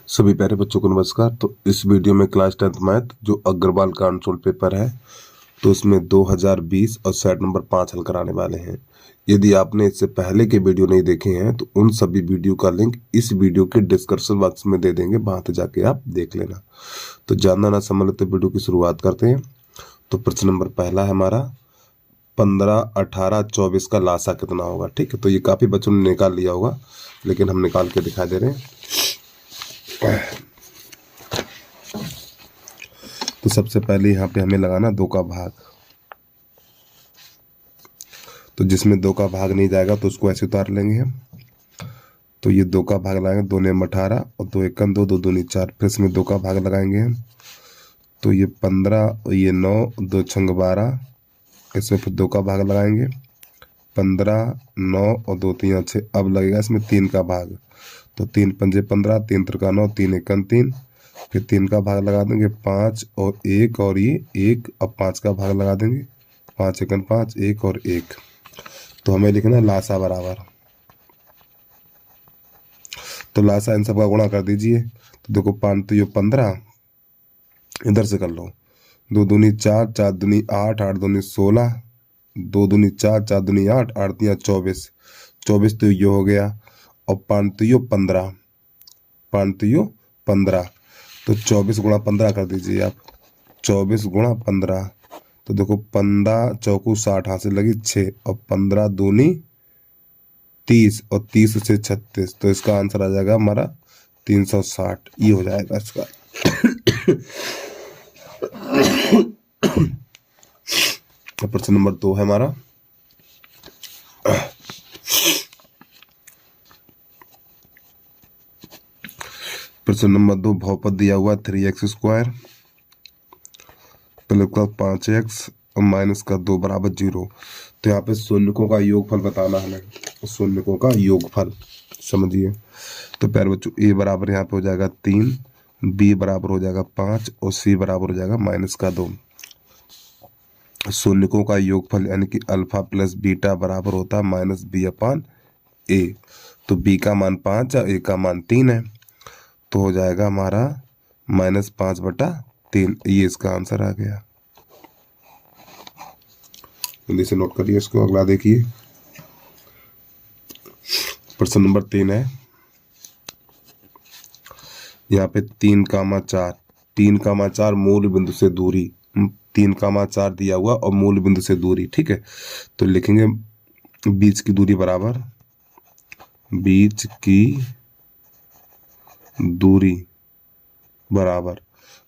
सभी प्यारे बच्चों को नमस्कार। तो इस वीडियो में क्लास 10th मैथ जो अग्रवाल का अनसोल्ड पेपर है तो उसमें 2020 और सेट नंबर 5 हल कराने वाले हैं। यदि आपने इससे पहले के वीडियो नहीं देखे हैं तो उन सभी वीडियो का लिंक इस वीडियो के डिस्क्रिप्शन बॉक्स में दे देंगे, वहां से जाके आप देख लेना। तो जानना ना समझ लेते वीडियो की शुरुआत करते हैं। तो प्रश्न नंबर पहला है हमारा 15, 18, 24 का लासा कितना होगा। ठीक है, तो ये काफी बच्चों ने निकाल लिया होगा, लेकिन हम निकाल के दिखा दे रहे हैं। तो सबसे पहले यहाँ पे हमें लगाना 2 का भाग। तो जिसमें 2 का भाग नहीं जाएगा तो उसको ऐसे उतार लेंगे हम। तो ये 2 का भाग लगाएंगे, 2 ने 18 और 2 एकम 2, 2 दूनी 4, फिर इसमें 2 का भाग लगाएंगे हम। तो ये 15 और ये 9, 2 छंग 12, इसमें फिर 2 का भाग लगाएंगे। 15, 9 और 2 3 6। अब लगेगा इसमें 3 का भाग। तो 3 पंजे 15, 3 त्रिका 9, 3 एकम 3, फिर 3 का भाग लगा देंगे 5 और 1 और ये 1। अब 5 का भाग लगा देंगे, 5 एकम 5, 1 और 1। तो हमें लिखना है लासा बराबर। तो लासा इन सब का गुणा कर दीजिए। तो देखो 5 तो ये 15, इधर से कर लो। 2 दूनी 4, 4 दूनी 8, 8 दूनी 16, 2 दूनी 4, 4 दूनी 8, 8 दिया 24, 24 तो ये हो गया। और 5 तो ये 15, 5 तो ये 15। तो 24 गुणा 15 कर दीजिए आप। 24 गुणा 15, तो देखो 15 चौकू 60, हाथ से लगी 6 और 15 दूनी 30 और 30 से 36। तो इसका आंसर आ जाएगा हमारा 360। ये हो जाएगा इसका। प्रश्न नंबर 2 है हमारा। प्रश्न नंबर 2, बहुपद दिया हुआ 3x² प्लस का 5x और माइनस का 2 बराबर 0। तो यहाँ पे शून्यकों का योगफल बताना है, शून्यकों का योगफल समझिए। तो प्यारे बच्चों a बराबर यहाँ पे हो जाएगा 3, b बराबर हो जाएगा 5 और c बराबर हो जाएगा माइनस का 2। शून्यकों का योगफल यानी कि अल्फा प्लस बीटा बराबर होता है माइनस b/a। तो b का मान 5 और a का मान 3 है, तो हो जाएगा हमारा -5/3। ये इसका आंसर आ गया। जल्दी से नोट करिए इसको। अगला देखिए, प्रश्न नंबर 3 है। यहाँ पे 3,4, 3,4 मूल बिंदु से दूरी, 3,4 दिया हुआ और मूल बिंदु से दूरी। ठीक है, तो लिखेंगे बीच की दूरी बराबर, बीच की दूरी बराबर।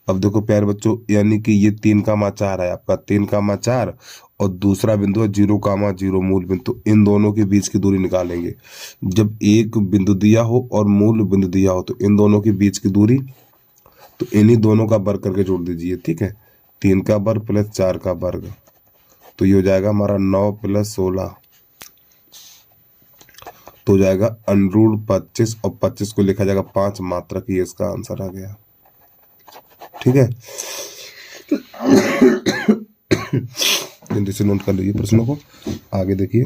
अब देखो प्यारे बच्चों, यानी कि ये 3,4 है आपका, 3,4 और दूसरा बिंदु है 0,0 मूल बिंदु। तो इन दोनों के बीच की दूरी निकालेंगे। जब एक बिंदु दिया हो और मूल बिंदु दिया हो तो इन दोनों के बीच की दूरी, तो इन्हीं दोनों का वर्ग करके जोड़ दीजिए। ठीक है, 3 का वर्ग प्लस 4 का वर्ग, तो ये हो जाएगा हमारा 9 प्लस 16, तो हो जाएगा √25 और 25 को लिखा जाएगा 5 मात्रक। ये इसका आंसर आ गया। ठीक है, जल्दी से नोट कर लीजिए प्रश्नों को। आगे देखिए,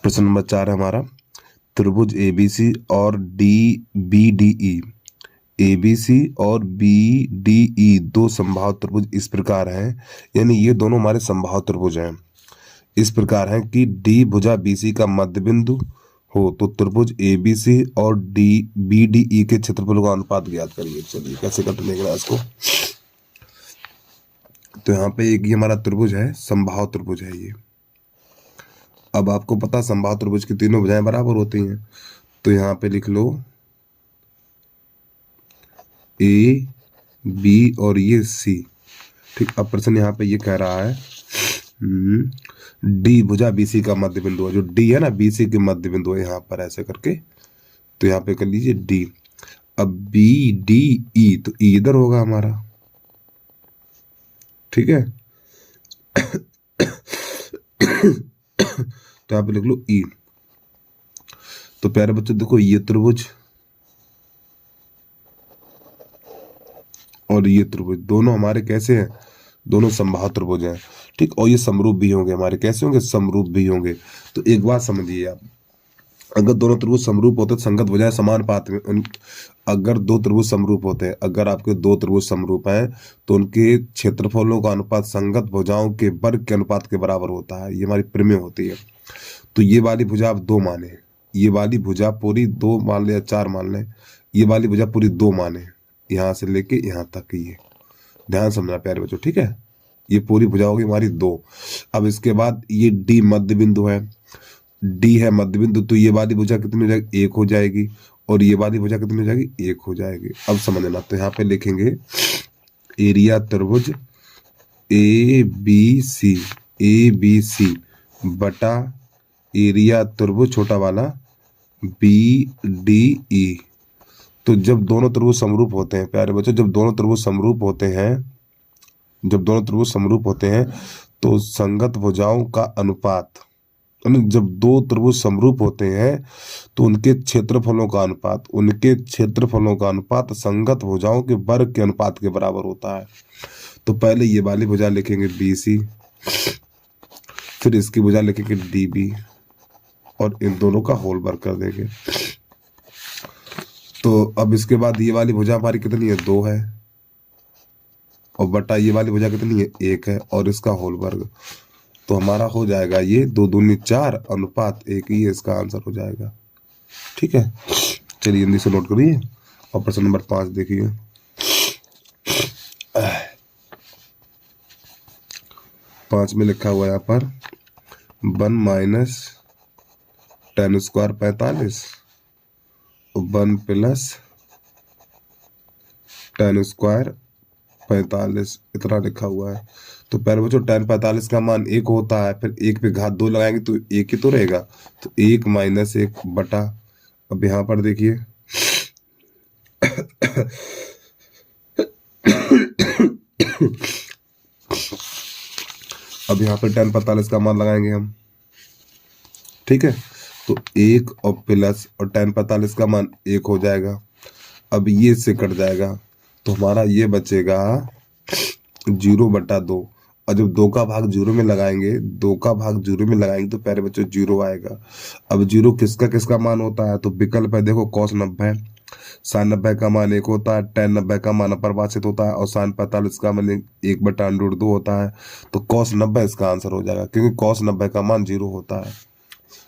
प्रश्न नंबर 4 है हमारा। त्रिभुज ABC और DBDE, ABC और BDE दो संभावित त्रिभुज इस प्रकार हैं, यानी ये दोनों हमारे संभावित त्रिभुज हैं। इस प्रकार है कि D भुजा BC का मध्य बिंदु हो तो त्रिभुज ABC और BDE के क्षेत्रफल का अनुपात ज्ञात करिए। चलिए कैसे करते हैं इसको। तो यहाँ पे एक ये हमारा त्रिभुज है, संभावित त्रिभुज है ये। अब आपको पता संभावित त्रिभुज की तीनों भुजाएं बराबर होती हैं, तो यहाँ पे लिख लो A, B और ये C। ठीक, अब प्रश्न यहाँ पे ये कह रहा है D भुजा BC का मध्य बिंदु है, जो D है ना BC के मध्य बिंदु है यहाँ पर, ऐसे करके। तो यहाँ पे कर लीजिए D। अब BDE, तो E इधर होगा हमारा। ठीक है, तो यहाँ पे लिख लो E। तो प्यारे बच्चों देखो, ये त्रिभुज और ये त्रिभुज दोनों हमारे कैसे हैं, दोनों संभावित त्रिभुज हैं। ठीक। और ये समरूप भी होंगे हमारे, कैसे होंगे, समरूप भी होंगे। तो एक बात समझिए आप, अगर दोनों त्रिभुज समरूप होते तो संगत भुजाएं समानुपात में अगर दो त्रिभुज समरूप होते हैं, अगर आपके दो त्रिभुज समरूप हैं तो उनके क्षेत्रफलों का अनुपात संगत भुजाओं के वर्ग के अनुपात के बराबर होता है। ये हमारी प्रमेय होती है। तो ये वाली भुजा आप दो माने, ये वाली भुजा पूरी दो मान ले या चार मान ले, ये वाली भुजा पूरी दो माने, यहाँ से लेके यहाँ तक। ये ध्यान समझना प्यारे बच्चों, ठीक है। ये पूरी भुजा होगी हमारी दो। अब इसके बाद ये डी मध्य बिंदु है, डी है मध्य बिंदु, तो ये वाली भुजा कितनी हो जाएगी, एक हो जाएगी, और ये वाली भुजा कितनी हो जाएगी, एक हो जाएगी। अब समझना, तो यहाँ पे लिखेंगे एरिया त्रिभुज ए बी सी बटा एरिया त्रिभुज छोटा वाला बी डी ई। तो जब दोनों त्रिभुज समरूप होते हैं प्यारे बच्चों, जब दोनों त्रिभुज समरूप होते हैं, जब दोनों त्रिभुज समरूप होते हैं तो संगत भुजाओं का अनुपात, जब दो त्रिभुज समरूप होते हैं तो उनके क्षेत्रफलों का अनुपात, उनके क्षेत्रफलों का अनुपात संगत भुजाओं के वर्ग के अनुपात के बराबर होता है। तो पहले ये वाली भुजा लिखेंगे बी सी, फिर इसकी भुजा लिखेंगे डी बी, और इन दोनों का होल वर्ग कर देंगे। तो अब इसके बाद ये वाली भुजा हमारी कितनी है, दो है, और बटा ये वाली भुजा कितनी है, एक है, और इसका होल वर्ग। तो हमारा हो जाएगा ये दो दूनी चार अनुपात एक, ही इसका आंसर हो जाएगा। ठीक है, चलिए जल्दी से नोट करिए। और प्रश्न नंबर 5 देखिए। 5 में लिखा हुआ है यहाँ पर 1 minus ten square 45, 1 plus ten square 45, इतना लिखा हुआ है। तो पहले बच्चों टेन 45 का मान एक होता है, फिर एक पे घात दो लगाएंगे तो एक ही तो रहेगा, तो एक माइनस एक बटा, अब यहाँ पर देखिए अब यहाँ पर टेन 45 का मान लगाएंगे हम, ठीक है। तो एक और प्लस और टेन 45 का मान एक हो जाएगा। अब ये इससे कट जाएगा तो हमारा ये बचेगा 0/2, और जब 2 का भाग 0 में लगाएंगे, 2 का भाग 0 में लगाएंगे तो प्यारे बच्चों 0 आएगा। अब 0 किसका किसका मान होता है, तो विकल्प है देखो, cos 90 sin 90 का मान 1 होता है, tan 90 का मान अपरिभाषित होता है, और sin 45 का मान 1/√2 होता है। तो cos 90 इसका आंसर हो जाएगा, क्योंकि cos 90 का मान 0 होता है,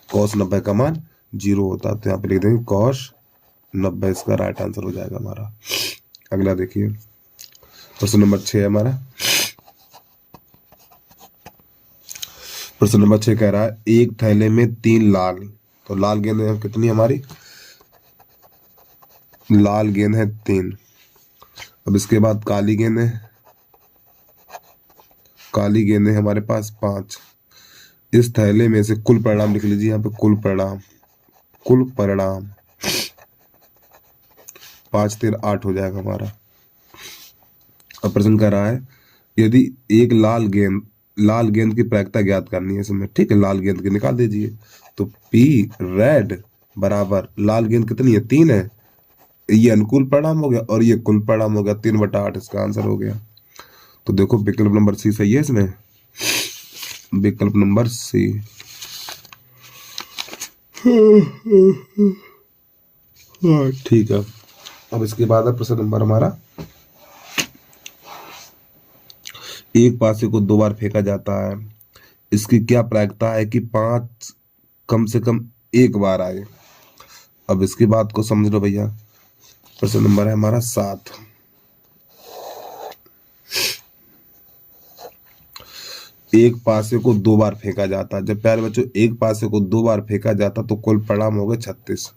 cos 90 का मान 0 होता है। तो यहाँ पे लिख देंगे cos 90 इसका राइट आंसर हो जाएगा हमारा। अगला देखिए, प्रश्न नंबर 6 है हमारा। प्रश्न नंबर 6 कह रहा है एक थैले में 3 लाल, तो लाल गेंद कितनी हमारी, लाल गेंद है 3। अब इसके बाद काली गेंद है, काली गेंद है हमारे पास 5। इस थैले में से कुल परिणाम लिख लीजिए यहाँ पे, कुल परिणाम, कुल परिणाम 5 3 8 हो जाएगा हमारा। अब प्रश्न कर रहा है यदि एक लाल गेंद की प्रायिकता ज्ञात करनी है इसमें, ठीक है। लाल गेंद की निकाल दीजिए, तो P रेड बराबर लाल गेंद कितनी है, 3 है, ये अनुकूल परिणाम हो गया और ये कुल परिणाम हो गया, 3/8 इसका आंसर हो गया। तो देखो विकल्प नंबर सी सही है इसमें, विकल्प नंबर सी। ठीक है। अब इसके बाद है प्रश्न नंबर हमारा, एक पासे को 2 बार फेंका जाता है, इसकी क्या प्रायिकता है कि 5 कम से कम 1 बार आए। अब इसकी बात को समझ लो भैया। प्रश्न नंबर है हमारा 7। एक पासे को 2 बार फेंका जाता है, जब प्यारे बच्चों एक पासे को 2 बार फेंका जाता तो कुल परिणाम हो गए 36,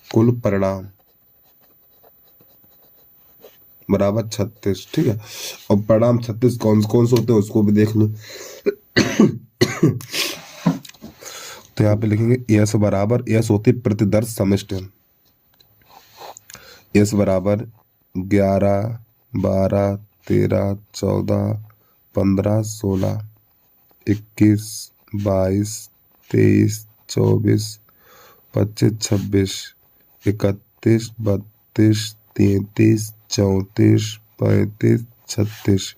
कुल परिणाम बराबर 36, ठीक है। और परिणाम 36 कौन कौन से होते हैं उसको भी देख लो। तो यहाँ पे लिखेंगे यस बराबर, यस होती प्रतिदर्श समष्टि, यस बराबर 11 12 13 14 15 16 21 22 23 24 25 26 31 32 33 34 35 36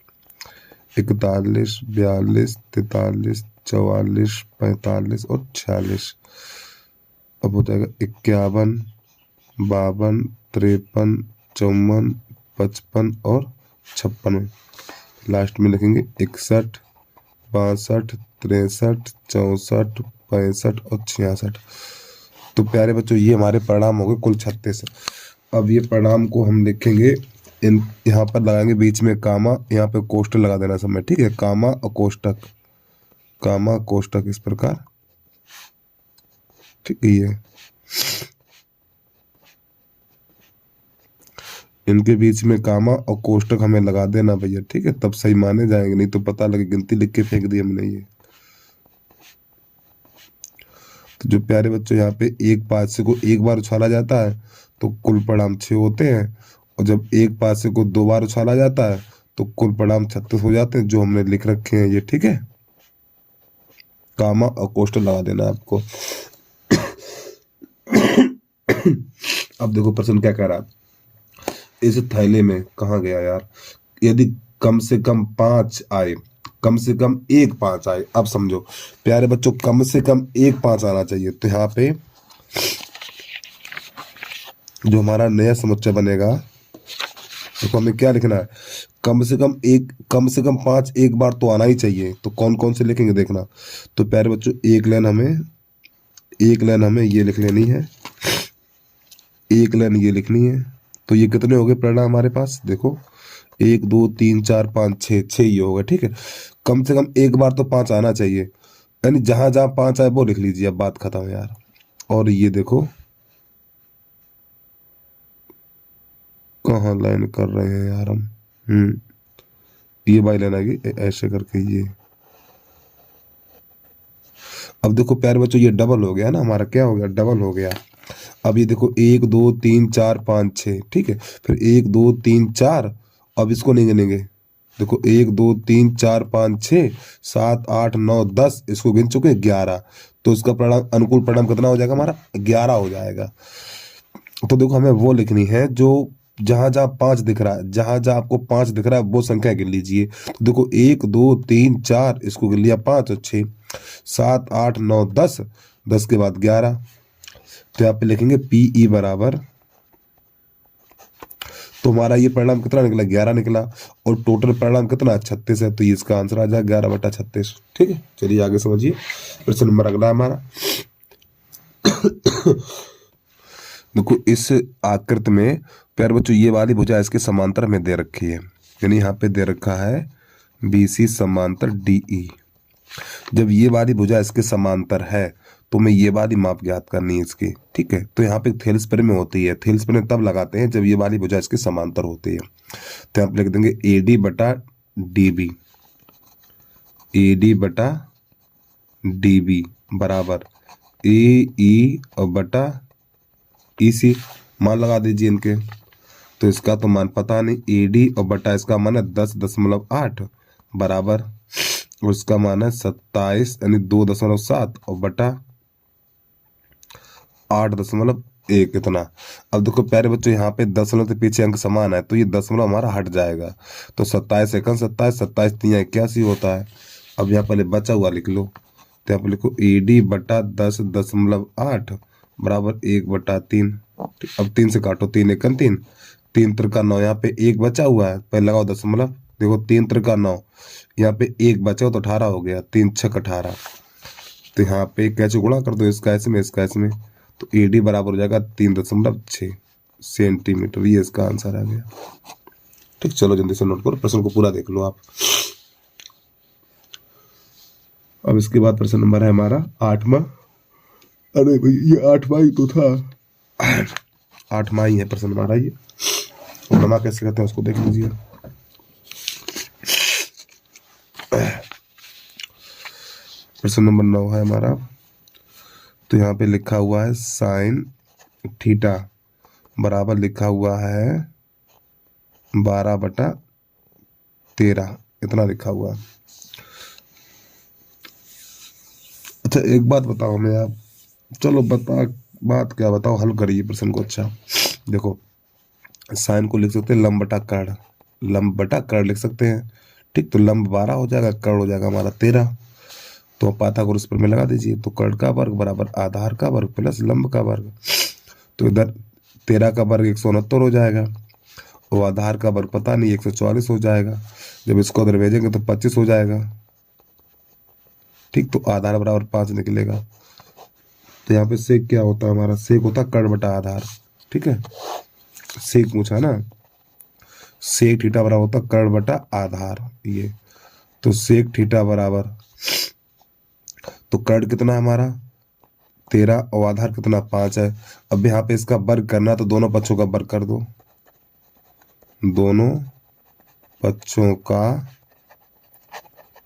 41, 42, 43, 44, 45 और 46। अब हो जाएगा 51, 52, 53, 54, 55 और 56 में लास्ट में लिखेंगे 61, 62, 63, 64, 65 और 66। तो प्यारे बच्चों ये हमारे परिणाम हो गए कुल 36। अब ये परिणाम को हम लिखेंगे इन यहाँ पर लगाएंगे बीच में कामा, यहाँ पे कोष्टक लगा देना समय, ठीक है। कामा और कोष्टक, कामा कोष्टक इस प्रकार, ठीक है। ये इनके बीच में कामा और कोष्टक हमें लगा देना भैया, ठीक है, तब सही माने जाएंगे, नहीं तो पता लगे गिनती लिख के फेंक दी हमने ये। तो जो प्यारे बच्चों यहाँ पे एक पासे को एक बार उछाला जाता है तो कुल परिणाम 6 होते हैं, और जब एक पासे को 2 बार उछाला जाता है तो कुल परिणाम 36 हो जाते हैं, जो हमने लिख रखे हैं ये, ठीक है। कामा और कोष्टक लगा देना आपको। अब देखो प्रश्न क्या कह रहा है, इस थैले में कहाँ गया यार, यदि कम से कम 5 आए, कम से कम एक 5 आए। अब समझो प्यारे बच्चों, कम से कम एक 5 आना चाहिए, तो यहाँ पे जो हमारा नया समुच्चय बनेगा, देखो हमें क्या लिखना है, कम से कम 5 एक बार तो आना ही चाहिए। तो कौन कौन से लिखेंगे देखना। तो प्यारे बच्चों एक लाइन हमें ये लिख लेनी है, एक लाइन ये लिखनी है। तो ये कितने हो गए परिणाम हमारे पास, देखो 1 2 3 4 5 6 ये हो गए, ठीक है। कम से कम एक बार तो 5 आना चाहिए, यानी जहां जहां 5 आए वो लिख लीजिए, अब बात खत्म यार। और ये देखो कहाँ लाइन कर रहे हैं यार हम, ये बाई लाइन आएगी ऐसे करके ये। अब देखो प्यारे बच्चों ये डबल हो गया ना हमारा, क्या हो गया, डबल हो गया। अब ये देखो 1 2 3 4 5 6, ठीक है। फिर 1 2 3 4, अब इसको नहीं गिनेंगे, देखो 1 2 3 4 5 6 7 8 9 10, इसको गिन चुके 11। तो इसका परिणाम, अनुकूल परिणाम कितना हो जाएगा हमारा, 11 हो जाएगा। तो देखो हमें वो लिखनी है जो जहां जहां 5 दिख रहा है, जहां जहां आपको 5 दिख रहा है वो संख्या गिन लीजिए। तो देखो 1 2 3 4, इसको गिन लिया 5 और 6 7 8 9 10, 10 के बाद 11। तो यहाँ पे लिखेंगे PE बराबर, तो हमारा ये परिणाम कितना निकला, 11 निकला, और टोटल परिणाम कितना 36 है। तो ये इसका आंसर आ जाएगा 11/36, ठीक है। चलिए आगे समझिए, प्रश्न नंबर अगला हमारा। देखो इस आकृति में प्यारे बच्चों ये वाली भुजा इसके समांतर में दे रखी है, यानी यहाँ पे दे रखा है BC समांतर DE। जब ये वाली भुजा इसके समांतर है तो मैं ये वाली माप ज्ञात करनी है इसकी, ठीक है। तो यहाँ पे थेल्स में होती है, थेल्स तब लगाते हैं जब ये वाली भुजा इसके समांतर होती है। तो यहाँ पे लिख देंगे AD/DB, AD/DB बराबर AE/EC, मान लगा दीजिए इनके। तो इसका तो मान पता नहीं, AD और बटा इसका मान है 10.8 बराबर, और इसका मान है 27 यानी 2.7 और बटा 8.1 इतना। अब देखो प्यारे बच्चों यहाँ पे दशमलव के पीछे अंक समान है, तो ये दशमलव हमारा हट जाएगा। तो 27 एकम 27, 27 3 81 होता है। अब यहाँ पहले बचा हुआ लिख लो, तो यहाँ पे लिखो AD/10.8 बराबर 1/3। अब 3 से काटो, 3 एकम 3, 3 त्रिका 9, यहाँ पे 1 बचा हुआ है, पहले लगाओ दशमलव, देखो 3 त्रिका 9, यहाँ पे 1 बचा हो तो 18 हो गया, 3 6 18। तो यहाँ पे कैसे गुणा कर दो, इसका इसमें इसका इसमें, तो AD बराबर हो जाएगा 3.6 सेंटीमीटर। ये इसका आंसर आ गया, ठीक। चलो जल्दी से नोट करो, प्रश्न को पूरा देख लो आप। अब इसके बाद प्रश्न नंबर है हमारा 8वां। अरे भाई ये 8वां ही तो था, 8वां ही है प्रश्न हमारा ये। नमा कैसे कहते हैं उसको देख लीजिए। प्रश्न नंबर 9 है हमारा। तो यहाँ पे लिखा हुआ है साइन थीटा बराबर लिखा हुआ है 12/13, इतना लिखा हुआ। अच्छा एक बात बताओ मैं, आप चलो बात क्या बताओ, हल करिए प्रश्न को। अच्छा देखो साइन को लिख सकते हैं लंब बटा कर्ण लिख सकते हैं, ठीक, तो लंब 12 हो जाएगा, कर्ण हो जाएगा हमारा 13। तो पाइथागोरस प्रमेय लगा दीजिए। तो कर्ण का वर्ग बराबर आधार का वर्ग प्लस लंब का वर्ग। तो इधर 13 का वर्ग 169 हो जाएगा, और आधार का वर्ग पता नहीं 144 हो जाएगा। जब इसको उधर भेजेंगे तो 25 हो जाएगा। ठीक, तो आधार बराबर 5 निकलेगा। तो यहाँ पे सेक क्या होता है हमारा, सेक होता है कर्ण बटा आधार। ठीक है, सेक पूछा ना, सेक थीटा बराबर होता है कर्ण बटा आधार ये। तो सेक थीटा बराबर, तो कर्ण कितना है हमारा 13 और आधार कितना 5 है। अब यहाँ पे इसका वर्ग करना, तो दोनों पक्षों का वर्ग कर दो, दोनों पक्षों का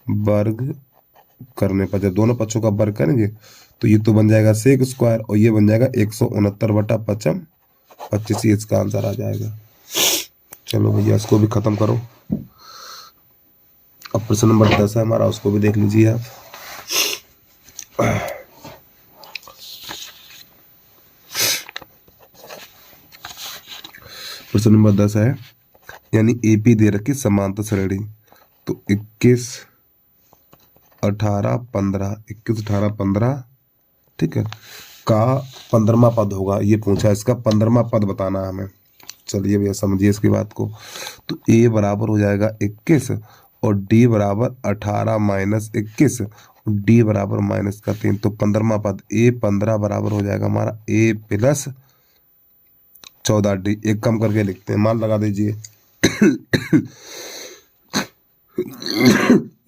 वर्ग करने पर, जब दोनों पक्षों का वर्ग करेंगे तो ये तो बन जाएगा सेक स्क्वायर, और ये बन जाएगा 169 बटा 25, इसका आंसर आ जाएगा। चलो भैया इसको भी खत्म करो। अब प्रश्न नंबर 10 है हमारा, उसको भी देख लीजिए आप। प्रश्न नंबर 10 है, यानी एपी दे रखी समांतर श्रेणी। तो 21 18 15, 21 18 15, ठीक है, का 15वां पद होगा, ये पूछा, इसका 15वां पद बताना है हमें। चलिए भैया समझिए इसकी बात को। तो ए बराबर हो जाएगा 21 और डी बराबर 18 माइनस 21 और डी बराबर -3। तो 15वां पद ए 15 बराबर हो जाएगा हमारा ए प्लस 14 डी। एक कम करके लिखते हैं, मान लगा दीजिए।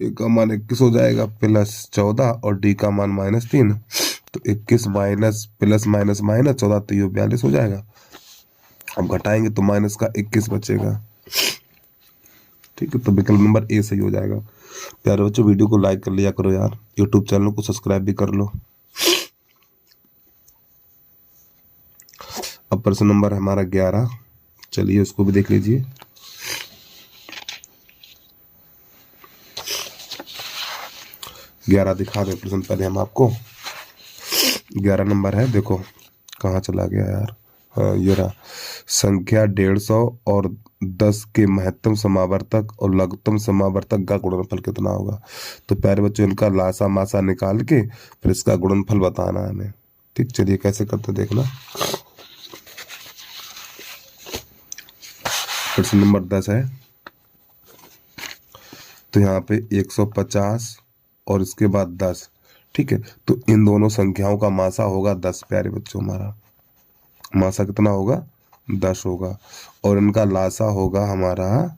ए का मान 21 हो जाएगा प्लस 14 और डी का मान -3। तो 21 माइनस प्लस माइनस माइनस 14, तो ये 42 हो जाएगा। अब घटाएंगे तो माइनस का 21 बचेगा। ठीक है, तो विकल्प नंबर ए सही हो जाएगा। प्यारे बच्चों, वीडियो को लाइक कर लिया करो यार, यूट्यूब चैनल को सब्सक्राइब भी कर लो। अब प्रश्न नंबर है हमारा 11, चलिए उसको भी देख लीजिए। ग्यारह दिखा दें प्रश्न पहले हम आपको। 11 नंबर है, देखो कहाँ चला गया यार, हाँ ये रहा। संख्या 150 और 10 के महत्तम समावर्तक और लघुत्तम समावर्तक का गुणनफल कितना होगा। तो प्यारे बच्चों, इनका लासा मासा निकाल के फिर इसका गुणनफल बताना है हमें। ठीक, चलिए कैसे करते देखना। प्रश्न नंबर 10 है, तो यहाँ पे 150 और इसके बाद 10। ठीक है, तो इन दोनों संख्याओं का मासा होगा 10। प्यारे बच्चों, हमारा मासा कितना होगा 10 होगा, और इनका लासा होगा हमारा,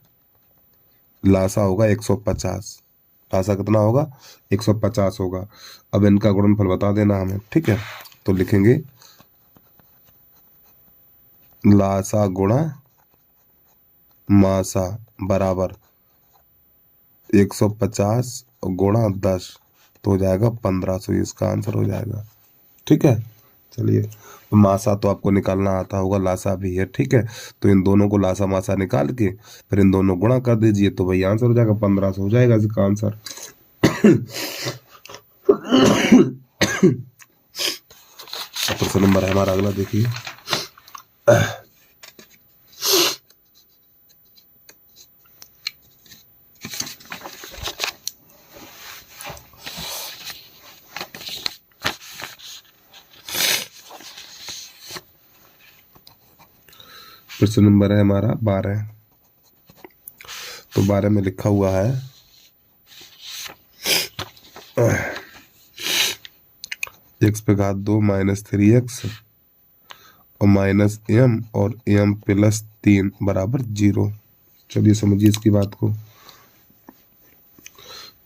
लासा होगा 150। लासा कितना होगा 150 होगा। अब इनका गुणनफल बता देना हमें। ठीक है, तो लिखेंगे लासा गुणा मासा बराबर 150 गुणा 10, तो हो जाएगा 1500, इसका आंसर हो जाएगा। ठीक है, चलिए मासा तो आपको निकालना आता होगा, लासा भी है। ठीक है, तो इन दोनों को लासा मासा निकाल के फिर इन दोनों गुणा कर दीजिए, तो भाई आंसर हो जाएगा 1500 हो जाएगा इसका आंसर। प्रश्न नंबर है हमारा अगला, देखिए। प्रश्न नंबर है हमारा 12। तो 12 में लिखा हुआ है x पे घात 2 -3x और -m और m प्लस 3 बराबर 0। चलिए समझिए इसकी बात को।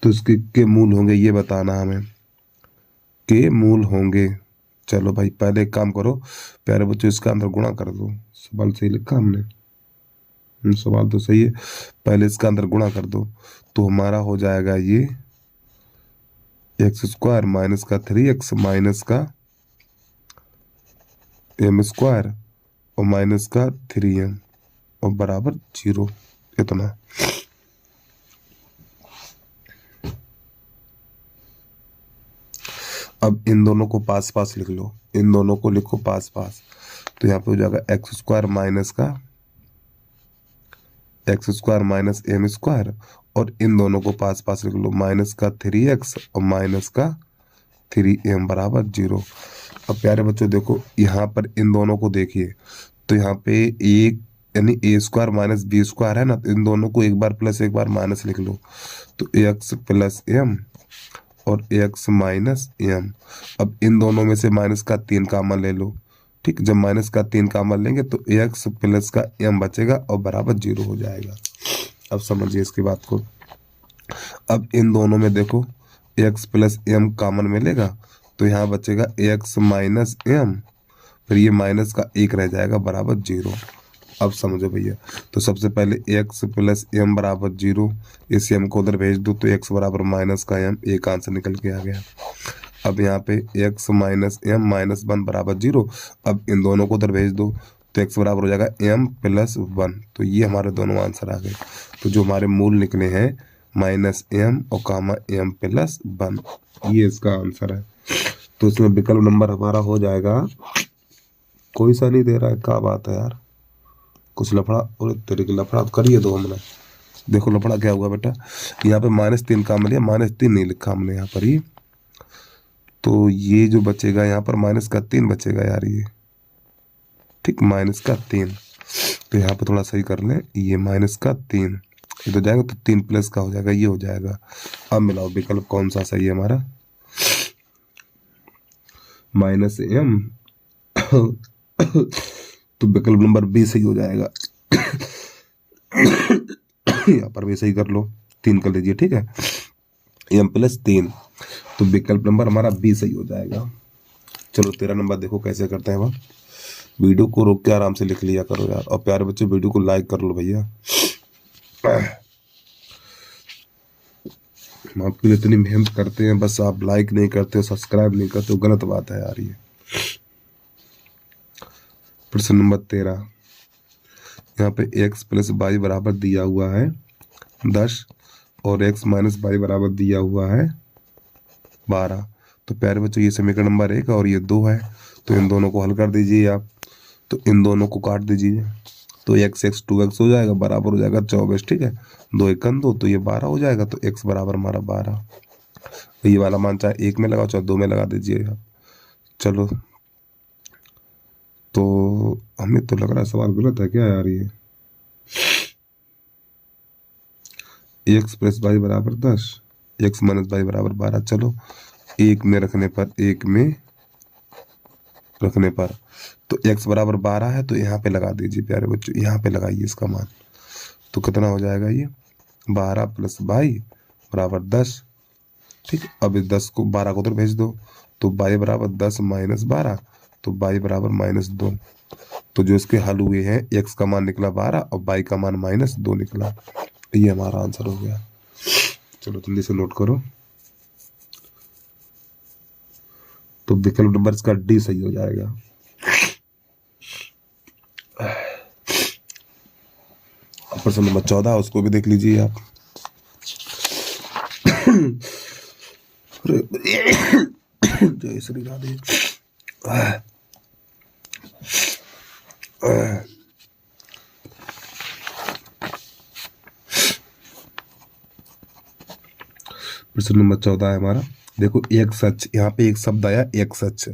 तो इसके के मूल होंगे ये बताना हमें, के मूल होंगे। चलो भाई पहले एक काम करो प्यारे बच्चों, इसका अंदर गुणा कर दो। सवाल सही लिखा हमने, सवाल तो सही है, पहले इसका अंदर गुणा कर दो। तो हमारा हो जाएगा ये x² माइनस का 3x माइनस का m² और माइनस का 3m और बराबर 0, इतना। अब इन दोनों को पास पास लिख लो, इन दोनों को लिखो पास पास। तो यहाँ पे हो जाएगा x² माइनस का x² माइनस m² और इन दोनों को पास पास लिख लो, माइनस का 3x और माइनस का 3m बराबर 0। अब प्यारे बच्चों देखो यहाँ पर इन दोनों को देखिए, तो यहाँ पे एक यानी ए स्क्वायर माइनस बी स्क्वायर है ना, तो इन दोनों को एक बार प्लस एक बार माइनस लिख लो, तो एक्स प्लस एम और एक्स माइनस एम। अब इन दोनों में से माइनस का 3 कॉमन ले लो, ठीक, जब माइनस का 3 कॉमन लेंगे तो एक्स प्लस का एम बचेगा और बराबर 0 हो जाएगा। अब समझिए इसकी बात को। अब इन दोनों में देखो एक्स प्लस एम कॉमन मिलेगा, तो यहाँ बचेगा एक्स माइनस एम, फिर ये माइनस का 1 रह जाएगा बराबर 0। अब समझो भैया, तो सबसे पहले एक्स प्लस एम बराबर 0, इस एम को उधर भेज दो तो एक्स बराबर माइनस का एम, एक आंसर निकल के आ गया। अब यहाँ पे एक्स माइनस एम माइनस 1 बराबर 0, अब इन दोनों को उधर भेज दो तो एक्स बराबर हो जाएगा एम प्लस 1, तो ये हमारे दोनों आंसर आ गए। तो जो हमारे मूल निकले हैं माइनस एम और कामा एम प्लस 1, ये इसका आंसर है। तो इसमें विकल्प नंबर हमारा हो जाएगा, कोई सा नहीं दे रहा है, क्या बात है यार, कुछ लफड़ा और तेरे के लफड़ा तो करिए दो हमने। देखो लफड़ा क्या हुआ बेटा, यहाँ पे -3 काम लिया, -3 नहीं लिखा हमने यहाँ पर ही, तो ये जो बचेगा यहाँ पर -3 बचेगा यार ये, ठीक, -3। तो यहाँ पे थोड़ा सही कर लें, ये -3 ये तो जाएगा तो 3 प्लस का हो जाएगा, ये हो जाएगा। अब मिलाओ विकल्प कौन सा सही है हमारा, माइनस एम तो विकल्प नंबर बी सही हो जाएगा। यहाँ पर भी सही कर लो, 3 कर लीजिए, ठीक है, एम प्लस 3, तो विकल्प नंबर हमारा बी सही हो जाएगा। चलो 13 नंबर देखो कैसे करते हैं वह। वीडियो को रोक के आराम से लिख लिया करो यार, और प्यारे बच्चों वीडियो को लाइक कर लो भैया। हम आपके लिए इतनी मेहनत करते हैं, बस आप लाइक नहीं करते हो, सब्सक्राइब नहीं करते हो, गलत बात है यार ये। प्रश्न नंबर 13, यहाँ पे x प्लस वाई बराबर दिया हुआ है 10 और x माइनस वाई बराबर दिया हुआ है 12। तो प्यारे बच्चों ये समीकरण नंबर 1 और ये 2 है, तो इन दोनों को हल कर दीजिए आप, तो इन दोनों को काट दीजिए, तो x 2x हो जाएगा बराबर हो जाएगा 24, ठीक है, 2 1 2, तो ये 12 हो जाएगा, तो x बराबर हमारा 12। तो ये वाला मान चाहे 1 में लगाओ चाहे 2 में लगा दीजिए आप। चलो तो हमें तो लग रहा है सवाल गलत है क्या यार, ये एक्स प्लस वाई बराबर 10, एक्स माइनस वाई बराबर 12। चलो एक में रखने पर तो x बराबर 12 है, तो यहाँ पे लगा दीजिए प्यारे बच्चों, यहाँ पे लगाइए इसका मान, तो कितना हो जाएगा ये 12 प्लस वाई बराबर 10, ठीक। अब इस 10 को 12 को उधर भेज दो, तो y बराबर 10 माइनस 12, तो y बराबर -2। तो जो इसके हल हुए हैं x का मान निकला 12 और y का मान -2 निकला, ये हमारा आंसर हो गया। चलो जल्दी से नोट करो, तो विकल्प नंबर इसका डी सही हो जाएगा। प्रश्न नंबर 14 उसको भी देख लीजिए आप। जय श्री राधे। प्रश्न नंबर 14 है हमारा, देखो एक्स अक्ष, यहाँ पे एक शब्द आया एक्स अक्ष,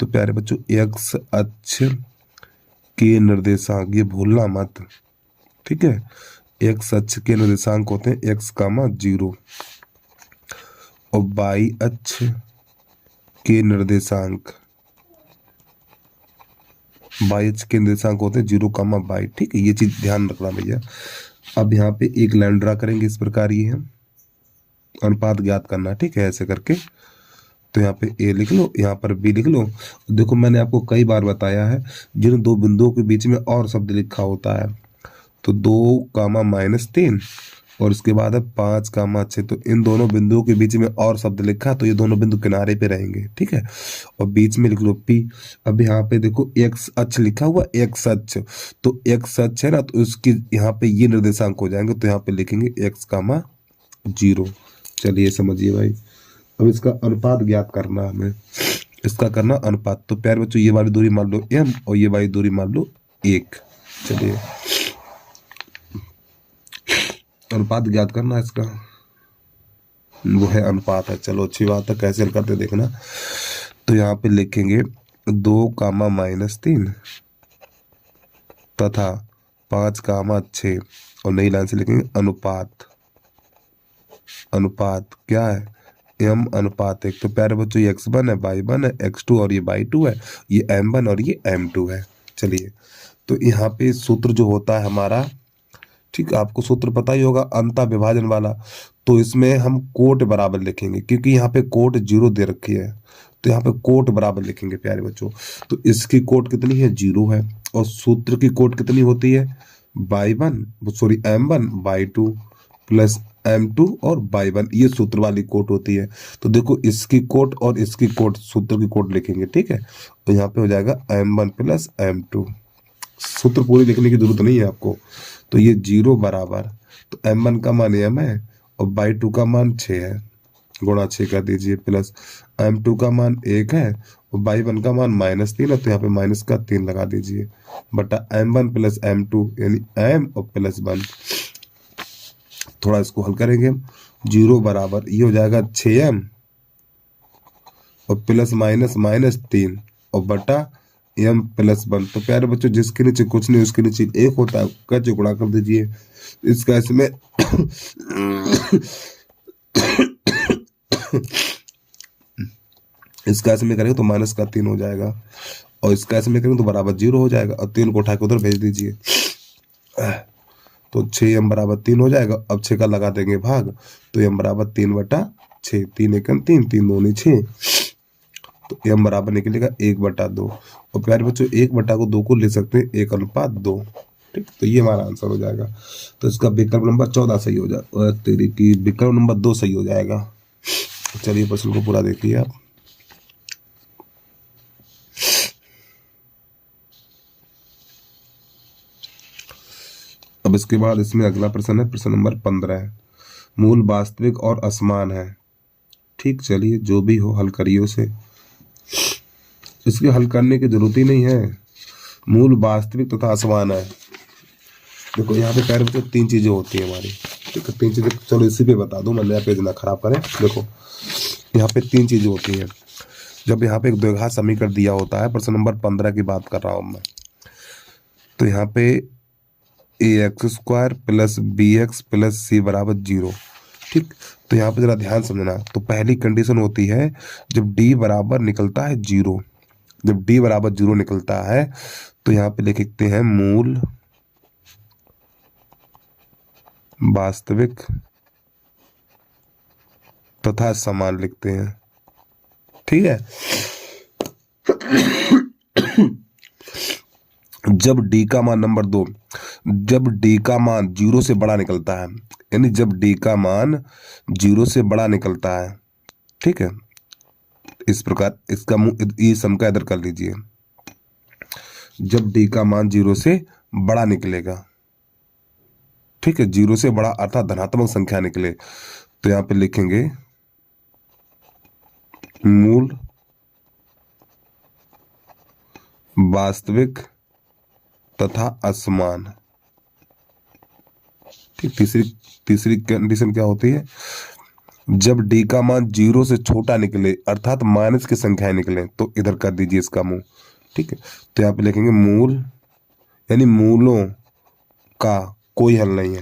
तो प्यारे बच्चों एक्स अक्ष के निर्देशांक ये भूलना मत, ठीक है, एक्स अक्ष के निर्देशांक होते हैं x, 0 और y अक्ष के निर्देशांक होते हैं 0, y, ठीक है, ये चीज ध्यान रखना भैया। अब यहाँ पे एक लाइन ड्रा करेंगे इस प्रकार, ये है अनुपात ज्ञात करना, ठीक है, ऐसे करके, तो यहाँ पे a लिख लो, यहाँ पर b लिख लो। देखो मैंने आपको कई बार बताया है, जिन दो बिंदुओं के बीच में और शब्द लिखा होता है, तो 2, -3 और इसके बाद है 5, 6, तो इन दोनों बिंदुओं के बीच में और शब्द लिखा, तो ये दोनों बिंदु किनारे पे रहेंगे, ठीक है, और बीच में लिख लो p। अब यहाँ पे देखो x अक्ष लिखा हुआ, x अक्ष, तो x अक्ष है ना, तो उसकी यहाँ पे ये निर्देशांक हो जाएंगे, तो यहाँ पे लिखेंगे x, 0। चलिए समझिए भाई, अब इसका अनुपात ज्ञात करना हमें, इसका करना अनुपात, तो प्यारे बच्चों ये वाली दूरी मान लो m और ये वाली दूरी मान लो 1। चलिए अनुपात ज्ञात करना है इसका, वो है अनुपात है। चलो अच्छी बात है, कैसे हल करते देखना। तो यहाँ पे लिखेंगे 2, तथा 5, और नई लाइन से लिखेंगे अनुपात। अनुपात क्या है, m अनुपात 1। तो प्यारे बच्चों ये x1 है, y1 है, x2 और ये y2 है, ये m1 और ये m2 है। चलिए तो यहाँ पे सूत्र जो होता है हमारा, ठीक, आपको सूत्र पता ही होगा, अंतः विभाजन वाला। तो इसमें हम कोट बराबर लिखेंगे, क्योंकि यहाँ पे कोट 0 दे रखी है, तो यहाँ पे कोट बराबर लिखेंगे प्यारे बच्चों। तो इसकी कोट कितनी है, 0 है, और सूत्र की कोट कितनी होती है, m1 y2 प्लस m2 और y1, ये सूत्र वाली कोट होती है। तो देखो इसकी कोट और इसकी कोट, सूत्र की कोट लिखेंगे, ठीक है। तो यहाँ पे हो जाएगा m1 प्लस m2, सूत्र पूरी लिखने की जरूरत नहीं है आपको। तो ये 0 बराबर, तो m1 का मान m है और y2 का मान 6 है, गुणा 6 कर दीजिए, प्लस m2 का मान 1 है और y1 का मान -3 है, तो यहाँ पे माइनस का 3 लगा दीजिए, बटा m1 प्लस m2 यानी m और प्लस 1। थोड़ा इसको हल करेंगे हम, 0 बराबर ये हो जाएगा 6m और प्लस -3 और बटा m प्लस 1। तो प्यारे बच्चों जिसके नीचे कुछ नहीं उसके नीचे 1 होता है, कैसे गुणा कर दीजिए इसका, इसमें इसका इसमें करेंगे तो माइनस का 3 हो जाएगा, और इसका इसमें करेंगे तो बराबर 0 हो जाएगा, और 3 को उठा के उधर भेज दीजिए। तो 6m बराबर 3 हो जाएगा। अब 6 का लगा देंगे भाग, तो m बराबर 3/6, 3 एकम 3, 3 दूनी 6, तो m बराबर निकलेगा 1/2। और प्यारे बच्चों 1/2 को ले सकते हैं 1:2, ठीक। तो ये हमारा आंसर हो जाएगा। तो इसका विकल्प नंबर 14 सही हो जाएगा, तेरी की विकल्प नंबर 2 सही हो जाएगा। चलिए प्रश्न को पूरा देखिए आप। अब इसके बाद इसमें अगला प्रश्न है, प्रश्न नंबर 15 है, मूल वास्तविक और असमान है, ठीक। चलिए जो भी हो हल करिए उसे, इसके हल करने की जरूरत ही नहीं है, मूल वास्तविक तथा असमान है। देखो यहाँ पे प्यारे बच्चों 3 चीजें होती है हमारी, ठीक है, 3 चीजें। चलो इसी पे बता दूं, मैं नया पेज ना खराब करें। देखो यहाँ पे 3 चीजें होती है। जब यहाँ पे एक द्विघात समीकरण दिया होता है, प्रश्न नंबर 15 की बात कर रहा हूं मैं, तो यहाँ पे ax² plus bx plus c बराबर 0, ठीक। तो यहाँ पे जरा ध्यान समझना। तो पहली कंडीशन होती है जब d बराबर निकलता है 0, जब d बराबर 0 निकलता है तो यहाँ पे लिखते हैं मूल वास्तविक तथा समान लिखते हैं, ठीक है। जब d का मान नंबर 2, जब d का मान 0 से बड़ा निकलता है, यानी जब d का मान 0 से बड़ा निकलता है, ठीक है, इस प्रकार इसका ये सम का इधर कर लीजिए। जब d का मान 0 से बड़ा निकलेगा, ठीक है, 0 से बड़ा अर्थात धनात्मक संख्या निकले, तो यहाँ पे लिखेंगे मूल वास्तविक तथा असमान, ठीक। तीसरी कंडीशन क्या होती है, जब d का मान 0 से छोटा निकले अर्थात माइनस की संख्याएं निकले, तो इधर कर दीजिए इसका मुंह, ठीक है। तो यहाँ पे लिखेंगे मूल, यानी मूलों का कोई हल नहीं है,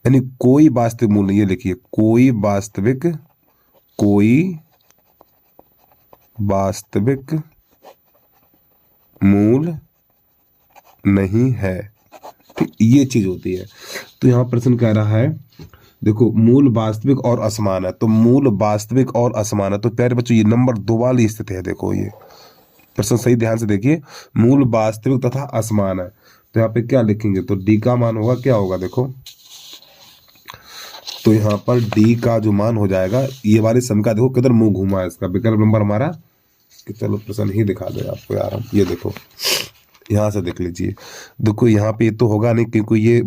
यानी कोई वास्तविक मूल नहीं है, लिखिए कोई वास्तविक मूल नहीं है, ठीक, ये चीज होती है। तो यहाँ प्रश्न कह रहा है, देखो मूल वास्तविक और असमान है, तो मूल वास्तविक और असमान है, तो प्यारे बच्चों ये नंबर 2 वाली स्थिति है। देखो ये प्रश्न सही ध्यान से देखिए, मूल वास्तविक तथा असमान है, तो यहाँ पे क्या लिखेंगे, तो d का मान होगा, क्या होगा देखो, तो यहाँ पर d का जो मान हो जाएगा, ये वाली सम का देखो किधर मुंह घुमा है इसका, विकल्प नंबर हमारा, कि चलो प्रश्न ही दिखा दे आपको यार हम, ये देखो यहाँ से देख लीजिए। देखो यहाँ पे ये तो होगा नहीं, क्योंकि ये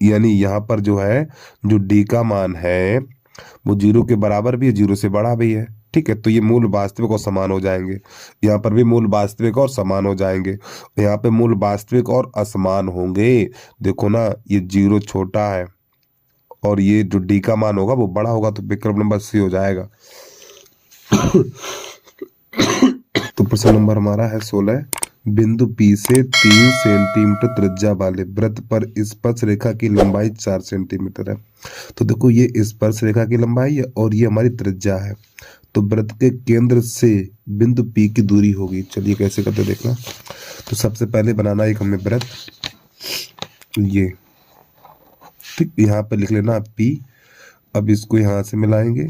यानी यहाँ पर जो है, जो d का मान है वो 0 के बराबर भी है, 0 से बड़ा भी है, ठीक है, तो ये मूल वास्तविक और समान हो जाएंगे। यहाँ पर भी मूल वास्तविक और समान हो जाएंगे, यहाँ पे मूल वास्तविक और असमान होंगे। देखो ना, ये 0 छोटा है और ये जो डी का मान होगा वो बड़ा होगा, तो विकल्प नंबर सी हो जाएगा। तो प्रश्न नंबर हमारा है 16। बिंदु P से 3 सेंटीमीटर त्रिज्या वाले वृत्त पर स्पर्श रेखा की लंबाई 4 सेंटीमीटर है। तो देखो, ये स्पर्श रेखा की लंबाई है और ये हमारी त्रिज्या है। तो वृत्त के केंद्र से बिंदु P की दूरी होगी। चलिए कैसे करते देखना। तो सबसे पहले बनाना एक हमें वृत्त, ये ठीक, यहाँ पे लिख लेना P। अब इसको यहाँ से मिलाएंगे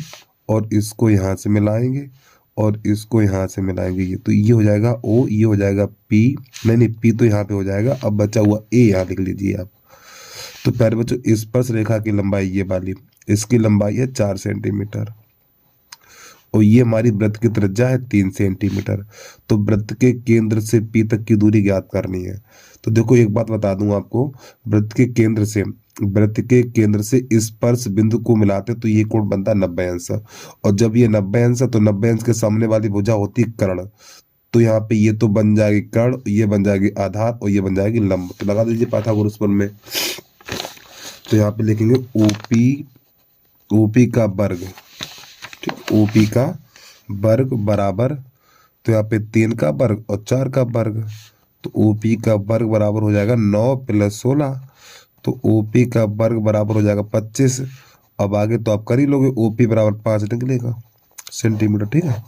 और इसको यहाँ से मिलाएंगे और इसको यहाँ से मिलाएंगे, ये तो ये हो जाएगा O, ये हो जाएगा P। नहीं, P तो यहाँ पे हो जाएगा। अब बचा हुआ A यहाँ लिख लीजिए आप। तो प्यारे बच्चों, स्पर्श रेखा की लंबाई ये वाली, इसकी लंबाई है 4 सेंटीमीटर और ये हमारी वृत्त की त्रिज्या है 3 सेंटीमीटर। तो वृत्त के केंद्र से P तक की दूरी ज्ञात करनी है। तो देखो, एक बात बता दूं आपको, वृत्त के केंद्र से स्पर्श बिंदु को मिलाते तो ये कोण बनता है 90 अंश। और जब ये 90 अंश है तो 90 अंश के सामने वाली भुजा होती है कर्ण। तो यहाँ पे ये तो बन जाएगी कर्ण, ये बन जाएगी आधार और ये बन जाएगी लंब। तो लगा दीजिए पाइथागोरस प्रमेय में। तो यहाँ पे लिखेंगे ओपी का वर्ग, ठीक, ओपी का वर्ग बराबर, तो यहाँ पे 3 का वर्ग और 4 का वर्ग। तो ओपी का वर्ग बराबर हो जाएगा 9 + 16। तो ओपी का वर्ग बराबर हो जाएगा 25। अब आगे तो आप कर ही लोगे, ओपी बराबर 5 निकलेगा सेंटीमीटर, ठीक है।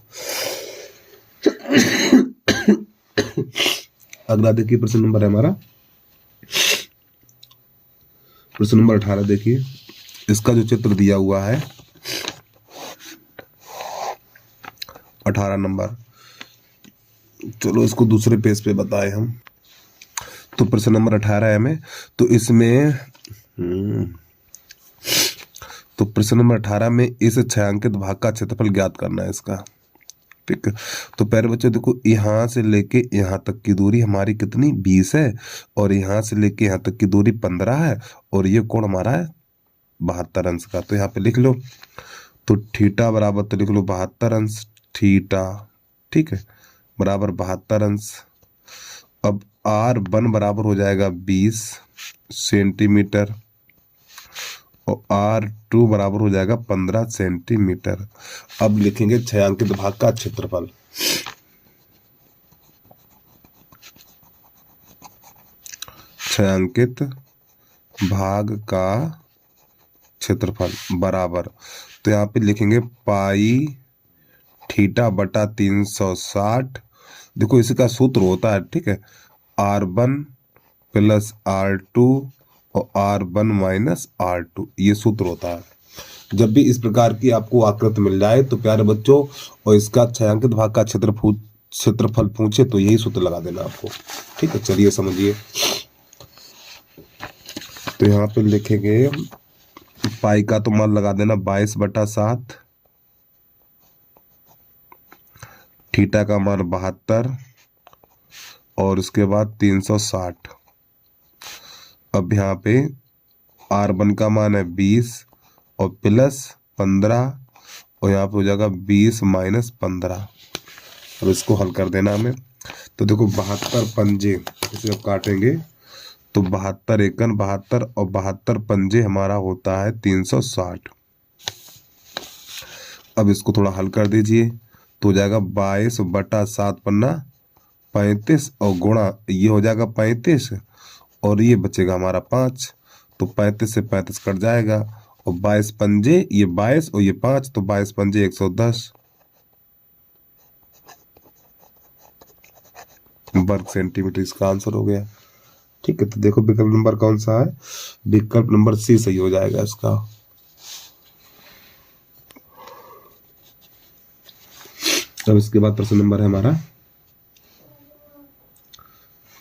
अगला देखिए, प्रश्न नंबर है हमारा प्रश्न नंबर 18। देखिए, इसका जो चित्र दिया हुआ है 18 नंबर, चलो इसको दूसरे पेज पे बताए हम। तो प्रश्न नंबर 18 है में, तो इसमें तो प्रश्न नंबर 18 में इस छायांकित भाग का क्षेत्रफल ज्ञात करना है इसका, ठीक है। तो प्यारे बच्चों देखो, यहाँ से लेके यहाँ तक की दूरी हमारी कितनी 20 है और यहाँ से लेके यहाँ तक की दूरी 15 है और ये कोण हमारा है 72 अंश का। तो यहाँ पे लिख लो, तो थीटा बराबर, तो लिख लो 72 अंश थीटा, ठीक है, बराबर 72 अंश। अब R1 बराबर हो जाएगा 20 सेंटीमीटर और R2 बराबर हो जाएगा 15 सेंटीमीटर। अब लिखेंगे छायांकित भाग का क्षेत्रफल। छायांकित भाग का क्षेत्रफल बराबर, तो यहाँ पे लिखेंगे पाई थीटा बटा 360। देखो, इसका सूत्र होता है, ठीक है, R1 + R2 और R1 - R2, ये सूत्र होता है। जब भी इस प्रकार की आपको आकृति मिल जाए तो प्यारे बच्चों, और इसका छायांकित भाग का क्षेत्रफल पूछे तो यही सूत्र लगा देना आपको, ठीक है। चलिए समझिए, तो यहाँ पे लिखेंगे पाई का तो मान लगा देना 22/7, थीटा का मान 72 और उसके बाद 360। अब यहाँ पे R1 का मान है 20 और प्लस 15 और यहाँ पे हो जाएगा 20 - 15। अब इसको हल कर देना हमें। तो देखो, 72 पंजे, इसे अब काटेंगे तो 72 एकन 72 और 72 पंजे हमारा होता है 360। अब इसको थोड़ा हल कर दीजिए तो हो जाएगा 22/7 पन्ना 35 और गुणा ये हो जाएगा 35 और ये बचेगा हमारा 5। तो 35 से 35 कट जाएगा और 22 पंजे, ये 22 और ये 5, तो 22 पंजे 110 वर्ग सेंटीमीटर इसका आंसर हो गया, ठीक है। तो देखो विकल्प नंबर कौन सा है, विकल्प नंबर सी सही हो जाएगा इसका। अब इसके बाद प्रश्न नंबर है हमारा,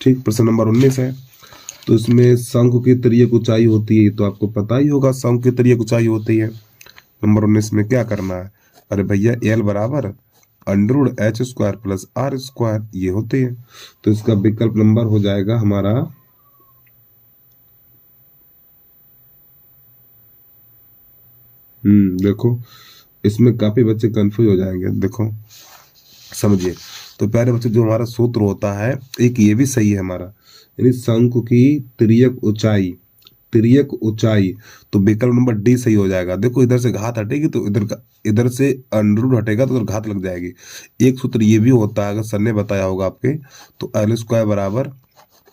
ठीक, प्रश्न नंबर 19 है। तो इसमें शंकु की तिर्यक ऊंचाई होती है, तो आपको पता ही होगा शंकु की तिर्यक ऊंचाई होती है। नंबर 19 में क्या करना है, अरे भैया L बराबर √h² + R², ये होती है। तो इसका विकल्प नंबर हो जाएगा हमारा देखो इसमें काफी बच्चे कंफ्यूज हो जाएंगे, देखो समझिए। तो प्यारे बच्चे जो हमारा सूत्र होता है, एक ये भी सही है हमारा, यानी शंकु की तिर्यक ऊंचाई, तिर्यक ऊंचाई, तो विकल्प नंबर डी सही हो जाएगा। देखो इधर से घात हटेगी तो इधर का, इधर से अंडर रूट हटेगा तो उधर घात लग जाएगी। एक सूत्र ये भी होता है, अगर सर ने बताया होगा आपके, तो एल स्क्वायर बराबर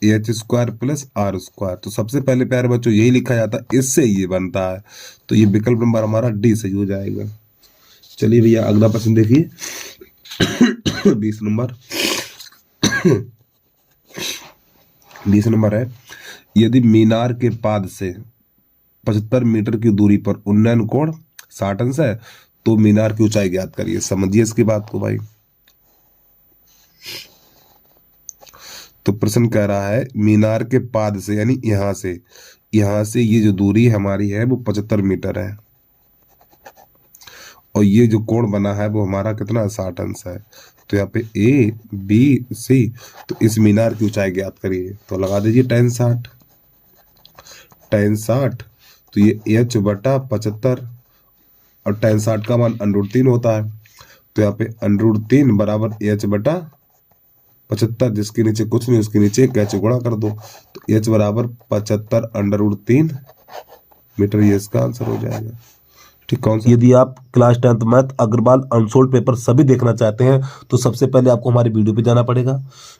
H square plus R square. तो सबसे पहले प्यारे बच्चों यही लिखा जाता है, इससे ये बनता है, तो ये विकल्प नंबर हमारा डी सही हो जाएगा। चलिए भैया अगला प्रश्न देखिए 20 नंबर 20 नंबर है, यदि मीनार के पाद से 75 मीटर की दूरी पर उन्नयन कोण 60 अंश है तो मीनार की ऊंचाई ज्ञात करिए। समझिए इसकी बात को भाई। तो प्रश्न कह रहा है मीनार के पाद से, यानी यहां से ये जो दूरी हमारी है वो 75 मीटर है, और ये जो कोण बना है वो हमारा कितना 60 अंश है। तो यहाँ पे ए बी सी, तो इस मीनार की ऊंचाई ज्ञात करिए। तो लगा दीजिए tan 60, tan 60, तो ये h बटा 75, और tan 60 का मान √3 होता है, तो यहाँ पे √3 बराबर h बटा 75, जिसके नीचे कुछ नहीं उसके नीचे एक h गुणा कर दो, तो h बराबर 75 √3 मीटर, ये इसका आंसर हो जाएगा। ठीक, कौन सा? यदि आप class 10th math Agarwal unsolved paper सभी देखना चाहते हैं तो सबसे पहले आपको हमारे वीडियो पे जाना पड़ेगा।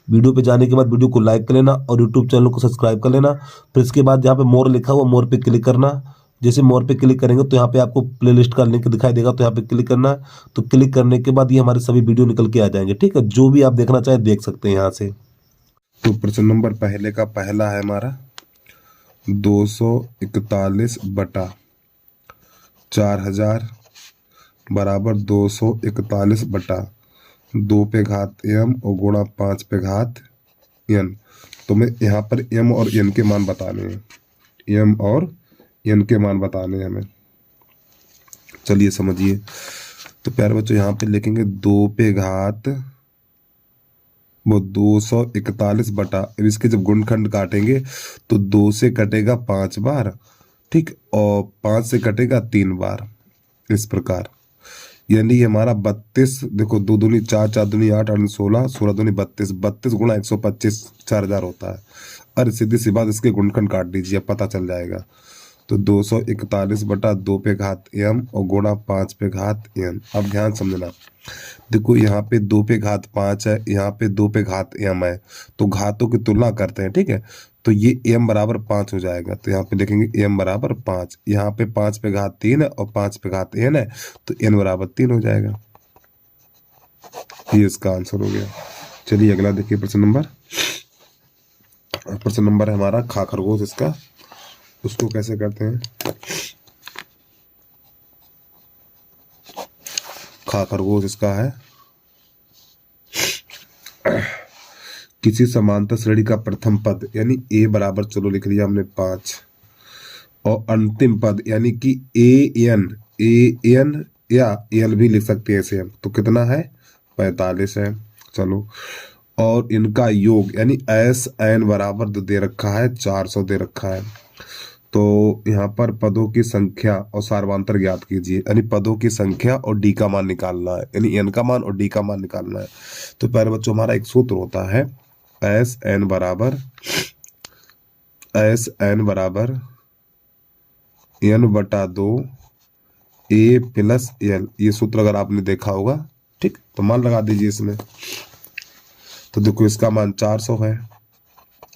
वीडियो पे जाने के बाद वीडियो को लाइक कर लेना और यूट्यूब चैनल को सब्सक्राइब कर लेना। फिर इसके बाद जहाँ पे मोर लिखा हुआ, मोर पे क्लिक करना। जैसे मोर पे क्लिक करेंगे तो यहाँ पे आपको प्लेलिस्ट का लिंक दिखाई देगा, तो यहाँ पे क्लिक करना है। तो क्लिक करने के बाद ये हमारे सभी वीडियो निकल के आ जाएंगे। ठीक है, जो भी आप देखना चाहें देख सकते हैं यहाँ से। तो प्रश्न नंबर पहले का पहला है हमारा 241 बटा 4000 बराबर 241 बटा 2 पे घात m और गुणा 5 पे घात n। तो मैं यहाँ पर m और n के मान बताने हैं, m और n के मान बताने हैं हमें। चलिए समझिए। तो प्यारे बच्चों यहाँ पे लिखेंगे 2 पे घात वो 241 बटा, इसके जब गुणनखंड काटेंगे तो 2 से कटेगा 5 बार, ठीक, और 5 से कटेगा 3 बार, इस प्रकार। यानी हमारा 32, देखो 2 दूनी 4, 4 दूनी 8, 8 16, 16 दूनी 32, 32 गुणा 125 4000 होता है। अरे सीधी सी बात, इसके गुणनखंड काट दीजिए, पता चल जाएगा। तो 241 बटा 2 पे घात m और गुणा 5 पे घात n। अब ध्यान समझना, देखो यहाँ पे 2 पे घात 5 है, यहाँ पे 2 पे घात m है, तो घातों की तुलना करते हैं, ठीक है। तो ये m बराबर 5 हो जाएगा, तो यहाँ पे लिखेंगे m बराबर 5। यहाँ पे 5 पे घात 3 है और 5 पे घात n है, तो n बराबर 3 हो जाएगा। ये इसका आंसर हो गया। चलिए अगला देखिए प्रश्न नंबर है हमारा खा खरगोश, इसका उसको कैसे करते हैं। खा खरगोश इसका है, किसी समांतर श्रेणी का प्रथम पद यानी a बराबर, चलो लिख लिया हमने 5, और अंतिम पद यानी कि an या l भी लिख सकते हैं ऐसे हम, तो कितना है 45 है। चलो, और इनका योग यानी SN बराबर जो दे रखा है 400 दे रखा है। तो यहाँ पर पदों की संख्या और सार्वधातुक ज्ञात कीजिए, यानी पदों की संख्या और डी का मान निकालना है, यानी n का मान और डी का मान निकालना है। तो प्यारे बच्चों हमारा एक सूत्र होता है SN बराबर n बटा 2 a प्लस l। ये सूत्र अगर आपने देखा होगा, ठीक, तो मान लगा दीजिए इसमें। तो देखो इसका मान 400 है,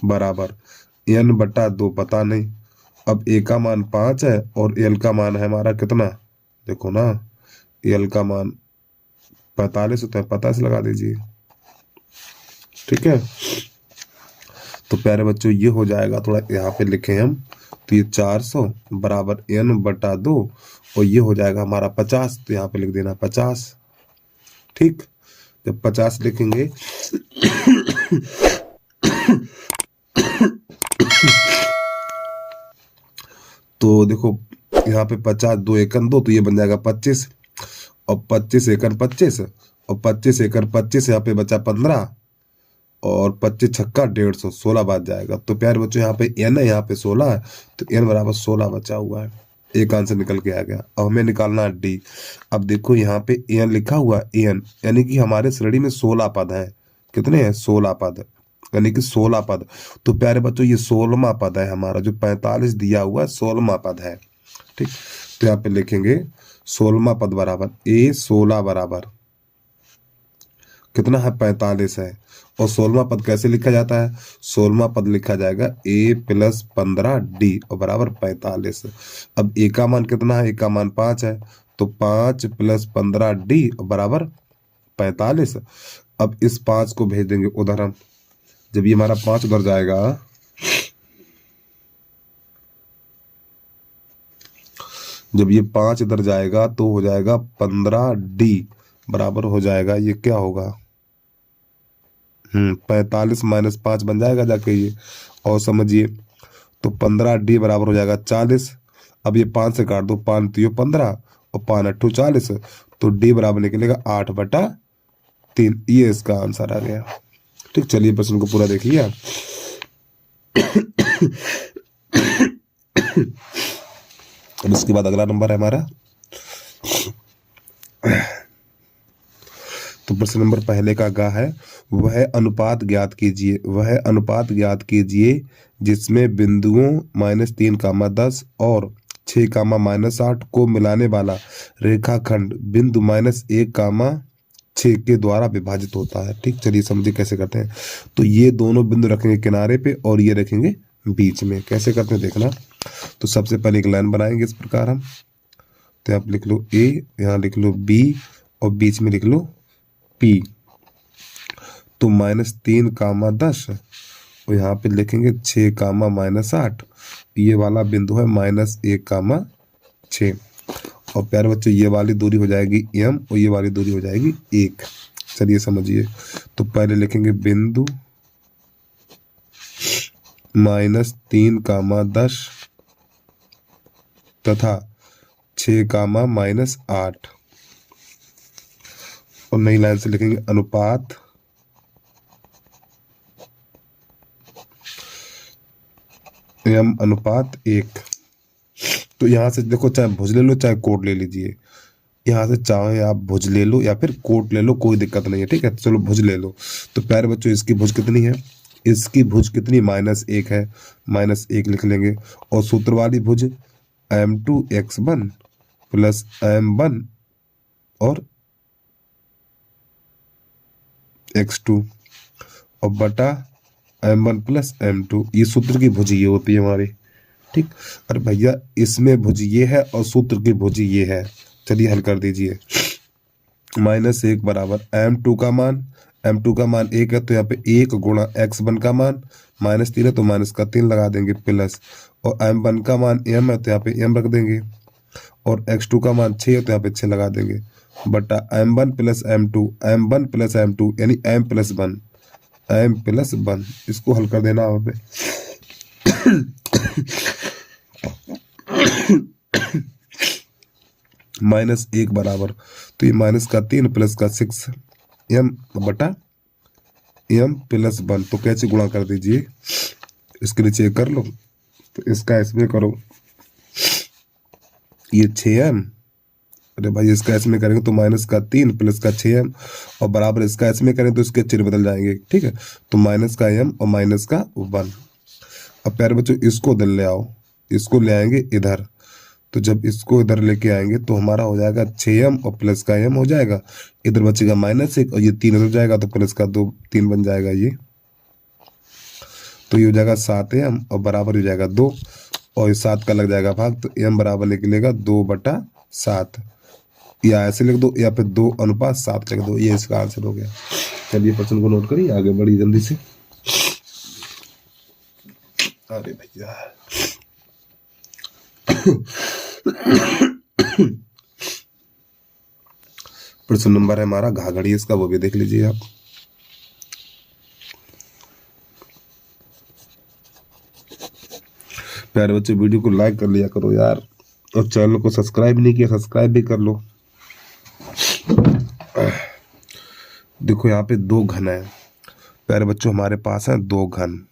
बराबर n बटा 2 पता नहीं, अब a का मान 5 है और l का मान है हमारा कितना, देखो ना, l का मान 45 होता है, 45 लगा दीजिए, ठीक है। तो प्यारे बच्चों ये हो जाएगा, थोड़ा यहाँ पे लिखे हम, तो ये 400 बराबर n बटा 2 और ये हो जाएगा हमारा 50, तो यहाँ पे लिख देना 50, ठीक। जब 50 लिखेंगे तो देखो यहाँ पे 50, 2 एकन 2, तो ये बन जाएगा 25, और 25 एकन 25, और 25 एकन 25, यहाँ पे बचा 15, और 25 छक्का 150, 16 बात जाएगा। तो प्यारे बच्चों यहाँ पे n है, यहाँ पे 16 है, तो n बराबर 16 बचा हुआ है। एक आंसर निकल के आ गया। अब हमें निकालना है डी। अब देखो यहाँ पे एन लिखा हुआ एन, यानी कि हमारे श्रेणी में 16 पद है। कितने हैं? 16 पद, यानी कि 16 पद। तो प्यारे बच्चों ये 16वां पद है हमारा, जो 45 दिया हुआ है 16वां पद है। ठीक, तो यहाँ पे लिखेंगे 16वां पद बराबर ए 16 बराबर कितना है? 45 है। और 16वां पद कैसे लिखा जाता है? 16वां पद लिखा जाएगा a प्लस 15 डी और बराबर 45। अब ए का मान कितना है? ए का मान 5 है, तो 5 प्लस 15 डी और बराबर 45। अब इस 5 को भेज देंगे उधर हम। जब ये हमारा 5 उधर जाएगा, जब ये 5 इधर जाएगा तो हो जाएगा 15 डी बराबर हो जाएगा, ये क्या होगा? 45 माइनस 5 बन जाएगा जाके ये। और समझिए, तो 15 डी बराबर हो जाएगा 40। अब ये 5 से काट दो, 5 तो 15 और 5 अट्ठू 40, तो डी बराबर निकलेगा 8/3। ये इसका आंसर आ गया। ठीक, चलिए प्रश्न को पूरा देखिए आप। अब इसके बाद अगला नंबर है हमारा। तो प्रश्न नंबर पहले का गा है, वह अनुपात ज्ञात कीजिए, वह अनुपात ज्ञात कीजिए जिसमें बिंदुओं -3, 10 और 6, -8 को मिलाने वाला रेखाखंड बिंदु -1, 6 के द्वारा विभाजित होता है। ठीक, चलिए समझिए कैसे करते हैं। तो ये दोनों बिंदु रखेंगे किनारे पे और ये रखेंगे बीच में। कैसे करते हैं देखना। तो सबसे पहले एक लाइन बनाएंगे इस प्रकार हम। तो आप लिख लो ए, यहाँ लिख लो बी और बीच में लिख लो पी। तो -3, 10 और यहाँ पे लिखेंगे 6, -8। ये वाला बिंदु है -1, 6। और प्यारे बच्चों ये वाली दूरी हो जाएगी m और ये वाली दूरी हो जाएगी 1। चलिए समझिए। तो पहले लिखेंगे बिंदु -3, 10 तथा 6, -8 और नई लाइन से लिखेंगे अनुपात m/1। तो यहाँ से देखो, चाहे भुज ले लो चाहे कोट ले लीजिए। यहाँ से चाहे आप भुज ले लो या फिर कोट ले लो, कोई दिक्कत नहीं है। ठीक है, चलो भुज ले लो। तो प्यारे बच्चों इसकी भुज कितनी है? इसकी भुज कितनी? -1 है, -1 लिख लेंगे। और सूत्र वाली भुज m2x1 प्लस m1 और x2 और बटा m1 प्लस m2। ये सूत्र की भुज ये होती है हमारी। ठीक, अरे भैया इसमें भुज ये है और सूत्र की भुज ये है। चलिए हल कर दीजिए। -1 बराबर m2 का मान, m2 का मान 1 है तो यहाँ पे 1 गुणा x1 का मान -3 है तो -3 लगा देंगे प्लस, और m1 का मान m है तो यहाँ पे m रख देंगे, और x2 का मान 6 है तो यहाँ पे 6 लगा देंगे, बटा m1 प्लस m2 यानी m+1। इसको हल कर देना यहाँ पे। -1 बराबर, तो ये -3 प्लस का 6 m बटा m+1। तो कैसे गुणा कर दीजिए, इसके नीचे कर लो, तो इसका इसमें करो, ये 6m। अरे भाई इसका इसमें करेंगे तो -3 प्लस का 6m और बराबर इसका इसमें करें तो इसके चिन्ह बदल जाएंगे। ठीक है, तो -m और -1। अब प्यारे बच्चों इसको इधर ले आओ, इसको ले आएंगे इधर। तो जब इसको इधर लेके आएंगे तो हमारा हो जाएगा 6m और प्लस का m हो जाएगा, इधर बचेगा -1 और ये 3 इधर जाएगा तो प्लस का 2 3 बन जाएगा ये। तो ये हो जाएगा 7m और बराबर हो जाएगा 2, और इस 7 का लग जाएगा भाग, तो m बराबर निकलेगा 2/7। या ऐसे लिख दो या फिर 2:7 लिख दो। ये इसका आंसर हो गया। चलिए प्रश्न को नोट करिए, आगे बढ़िए जल्दी से। अरे भैया प्रश्न नंबर है हमारा घाघड़ी, इसका वो भी देख लीजिए आप। प्यारे बच्चे वीडियो को लाइक कर लिया करो यार, और चैनल को सब्सक्राइब नहीं किया सब्सक्राइब भी कर लो। देखो यहाँ पे 2 घन है प्यारे बच्चों, हमारे पास है 2 घन,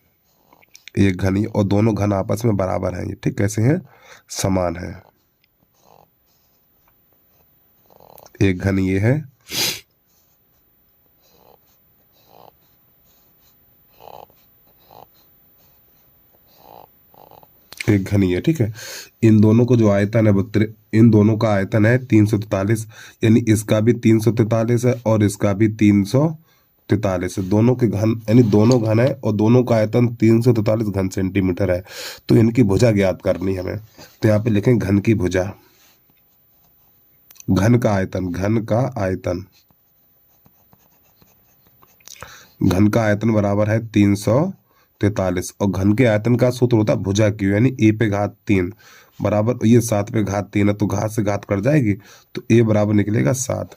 एक घन और दोनों घन आपस में बराबर हैं। ये ठीक कैसे हैं? समान है। एक घन ये है, एक घन ये, ठीक है। इन दोनों को जो आयतन है वो इन दोनों का आयतन है 343, यानी इसका भी 343 है और इसका भी 343 है। दोनों के घन यानी दोनों घन है और दोनों का आयतन 343 घन सेंटीमीटर है। तो इनकी भुजा ज्ञात करनी है हमें। तो यहाँ पे लिखें घन की भुजा, घन का आयतन, घन का आयतन, घन का आयतन बराबर है 343 और घन के आयतन का सूत्र होता है भुजा क्यू, यानी ए पे घात 3 बराबर, ये 7 पे घात 3 है तो घात से घात कट जाएगी तो ए बराबर निकलेगा 7।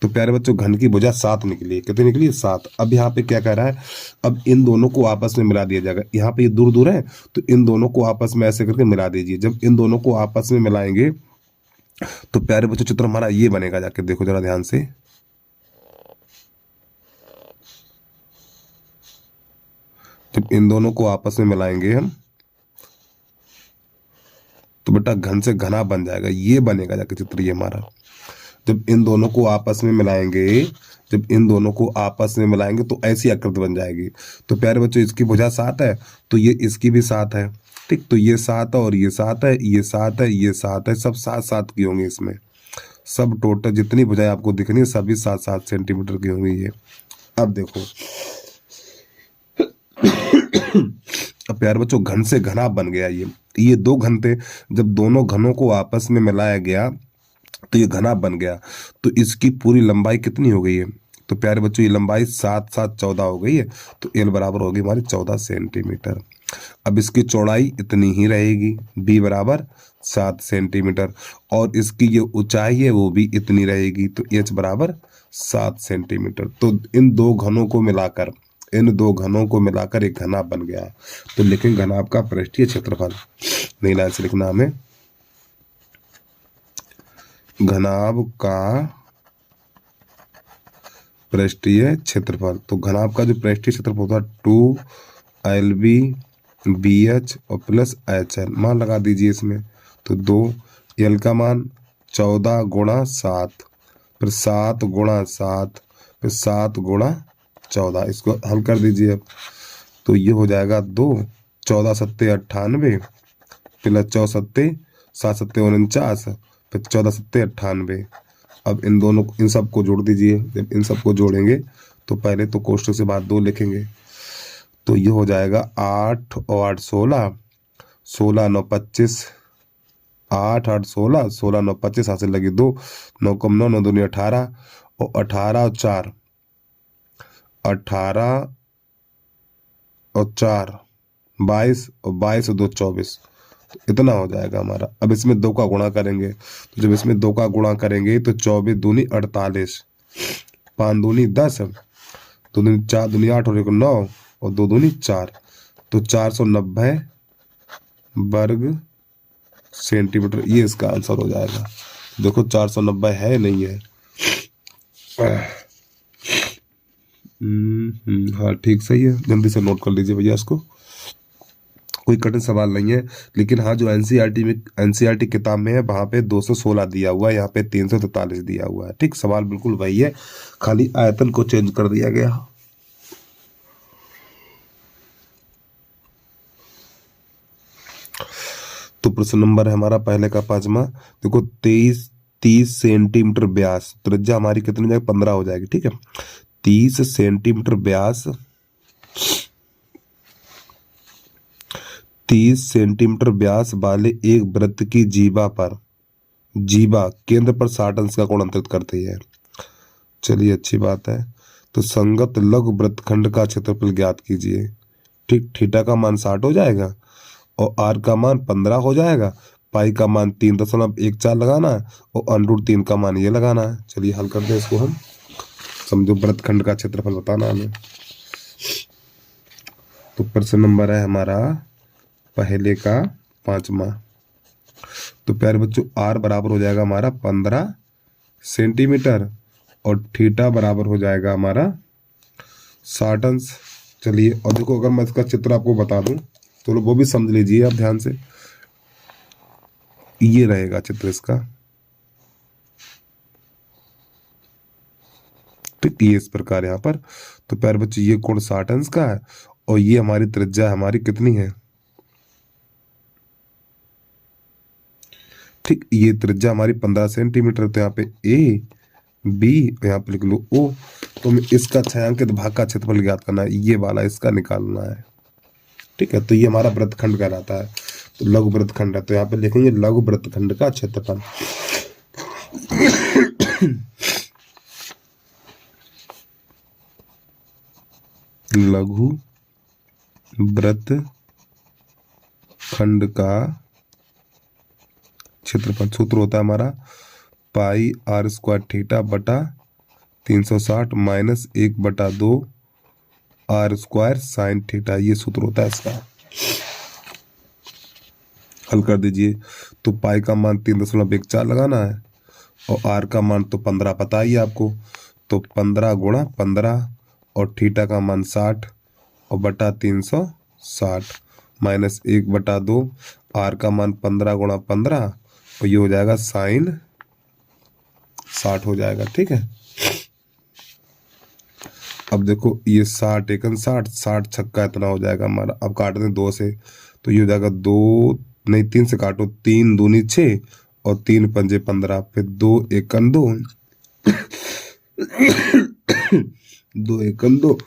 तो प्यारे बच्चों घन की भुजा 7 निकली। कितनी निकली? 7। अब यहाँ पे क्या कह रहा है, अब इन दोनों को आपस में मिला दिया जाएगा। यहाँ पे ये दूर दूर है तो इन दोनों को आपस में ऐसे करके मिला दीजिए। जब इन दोनों को आपस में मिलाएंगे तो प्यारे बच्चों चित्र हमारा ये बनेगा, जाके देखो जरा ध्यान से। जब इन दोनों को आपस में मिलाएंगे हम तो बेटा घन से घना बन जाएगा, ये बनेगा जाके चित्र ये हमारा। जब इन दोनों को आपस में मिलाएंगे, जब इन दोनों को आपस में मिलाएंगे तो ऐसी आकृति बन जाएगी। तो प्यारे बच्चों इसकी भुजा 7 है तो ये इसकी भी 7 है, ठीक। तो ये 7 और ये 7 है, ये 7 है, ये 7 है, सब 7-7 की होंगी इसमें। सब टोटल जितनी भुजाएं आपको दिखनी है सभी 7-7 सेंटीमीटर की होंगी ये। अब देखो अब प्यारे बच्चों घन से घना बन गया ये दो घन थे, जब दोनों घनों को आपस में मिलाया गया तो ये घना बन गया। तो इसकी पूरी लंबाई कितनी हो गई है? तो प्यारे बच्चों ये लंबाई 7-7-14 हो गई है। तो एल बराबर होगी हमारी 14 सेंटीमीटर। अब इसकी चौड़ाई इतनी ही रहेगी, बी बराबर 7 सेंटीमीटर, और इसकी जो ऊंचाई है वो भी इतनी रहेगी, तो एच बराबर 7 सेंटीमीटर। तो इन दो घनों को मिलाकर, इन दो घनों को मिलाकर एक घना बन गया। तो लिखें घनाभ का पृष्ठीय क्षेत्रफल, नई लाइन से लिखना हमें, घनाभ का पृष्ठीय क्षेत्रफल। तो घनाभ का जो पृष्ठीय क्षेत्रफल होता है 2LB BH और प्लस HL, मान लगा दीजिए इसमें। तो 2L का मान 14 गुणा 7, फिर 7 गुणा 7, फिर 7 गुणा 14, इसको हल कर दीजिए अब। तो ये हो जाएगा 2, 14 सत्ते 98, प्लस 4 सत्ते 7 सत्ते 49, फिर 14 सत्ते 98। अब इन दोनों इन सब को जोड़ दीजिए। जब इन सब को जोड़ेंगे तो पहले तो कोष्ठक से बाद 2 लिखेंगे, तो ये हो जाएगा 8 और 8 16, 16 9 25, 8 8 16, 16 9 25, हाथ से लगी 2, 9 कम 9, 9 दूनी 18, और 18 और 4, 18 और 4 22, और 22 और 2 24, तो इतना हो जाएगा हमारा। अब इसमें 2 का गुणा करेंगे, तो जब इसमें 2 का गुणा करेंगे तो 24 दूनी 48, 5 दूनी 10, 2 दूनी 4, दूनी 8 और 1 9, और 2 दूनी 4, तो 490 वर्ग सेंटीमीटर, ये इसका आंसर हो जाएगा। देखो 490 है नहीं है? हाँ ठीक, सही है। जल्दी से नोट कर लीजिए भैया इसको, कोई कठिन सवाल नहीं है। लेकिन हाँ, जो एनसीईआरटी किताब में है वहाँ पे 216 दिया हुआ है, यहाँ पे 343 दिया हुआ है, ठीक। सवाल बिल्कुल वही है, खाली आयतन को चेंज कर दिया गया। तो प्रश्न नंबर है हमारा पहले का 5वां। देखो 30 सेंटीमीटर व्यास, त्रिज्या हमारी कितनी हो जाएगी? 15 हो जाएगी, ठीक है। 30 सेंटीमीटर व्यास, 30 सेंटीमीटर व्यास वाले एक वृत्त की जीवा केंद्र पर 60 अंश का कोण अंतरित करती है। चलिए अच्छी बात है। तो संगत लघु वृत्तखंड का क्षेत्रफल ज्ञात कीजिए, ठीक। थीटा का मान 60 हो जाएगा और आर का मान 15 हो जाएगा, पाई का मान 3.14 लगाना है और √3 का मान ये लगाना है। चलिए हल करते हैं इसको हम। समझो वृत्तखंड का क्षेत्रफल बताना हमें। तो प्रश्न नंबर है हमारा पहले का 5वां। तो प्यारे बच्चों आर बराबर हो जाएगा हमारा 15 सेंटीमीटर और थीटा बराबर हो जाएगा हमारा 60 अंश। चलिए और देखो, अगर मैं इसका चित्र आपको बता दूं तो वो भी समझ लीजिए आप ध्यान से। ये रहेगा चित्र इसका, ठीक, ये इस प्रकार यहाँ पर। तो प्यारे बच्चों ये कोण 60 अंश का है और ये हमारी त्रिज्या हमारी कितनी है? ठीक, ये त्रिज्या हमारी 15 सेंटीमीटर। तो यहाँ पे ए बी, यहाँ पे लिख लो ओ। तो हमें इसका छायांकित भाग का क्षेत्रफल ज्ञात करना है, ये वाला इसका निकालना है। ठीक है, तो ये हमारा वृत्तखंड कहलाता है। तो लघु वृत्तखंड है, तो यहाँ पे लिखेंगे लघु वृत्तखंड का क्षेत्रफल। लघु वृत्तखंड का क्षेत्रफल सूत्र होता है हमारा पाई आर स्क्वायर थीटा बटा 360 minus 1/2 R square sine theta, ये सूत्र होता है इसका। हल कर दीजिए। तो पाई का मान 3.14 लगाना है और आर का मान तो 15 पता ही है आपको। तो 15 गुणा 15 और थीटा का मान 60 और बटा 360 माइनस 1/2 आर का मान 15 गुणा 15 और ये हो जाएगा साइन 60 हो जाएगा। ठीक है, अब देखो ये 60 एकन 60, 60 छक्का इतना हो जाएगा हमारा। अब काट दें 2 से, तो ये हो जाएगा 2 नहीं 3 से काटो, 3 दूनी 6 और 3 पंजे 15, फिर 2 एकन 2 2 एकन 2,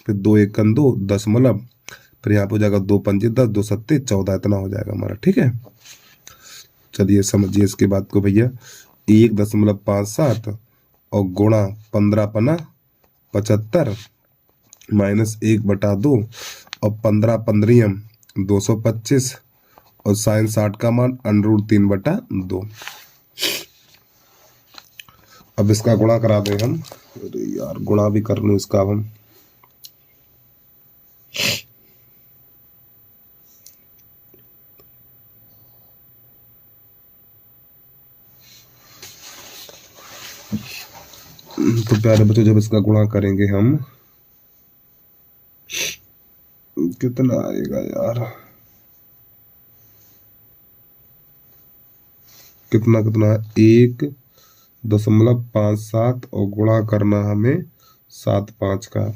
फिर 2 एकन 2 दशमलव, फिर यहाँ पे हो जाएगा 2 पंजे 10, 2 सत्ते 14, इतना हो जाएगा हमारा। ठीक है, चलिए समझिए इसके बात को भैया। 1.57 और गुणा 15 पना 75 माइनस 1/2 और 15 पंद्रियम 225 और साइन 60 का मान √3/2। अब इसका गुणा करा दें हम। अरे यार गुणा भी कर लूं इसका हम। तो प्यारे बच्चों जब इसका गुणा करेंगे हम, कितना आएगा यार, कितना 1.57 और गुणा करना हमें 7.5 का।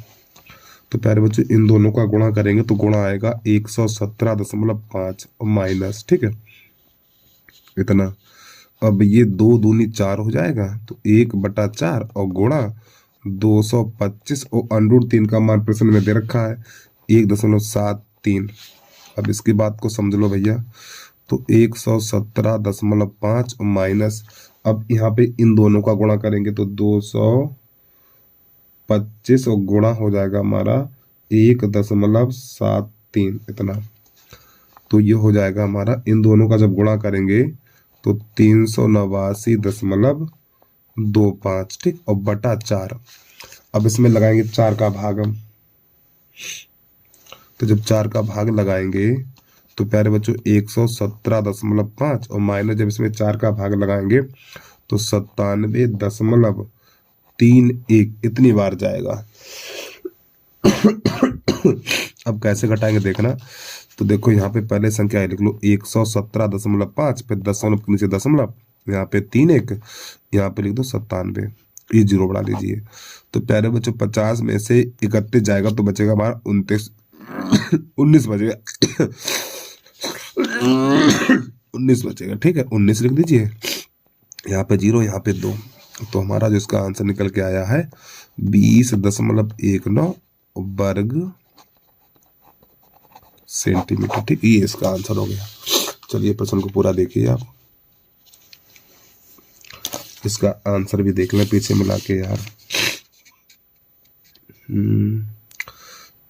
तो प्यारे बच्चों इन दोनों का गुणा करेंगे तो गुणा आएगा 117.5 और माइनस, ठीक है इतना। अब ये 2 दूनी 4 हो जाएगा, तो 1/4 और गुणा 225 और √3 का मान प्रश्न में दे रखा है 1.73। अब इसकी बात को समझ लो भैया। तो 117.5 और माइनस, अब यहाँ पे इन दोनों का गुणा करेंगे तो 225 और गुणा हो जाएगा हमारा 1.73 इतना। तो ये हो जाएगा हमारा, इन दोनों का जब गुणा करेंगे तो 389.25, ठीक, और बटा 4। अब इसमें लगाएंगे 4 का भाग हम। तो जब 4 का भाग लगाएंगे तो प्यारे बच्चों 117.5 और माइनस जब इसमें 4 का भाग लगाएंगे तो 97.31 इतनी बार जाएगा। अब कैसे घटाएंगे देखना। तो देखो यहाँ पे पहले संख्या है लिख लो 117.5, फिर दशमलव के नीचे दशमलव, यहाँ पे 3 1, यहाँ पे लिख दो 97, ये 0 बढ़ा लीजिए। तो प्यारे बच्चों 50 में से 31 जाएगा तो बचेगा हमारा 19 बचेगा। 19 बचेगा, ठीक है 19 लिख दीजिए। यहाँ पे 0, यहाँ पे 2, तो हमारा जो इसका आंसर निकल के आया है 20.19 वर्ग सेंटीमीटर, ठीक, ये इसका आंसर हो गया। चलिए प्रश्न को पूरा देखिए आप, इसका आंसर भी देख लें पीछे मिला के यार।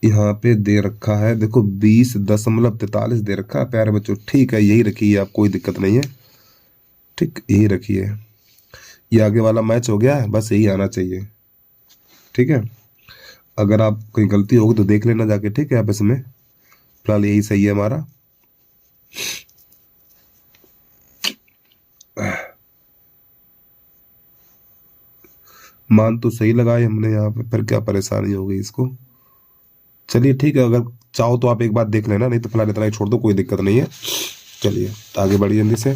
यहाँ पे दे रखा है देखो 20.43 दे रखा है प्यारे बच्चों, ठीक है यही रखिए आप, कोई दिक्कत नहीं है, ठीक यही रखिए। ये आगे वाला मैच हो गया है, बस यही आना चाहिए, ठीक है। अगर आप कोई गलती होगी तो देख लेना जाके, ठीक है। आप इसमें फिलहाल यही सही है हमारा। मान तो सही लगाए हमने यहाँ पे, फिर क्या परेशानी हो गई इसको। चलिए ठीक है, अगर चाहो तो आप एक बार देख लेना, नहीं तो फिलहाल इतना ही छोड़ दो, कोई दिक्कत नहीं है। चलिए आगे बढ़िए जल्दी से।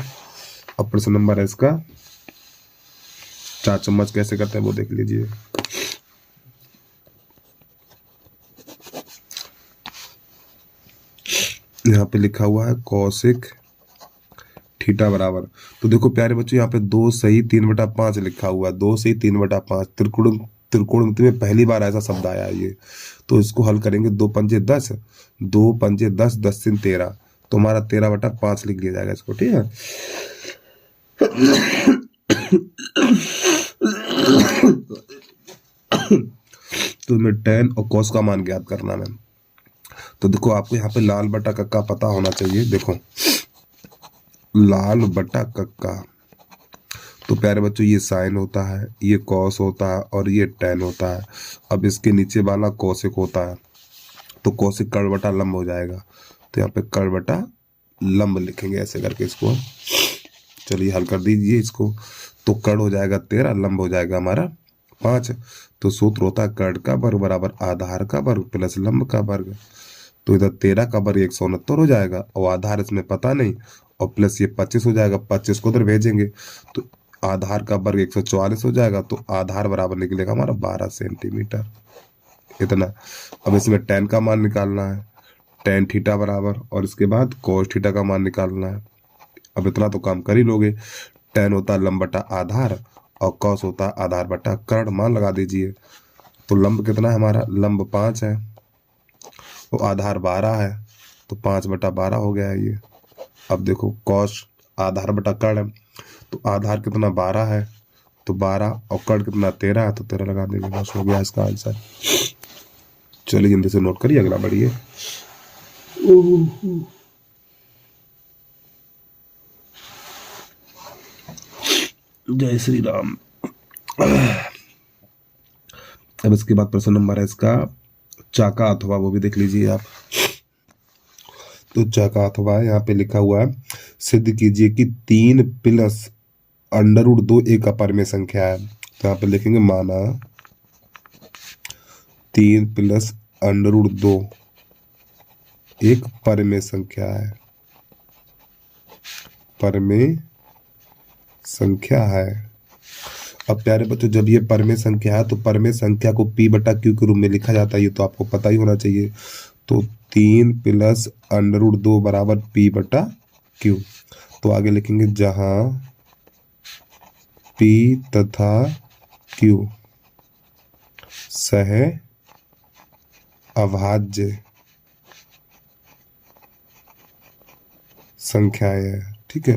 अब प्रश्न नंबर है इसका 4 चम्मच कैसे करते हैं वो देख लीजिए। यहाँ पे लिखा हुआ है कौशिक थीटा बराबर। तो देखो प्यारे बच्चों, यहाँ पे 2 सही 3/5 लिखा हुआ है। 2 सही 3/5 त्रिकोणमिति में पहली बार ऐसा शब्द आया है ये। तो इसको हल करेंगे। 2 पंजे 10, 2 पंजे 10, 10 तीन 13, तो हमारा 13/5 लिख लिया जाएगा इसको। ठीक है। तो इसमें tan और cos का मान ज्ञात करना है। तो देखो आपको यहाँ पे लाल बटा कक्का पता होना चाहिए। देखो लाल बटा कक्का, तो प्यारे बच्चों ये साइन होता है, ये कॉस होता है और ये टैन होता है। अब इसके नीचे वाला कौशिक होता है, तो कौशिक कर्ण बटा लंब हो जाएगा। तो यहाँ पे कर्ण बटा लंब लिखेंगे ऐसे करके इसको। चलिए हल कर दीजिए इसको। तो कर्ण हो जाएगा 13, लंब हो जाएगा हमारा 5। तो सूत्र होता है कर्ण का वर्ग बराबर आधार का वर्ग प्लस लंब का वर्ग। तो इधर 13 का वर्ग 169 हो जाएगा और आधार इसमें पता नहीं, और प्लस ये 25 हो जाएगा। 25 को उधर भेजेंगे तो आधार का वर्ग 144 हो जाएगा। तो आधार बराबर निकलेगा हमारा 12 सेंटीमीटर, इतना। अब इसमें tan का मान निकालना है, tan थीटा बराबर, और इसके बाद cos थीटा का मान निकालना है। अब इतना तो काम कर ही लोगे। tan होता है लंब बटा आधार और cos होता है आधार बटा कर्ण। मान लगा दीजिए। तो लंब कितना है हमारा, लंब 5 है, तो आधार 12 है, तो 5/12 हो गया है ये। अब देखो cos आधार बटा कर्ण है, तो आधार कितना 12 है, तो 12, और कर्ण कितना 13 है, तो 13 लगा देंगे। बस हो गया इसका आंसर। चलिए जल्दी से नोट करिए, अगला बढ़िए। जय श्री राम। अब इसके बाद प्रश्न नंबर है इसका चाका अथवा, वो भी देख लीजिए आप। तो चाका अथवा यहाँ पे लिखा हुआ है, सिद्ध कीजिए कि 3 प्लस √2 एक अपरिमेय संख्या है। तो यहाँ पे लिखेंगे माना 3 प्लस √2 एक परिमेय संख्या है, परिमेय संख्या है। अब प्यारे बच्चों, जब ये परिमेय संख्या है तो परिमेय संख्या को p/q के रूप में लिखा जाता है, ये तो आपको पता ही होना चाहिए। तो 3 प्लस √2 बराबर p/q। तो आगे लिखेंगे जहां p तथा q सह अभाज्य संख्याएं हैं। ठीक है,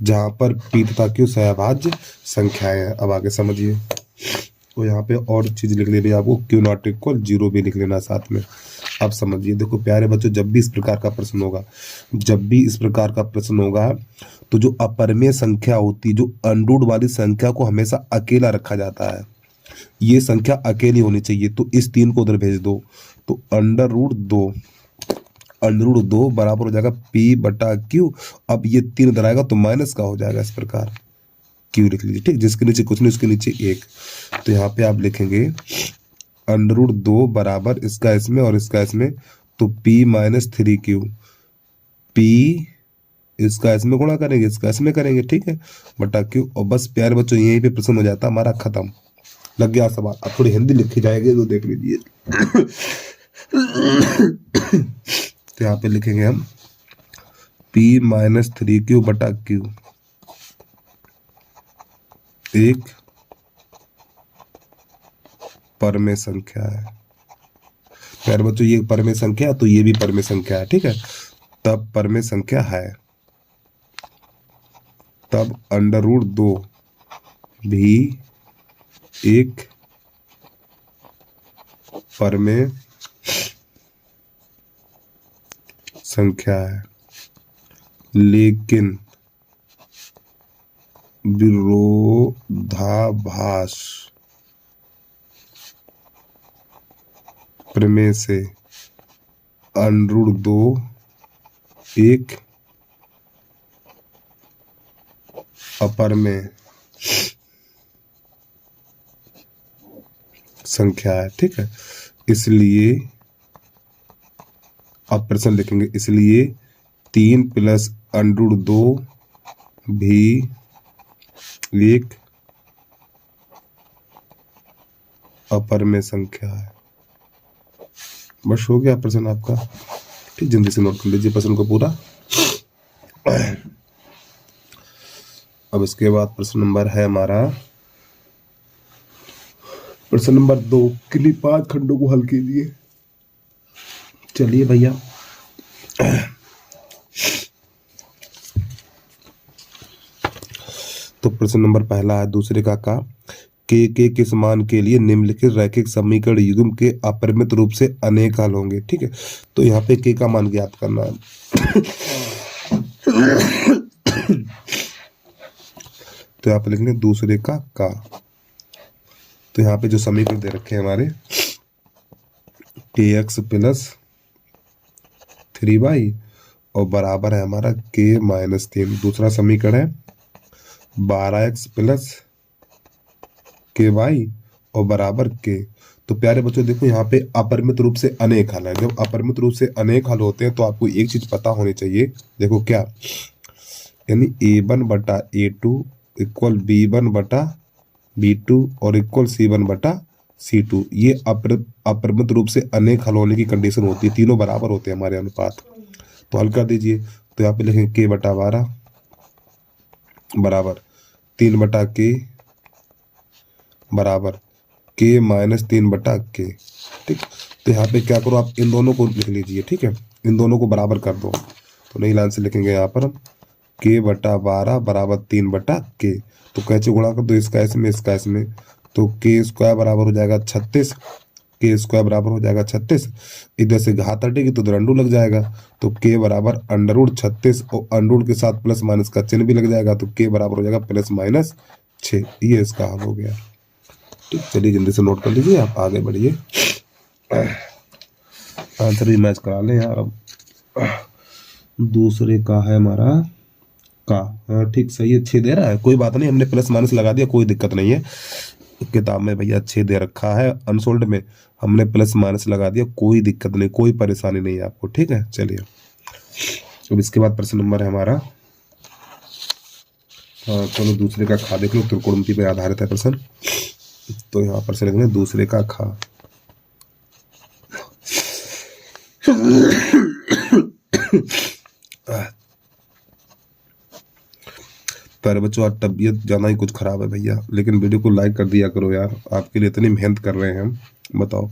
जहां पर p तथा q सहअभाज्य संख्याएं हैं। अब आगे समझिए। तो यहाँ पे और चीज लिख लेनी है आपको, Q≠0 भी लिख लेना साथ में। अब समझिए, देखो प्यारे बच्चों, जब भी इस प्रकार का प्रश्न होगा, जब भी इस प्रकार का प्रश्न होगा, तो जो अपरिमेय संख्या होती, जो अनरूट वाली संख्या को हमेशा अकेला रखा जाता है। ये संख्या अकेली होनी चाहिए, तो इस 3 को उधर भेज दो। तो √2 बराबर हो जाएगा p/q। अब ये 3 इधर आएगा तो माइनस का हो जाएगा, इस प्रकार q लिख लीजिए। ठीक, जिसके नीचे कुछ नहीं उसके नीचे 1। तो यहाँ पे आप लिखेंगे √2 बराबर इसका इसमें और इसका इसमें, तो p-3q। p इसका इसमें गुणा करेंगे, इसका इसमें करेंगे, ठीक है, बटा q। और बस प्यारे बच्चों, यहीं पे प्रश्न हो जाता हमारा खत्म। लग गया सवाल। अब थोड़ी हिंदी लिखी जाएगी तो देख लीजिए। तो यहाँ पे लिखेंगे हम p-3q बटा q एक परमेय संख्या है। प्यारे बच्चों, ये परमेय संख्या है तो ये भी परमेय संख्या है। ठीक है, तब परमेय संख्या है, तब √2 भी एक परमेय संख्या है, लेकिन विरोधाभास प्रमेय से √2 एक अपरमेय संख्या है। ठीक है, इसलिए आप प्रश्न लिखेंगे, इसलिए 3 प्लस √2 भी एक अपरमेय संख्या है। बस हो गया प्रश्न आपका। ठीक, जल्दी से नोट कर लीजिए प्रश्न को पूरा। अब इसके बाद प्रश्न नंबर है हमारा प्रश्न नंबर 2, किन्हीं 5 खंडों को हल कीजिए। चलिए भैया, तो प्रश्न नंबर पहला है दूसरे का के किस मान के लिए निम्नलिखित रैखिक समीकरण युग्म के अपरिमित रूप से अनेक हल होंगे। ठीक है, तो यहाँ पे के का मान ज्ञात करना है। तो यहाँ पे लिखेंगे दूसरे का तो यहाँ पे जो समीकरण दे रखे हैं हमारे kx प्लस 3y और बराबर है हमारा k-3। दूसरा समीकरण है 12x प्लस ky और बराबर k। तो प्यारे बच्चों देखो यहाँ पे अपरिमित रूप से अनेक हल है। जब अपरिमित रूप से अनेक हल होते हैं तो आपको एक चीज पता होनी चाहिए। देखो क्या, यानी a1 बटा a2 इक्वल b1 बटा b2 और इक्वल c1 बटा c2। ये अपरिमित रूप से अनेक हल होने की कंडीशन होती है, तीनों बराबर होते हैं हमारे अनुपात। तो हल कर दीजिए। तो यहाँ पे लिखेंगे k बटा 12 बराबर 3 बटा k बराबर k-3 बटा k। ठीक, तो यहाँ पे क्या करो, आप इन दोनों को लिख लीजिए। ठीक है, इन दोनों को बराबर कर दो। तो नई लाइन से लिखेंगे यहाँ पर हम k बटा 12 बराबर 3 बटा k। तो कैसे गुणा कर दो, इसका इसमें इसका इसमें, तो k स्क्वायर बराबर हो जाएगा 36, k स्क्वायर बराबर हो जाएगा 36। इधर से घात हटेगी तो अंडू लग जाएगा, तो k बराबर अंडर 36 और अंडर के साथ प्लस माइनस का चिन्ह भी लग जाएगा, तो k बराबर हो जाएगा +-6। ये इसका हल हो गया। ठीक, चलिए जल्दी से नोट कर लीजिए, आप आगे बढ़िए, आंसर भी मैच करा लें यार। अब दूसरे का है हमारा हाँ ठीक सही है, 6 दे रहा है, कोई बात नहीं, हमने प्लस माइनस लगा दिया, कोई दिक्कत नहीं है। किताब में भैया 6 दे रखा है, अनसोल्ड में हमने प्लस माइनस लगा दिया, कोई दिक्कत नहीं, कोई परेशानी नहीं है आपको। ठीक है, चलिए अब इसके बाद प्रश्न नंबर है हमारा, चलो दूसरे का खा देख लो, त्रिकोणमिति पर आधारित है प्रश्न। तो यहाँ पर से लिखना दूसरे का खा। प्यारे बच्चों, आज तबीयत ज़्यादा ही कुछ खराब है भैया, लेकिन वीडियो को लाइक कर दिया करो यार, आपके लिए इतनी मेहनत कर रहे हैं हम। बताओ,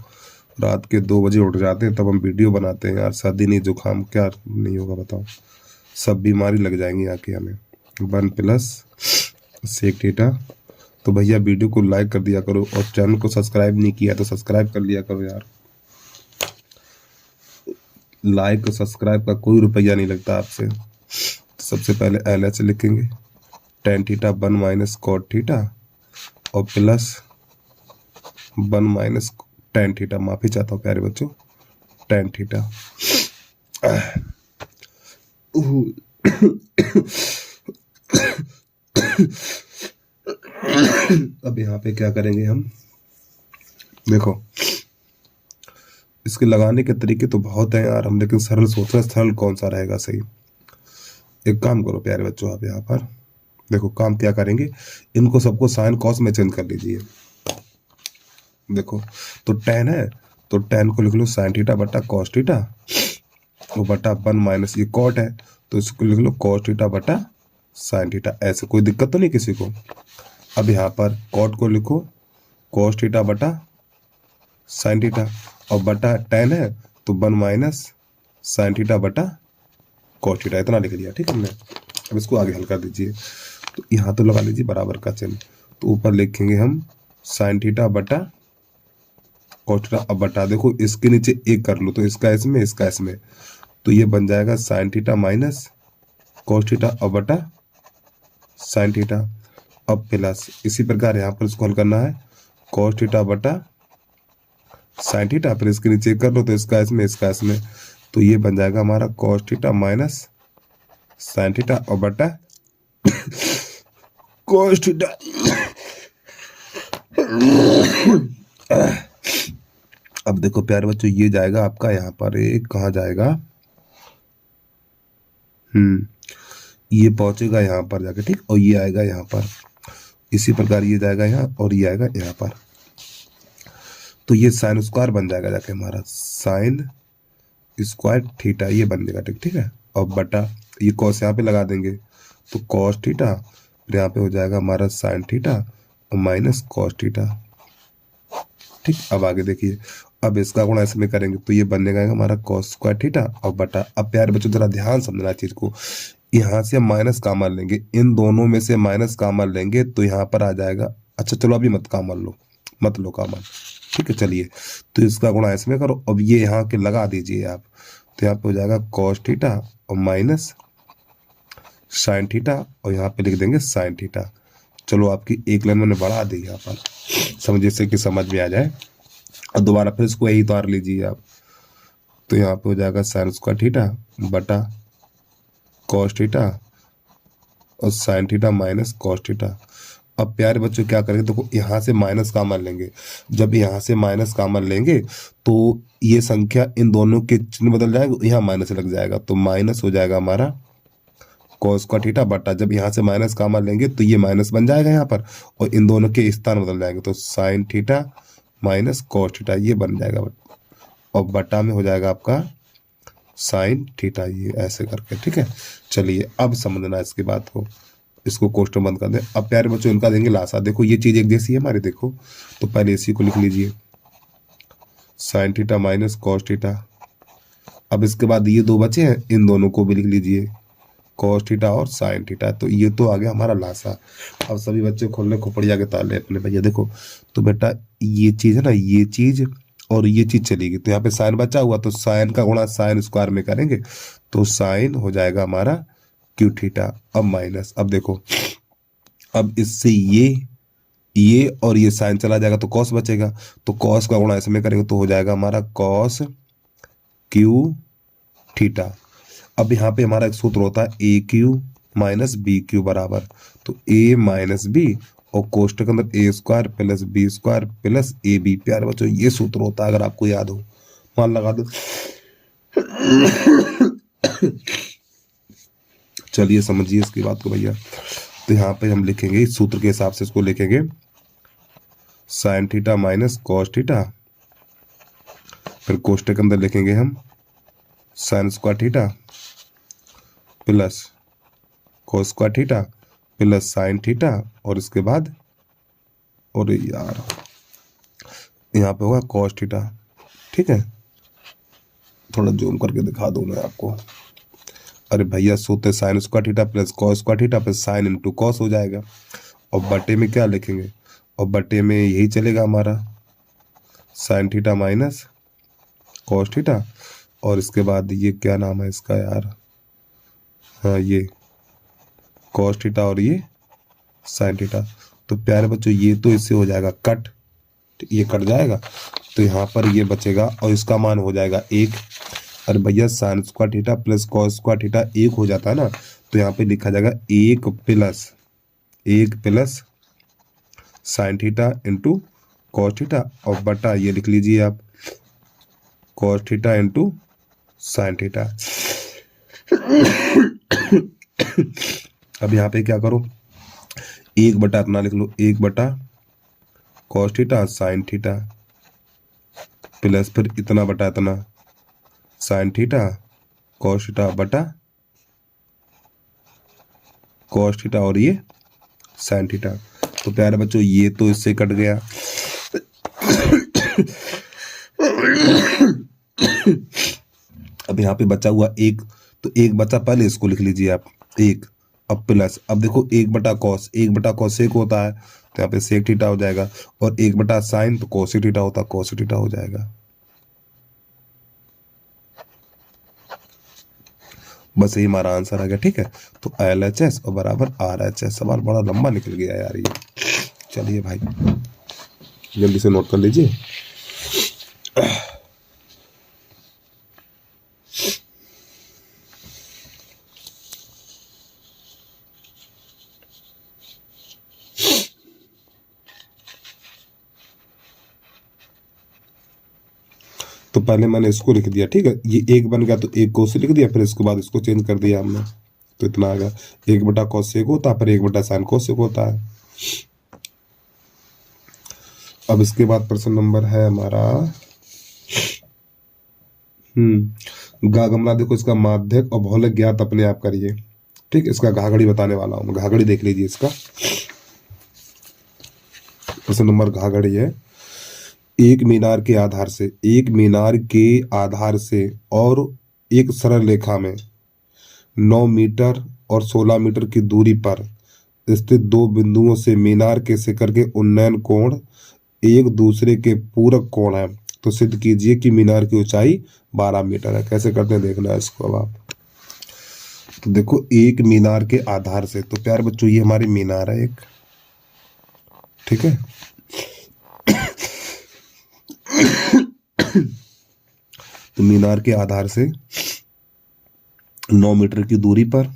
रात के 2 बजे उठ जाते हैं तब हम वीडियो बनाते हैं यार। सर्दी नहीं जुकाम क्या नहीं होगा बताओ, सब बीमारी लग जाएंगी आके हमें। 1 प्लस सेक थीटा। तो भैया वीडियो को लाइक कर दिया करो और चैनल को सब्सक्राइब नहीं किया तो सब्सक्राइब कर लिया करो यार। लाइक और सब्सक्राइब का कोई रुपया नहीं लगता आपसे। तो सबसे पहले LH लिखेंगे, tan theta 1 minus cot theta और प्लस 1 माइनस tan थीटा। माफी चाहता हूँ प्यारे बच्चों, tan थीटा। अब यहाँ पे क्या करेंगे हम, देखो इसके लगाने के तरीके तो बहुत हैं यार हम, लेकिन सरल सोच रहे हैं सरल कौन सा रहेगा सही। एक काम करो प्यारे बच्चों, आप यहाँ पर देखो काम क्या करेंगे, इनको सबको साइन कॉस में चेंज कर लीजिए। देखो तो tan है तो tan को लिख लो साइन थीटा बटा कॉस थीटा और बटा 1 माइनस ये कॉट है तो इसको लिख लो कॉस थीटा बटा साइन थीटा। ऐसे कोई दिक्कत तो नहीं किसी को। अब यहाँ पर कॉट को लिखो कॉस थीटा बटा साइन थीटा और बटा tan है तो 1 माइनस साइन थीटा बटा कॉस थीटा, इतना लिख लिया। ठीक है हमने, अब इसको आगे हल कर दीजिए। तो यहाँ तो लगा लीजिए बराबर का चिन्ह, तो ऊपर लिखेंगे हम साइन थीटा बटा कॉस थीटा। अब बटा देखो इसके नीचे एक कर लो तो इसका इसमें इसका इसमें, तो ये बन जाएगा sine theta minus cos theta और बटा साइन थीटा। अब प्लस इसी प्रकार यहाँ पर इसको हल करना है कॉस थीटा बटा साइन थीटा, फिर इसके नीचे कर लो तो इसका इसमें, तो ये बन जाएगा हमारा cos theta minus sine theta और बटा कॉस थीटा। अब देखो प्यारे बच्चों, ये जाएगा आपका यहाँ पर एक कहाँ जाएगा, ये पहुंचेगा यहाँ पर जाके। ठीक, और ये आएगा यहाँ पर, इसी प्रकार ये जाएगा यहाँ और ये आएगा यहाँ पर, तो ये साइन स्क्वायर बन जाएगा जाके हमारा साइन स्क्वायर थीटा ये बन जाएगा, ठीक है। और बटा ये कॉस यहाँ पे लगा देंगे तो कॉस थीटा, फिर यहाँ पे हो जाएगा हमारा साइन थीटा और माइनस कॉस थीटा, ठीक। अब आगे देखिए, अब इसका गुणा इसमें करेंगे तो ये बनेगा हमारा कॉस स्क्वायर थीटा और बटा। अब प्यारे बच्चों जरा ध्यान समझना चीज को, यहाँ से हम माइनस कॉमन लेंगे, इन दोनों में से माइनस कॉमन लेंगे तो यहाँ पर आ जाएगा, अच्छा चलो अभी मत कॉमन लो, मत लो कॉमन, ठीक है। चलिए तो इसका गुणा इसमें करो, अब ये यहाँ के लगा दीजिए आप, तो यहाँ पे हो जाएगा कॉस थीटा और माइनस साइन थीटा और यहाँ पे लिख देंगे साइन थीटा। चलो आपकी एक लाइन मैंने बढ़ा दी यहाँ पर, समझिए से कि समझ में आ जाए। और दोबारा फिर इसको यही उतार लीजिए आप, तो यहाँ पे हो जाएगा साइन स्क्वायर थीटा बटा कॉस थीटा और sine theta minus cos theta. अब प्यारे बच्चों क्या करेंगे, देखो यहाँ से माइनस कॉमन लेंगे, जब यहाँ से माइनस कॉमन लेंगे तो ये संख्या इन दोनों के चिन्ह बदल जाएगा, यहाँ माइनस लग जाएगा तो माइनस हो जाएगा हमारा कॉस का थीटा बटा, जब यहाँ से माइनस कॉमन लेंगे तो ये माइनस बन जाएगा यहाँ पर और इन दोनों के स्थान बदल जाएंगे तो sine theta minus cos theta ये बन जाएगा, और बटा में हो जाएगा आपका साइन थीटा, ये ऐसे करके, ठीक है। चलिए अब समझना इसकी बात को, इसको क्वेश्चन बंद कर दें। अब प्यारे बच्चों इनका देंगे लासा, देखो ये चीज एक जैसी है हमारी, देखो तो पहले इसी को लिख लीजिए sine theta minus cos theta. अब इसके बाद ये दो बचे हैं, इन दोनों को भी लिख लीजिए कॉस थीटा और साइन थीटा, तो ये तो आ गया हमारा लासा। अब सभी बच्चे खोलने खोपड़िया के ताले अपने भैया, देखो तो बेटा ये चीज है ना, ये चीज और ये चीज चलेगी, तो यहाँ पे साइन बचा हुआ तो साइन का गुणा साइन स्क्वायर में करेंगे तो साइन हो जाएगा हमारा क्यू थीटा। अब माइनस, अब देखो अब इससे ये और ये साइन चला जाएगा तो कॉस बचेगा, तो कॉस का गुणा इसमें करेंगे तो हो जाएगा हमारा कॉस क्यू थीटा। अब यहाँ पे हमारा एक सूत्र होता है A cube minus B cube बराबर, तो ए माइनस बी और कोष्टक के अंदर A square plus B square plus A B. प्यारे बच्चों ये सूत्र होता है, अगर आपको याद हो मान लगा दो। चलिए समझिए इसकी बात को भैया, तो यहाँ पे हम लिखेंगे इस सूत्र के हिसाब से, इसको लिखेंगे sine theta minus cos theta, फिर कोष्टक के अंदर लिखेंगे हम sine square theta plus cos square theta plus sine theta, और इसके बाद और यार यहाँ पे होगा कॉस थीटा, ठीक है। थोड़ा जूम करके दिखा दूं मैं आपको, अरे भैया सूत्र sine square theta plus cos square theta plus sine into cos हो जाएगा, और बटे में क्या लिखेंगे, और बटे में यही चलेगा हमारा sine theta minus cos theta, और इसके बाद ये क्या नाम है इसका यार, हाँ ये कॉस थीटा और ये साइन थीटा। तो प्यारे बच्चों ये तो इससे हो जाएगा कट, ये कट जाएगा तो यहाँ पर ये बचेगा और इसका मान हो जाएगा एक। अरे भैया sine square theta plus cos square theta एक हो जाता है ना, तो यहाँ पे लिखा जाएगा एक plus sine theta into cos theta, और बटा ये लिख लीजिए आप cos theta into sine theta. अब यहाँ पे क्या करो, एक बटा अपना लिख लो, एक बटा cos theta sine theta plus फिर इतना बटा इतना साइन थीटा कॉस थीटा बटा कॉस थीटा और ये साइन थीटा। तो प्यारे बच्चों ये तो इससे कट गया। अब यहाँ पे बचा हुआ एक, तो एक बचा, पहले इसको लिख लीजिए आप एक, अब प्लस, अब देखो एक बटा कॉस सेक होता है तो यहाँ पे सेक थीटा हो जाएगा, और एक बटा साइन तो कोसेक थीटा होता है, कोसेक थीटा हो जाएगा। बस यही हमारा आंसर आ गया, ठीक है। तो LHS और बराबर RHS। सवाल बड़ा लंबा निकल गया यार ये। चलिए भाई जल्दी से नोट कर लीजिए। तो पहले मैंने इसको लिख दिया, ठीक है, ये एक बन गया तो एक को से लिख दिया, फिर इसके बाद इसको चेंज कर दिया हमने, तो इतना आ गया। एक बटा कोसेक होता है, फिर एक बटा साइन कोसेक होता है। अब इसके बाद प्रश्न नंबर है हमारा गा गमला देखो इसका माध्यक और भौतिक ज्ञात अपने आप करिए। ठीक, इसका घाघड़ी बताने वाला हूँ। घाघड़ी देख लीजिए इसका। प्रश्न नंबर घाघड़ी है, एक मीनार के आधार से, एक मीनार के आधार से और एक सरल रेखा में 9 मीटर और 16 मीटर की दूरी पर स्थित दो बिंदुओं से मीनार के शिखर के उन्नयन कोण एक दूसरे के पूरक कोण है, तो सिद्ध कीजिए कि मीनार की ऊंचाई 12 मीटर है। कैसे करते हैं देखना है इसको अब आप। तो देखो एक मीनार के आधार से, तो प्यार बच्चों ये हमारी मीनार है एक, ठीक है। तो मीनार के आधार से 9 मीटर की दूरी पर,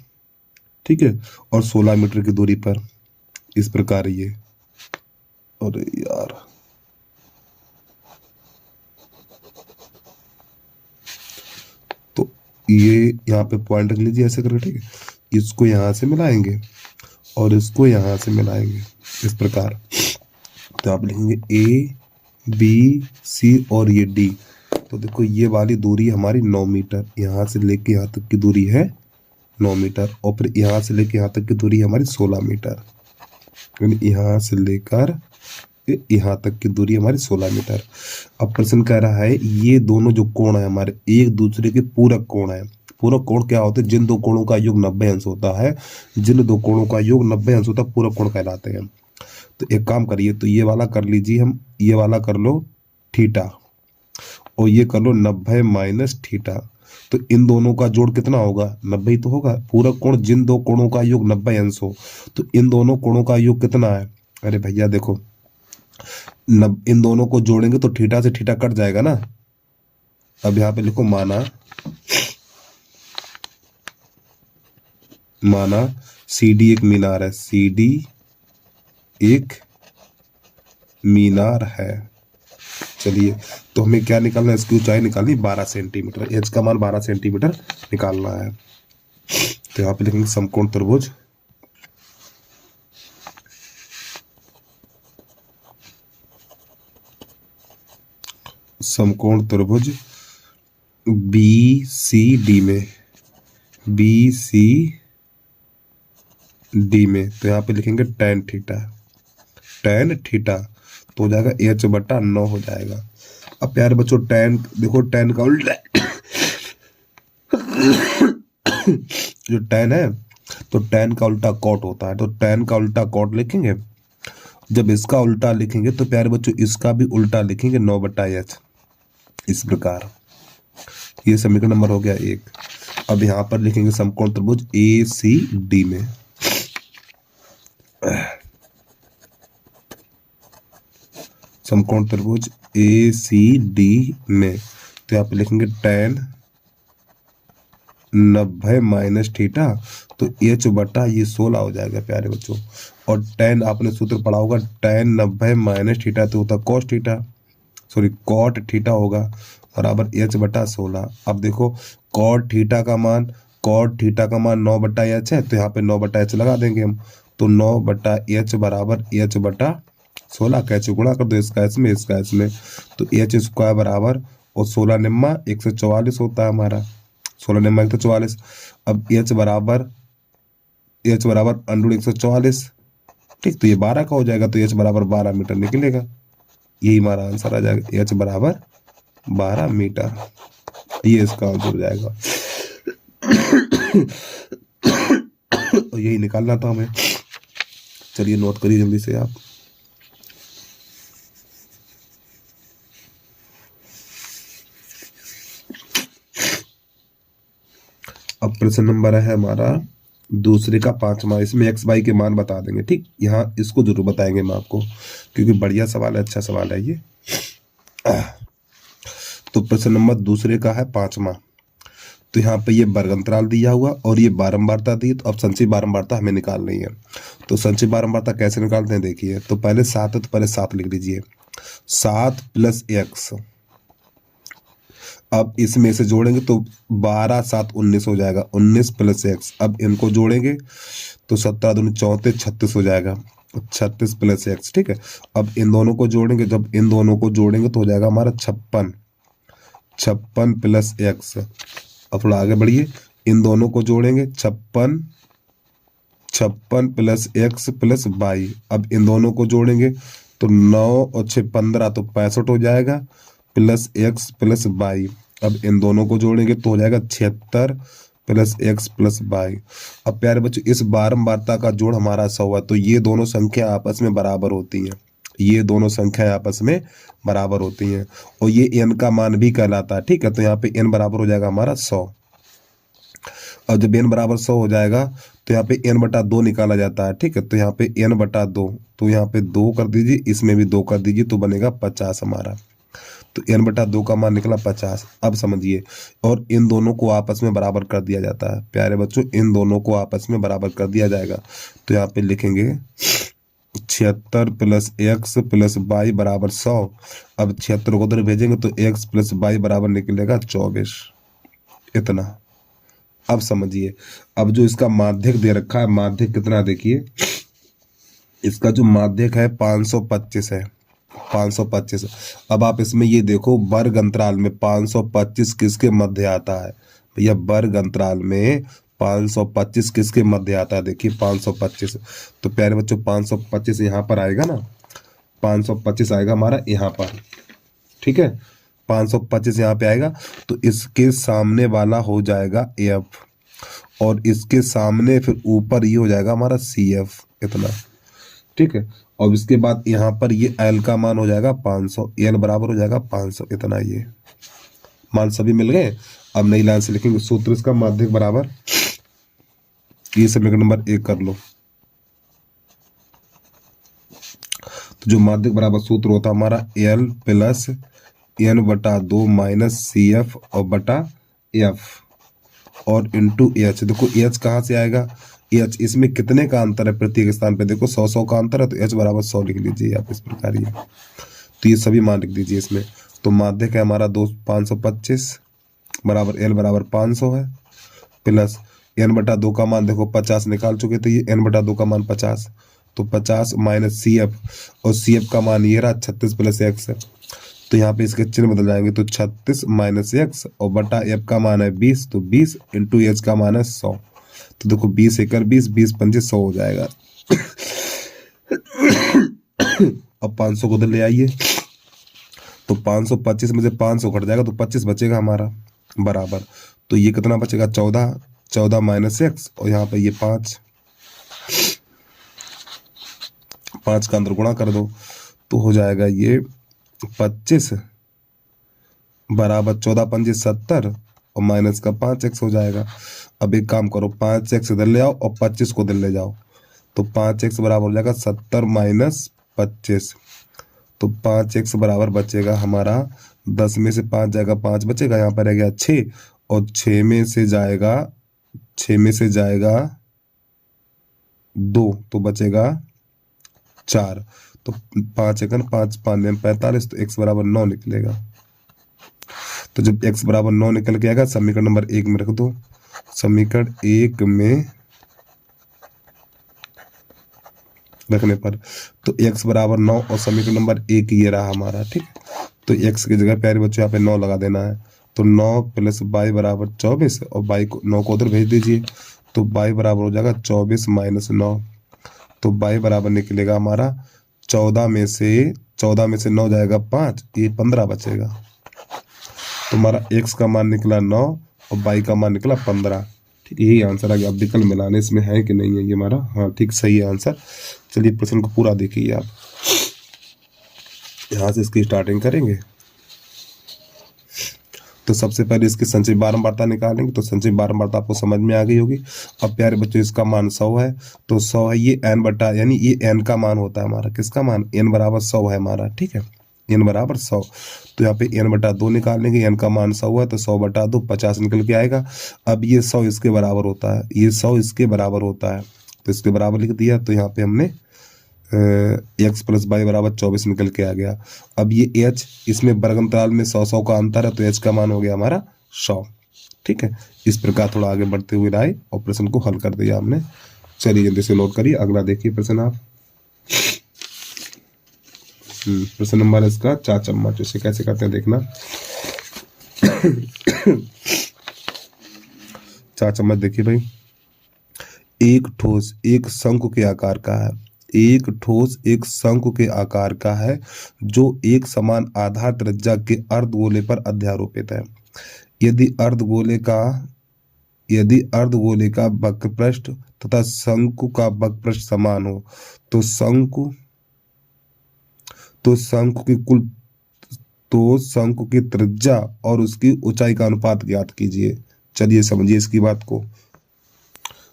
ठीक है, और 16 मीटर की दूरी पर इस प्रकार ये, अरे यार तो ये यहाँ पे पॉइंट रख लीजिए ऐसे करके, ठीक है। इसको यहाँ से मिलाएंगे और इसको यहाँ से मिलाएंगे इस प्रकार। तो आप लिखेंगे ए बी सी और ये डी। तो देखो ये वाली दूरी हमारी 9 मीटर, यहाँ से लेके यहाँ तक की दूरी है 9 मीटर, और फिर यहाँ से लेके यहाँ तक की दूरी हमारी 16 मीटर, यानी यहाँ से लेकर यहाँ तक की दूरी हमारी 16 मीटर। अब प्रश्न कह रहा है ये दोनों जो कोण है हमारे एक दूसरे के पूरक कोण है। पूरक कोण क्या होते हैं? जिन दो कोणों का योग 90 अंश होता है, जिन दो कोणों का योग 90 अंश होता है पूरक कोण कहलाते हैं। तो एक काम करिए, तो ये वाला कर लीजिए हम, ये वाला कर लो थीटा और ये कर लो 90 माइनस थीटा। तो इन दोनों का जोड़ कितना होगा? 90 ही तो होगा। पूरक कोण जिन दो कोणों का योग 90 अंश हो, तो इन दोनों कोणों का योग कितना है? अरे भैया देखो इन दोनों को जोड़ेंगे तो थीटा से थीटा कट जाएगा ना। अब यहाँ पे लिखो माना CD एक मीनार है, CD एक मीनार है। चलिए तो हमें क्या निकालना है? इसकी ऊंचाई निकालनी 12 सेंटीमीटर, एच का मान 12 सेंटीमीटर निकालना है। तो यहाँ पे लिखेंगे समकोण त्रिभुज BCD में, BCD में, तो यहाँ पे लिखेंगे tan थीटा, तो हो जाएगा H/9 हो जाएगा। अब प्यारे बच्चों tan देखो tan का उल्टा जो tan है तो tan का उल्टा cot होता है, तो tan का उल्टा cot लिखेंगे। जब इसका उल्टा लिखेंगे तो प्यारे बच्चों इसका भी उल्टा लिखेंगे 9/H, इस प्रकार। ये समीकरण नंबर हो गया 1। अब यहाँ पर लिखेंगे समकोण त्रिभुज ACD में, समकोण त्रिभुज ACD में, तो यहाँ पे लिखेंगे tan 90 माइनस थीटा, तो H/, ये 16 हो जाएगा प्यारे बच्चों। और tan आपने सूत्र पढ़ा होगा, tan 90 माइनस थीटा तो होता cos theta, sorry cot theta होगा, बराबर H/16। अब देखो cot थीटा का मान 9/H है, तो यहाँ पे 9/H लगा देंगे हम। तो 9/H बराबर H/16, कैसे गुणा कर दो इसका इसमें, इसका इसमें, तो H² बराबर, और 16 निम्मा 144 होता है हमारा, 16 निम्मा 144। अब H बराबर √144, ठीक, तो ये 12 का हो जाएगा, तो H बराबर 12 मीटर निकलेगा। यही हमारा आंसर आ जाएगा, H बराबर 12 मीटर, ये इसका आंसर हो जाएगा। और यही निकालना था हमें। चलिए नोट करिए जल्दी से आप। अब प्रश्न नंबर है हमारा दूसरे का 5वां, इसमें x y के मान बता देंगे, ठीक। यहाँ इसको जरूर बताएंगे मैं आपको, क्योंकि बढ़िया सवाल है, अच्छा सवाल है ये। तो प्रश्न नंबर दूसरे का है 5वां। तो यहाँ पे ये वर्ग अंतराल दिया हुआ और ये बारंबारता दी, तो अब संचयी बारंबारता हमें निकालनी है। तो संचयी बारंबारता कैसे निकालते हैं देखिए। तो पहले 7 है, तो पहले 7 लिख लीजिए, 7 + x। अब इसमें से जोड़ेंगे तो 12 7 19 हो जाएगा, 19 + x। अब इनको जोड़ेंगे तो 17 दूनी 34, 36 हो जाएगा, 36 + x, ठीक है। अब इन दोनों को जोड़ेंगे, जब इन दोनों को जोड़ेंगे तो हो जाएगा हमारा 56 + x, अब थोड़ा आगे बढ़िए, इन दोनों को जोड़ेंगे 56 प्लस x प्लस वाई। अब इन दोनों को जोड़ेंगे तो 9 और 6 15 तो 65 हो जाएगा, प्लस x प्लस वाई। अब इन दोनों को जोड़ेंगे तो हो जाएगा 76 प्लस x प्लस वाई। अब प्यारे बच्चों इस बारंबारता का जोड़ हमारा 100 है, तो ये दोनों संख्या आपस में बराबर होती हैं, ये दोनों संख्याएं आपस में बराबर होती हैं, और ये n का मान भी कहलाता है। ठीक है, तो यहाँ पे n बराबर हो जाएगा हमारा 100। और जब n बराबर 100 हो जाएगा तो यहाँ पे n बटा 2 निकाला जाता है। ठीक है, तो यहाँ पे n बटा 2, तो यहाँ पे 2 कर दीजिए, इसमें भी 2 कर दीजिए, तो बनेगा 50 हमारा। तो n बटा 2 का मान निकला 50। अब समझिए, और इन दोनों को आपस में बराबर कर दिया जाता है। प्यारे बच्चों इन दोनों को आपस में बराबर कर दिया जाएगा, तो यहाँ पे लिखेंगे 76 प्लस x प्लस वाई बराबर 100। अब 76 को उधर भेजेंगे तो x प्लस वाई बराबर निकलेगा 24, इतना। अब समझिए, अब जो इसका माध्यक दे रखा है, माध्यक कितना देखिए, इसका जो माध्यक है 525 है, 525। अब आप इसमें ये देखो वर्ग अंतराल में 525 किसके मध्य आता है भैया, वर्ग अंतराल में 525 किसके मध्य आता है, देखिए 525। तो प्यारे बच्चों 525 यहाँ पर आएगा ना, 525 आएगा हमारा यहाँ पर। ठीक है, 525 यहाँ पे आएगा, तो इसके सामने वाला हो जाएगा एफ, और इसके सामने फिर ऊपर ये हो जाएगा हमारा सी एफ, इतना। ठीक है, और इसके बाद यहाँ पर ये एल का मान हो जाएगा 500, एल बराबर हो जाएगा 500, इतना। ये मान सभी मिल गए। अब नई लाइन से लिखेंगे सूत्र इसका माध्यक बराबर, ये समीकरण नंबर 1 कर लो। तो जो माध्यक बराबर सूत्र होता है हमारा एल प्लस n बटा 2 माइनस सी एफ और बटा एफ, और इंटू एच। देखो एच कहाँ से आएगा, एच इसमें कितने का अंतर है प्रत्येक स्थान पे, देखो 100 का अंतर है, तो एच बराबर 100 लिख लीजिए आप इस प्रकार। ये तो ये सभी मान लिख दीजिए इसमें। तो माध्यक है हमारा 525 बराबर एल बराबर 500 है, प्लस n बटा 2 का मान देखो 50 निकाल चुके थे, ये n बटा 2 का मान 50, तो 50 माइनस सी एफ, और सी एफ का मान ये रहा 36 प्लस एक्स है, तो यहाँ पे इसके चिन्ह बदल जाएंगे, तो 36 माइनस एक्स और बटा एफ का मान है 20, तो 20 इंटू एच का मान है 100। तो देखो 20 एकड़ 20, 20 पंजे 100 हो जाएगा। अब 500 को उधर ले आइए, तो 525 में से 500 कट जाएगा, तो 25 बचेगा हमारा बराबर। तो ये कितना बचेगा 14, 14 माइनस एक्स, और यहाँ पे ये 5 का अंदर गुणा कर दो, तो हो जाएगा ये 25 बराबर 14 पंजे 70, और माइनस का 5x हो जाएगा। अब एक काम करो, 5x इधर ले आओ और 25 को इधर ले जाओ, तो 5x बराबर हो जाएगा 70 माइनस 25, तो 5x बराबर बचेगा हमारा 10 में से 5 जाएगा 5 बचेगा, यहाँ पर रह गया 6, और 6 में से जाएगा 2, तो बचेगा 4, तो 5 एकन 5 5 45, तो x बराबर 9 निकलेगा। तो जब x बराबर 9 निकल के आएगा, समीकरण नंबर 1 में रख दो। समीकरण 1 में रखने पर तो x बराबर 9 और समीकरण नंबर 1 ये रहा हमारा। ठीक, तो x की जगह प्यारे बच्चों यहाँ पे 9 लगा देना है, तो 9 प्लस y बराबर 24, और y को 9 को उधर भेज दीजिए, तो y बराबर हो जाएगा 24 माइनस 9, तो y बराबर निकलेगा हमारा 14 में से 9 जाएगा 5, ये 15 बचेगा। तो हमारा x का मान निकला 9 और y का मान निकला 15। ठीक, यही आंसर आ गया। अब विकल्प मिलाने इसमें है कि नहीं है ये हमारा, हाँ ठीक सही है आंसर। चलिए प्रश्न को पूरा देखिए आप, यहाँ से इसकी स्टार्टिंग करेंगे। तो सबसे पहले इसकी संचयी बारंबारता निकालेंगे, तो संचयी बारंबारता आपको समझ में आ गई होगी। अब प्यारे बच्चों इसका मान 100 है, तो 100 है ये n बटा, यानी ये n का मान होता है हमारा, किसका मान, n बराबर 100 है हमारा। ठीक है, n बराबर 100, तो यहाँ पे n बटा 2 निकालेंगे, n का मान 100 है, तो 100 बटा 2 50 निकल के आएगा। अब ये 100 इसके बराबर होता है, ये 100 इसके बराबर होता है, तो इसके बराबर लिख दिया, तो यहाँ पे हमने x प्लस वाई बराबर 24 निकल के आ गया। अब ये h, इसमें वर्ग अंतराल में 100 का अंतर है, तो h का मान हो गया हमारा 100। ठीक है, इस प्रकार थोड़ा आगे बढ़ते हुए आए और प्रश्न को हल कर दिया हमने। चलिए जल्दी से नोट करिए, अगला देखिए प्रश्न आप। प्रश्न नंबर इसका 4 चम्मच, इसे कैसे करते हैं देखना। 4 चम्मच। देखिए भाई, एक ठोस एक शंकु के आकार का है, एक ठोस एक शंकु के आकार का है जो एक समान आधार त्रिज्या के अर्धगोले पर अध्यारोपित है। यदि अर्धगोले का यदि अर्धगोले का वक्रपृष्ठ तथा शंकु का वक्रपृष्ठ समान हो तो शंकु की त्रिज्या और उसकी ऊंचाई का अनुपात ज्ञात कीजिए। चलिए समझिए इसकी बात को।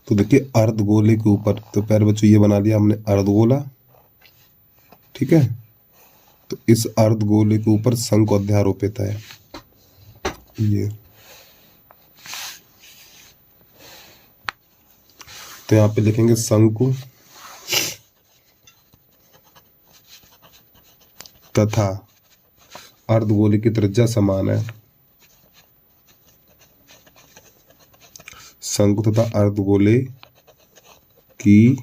तो देखिए अर्धगोले के ऊपर, तो प्यारे बच्चों ये बना लिया हमने अर्धगोला, ठीक है। तो इस अर्धगोले के ऊपर शंकु अध्यारोपित है, ये तो यहाँ पे लिखेंगे शंकु तथा अर्धगोले की त्रिज्या समान है, शंकु तथा अर्धगोले की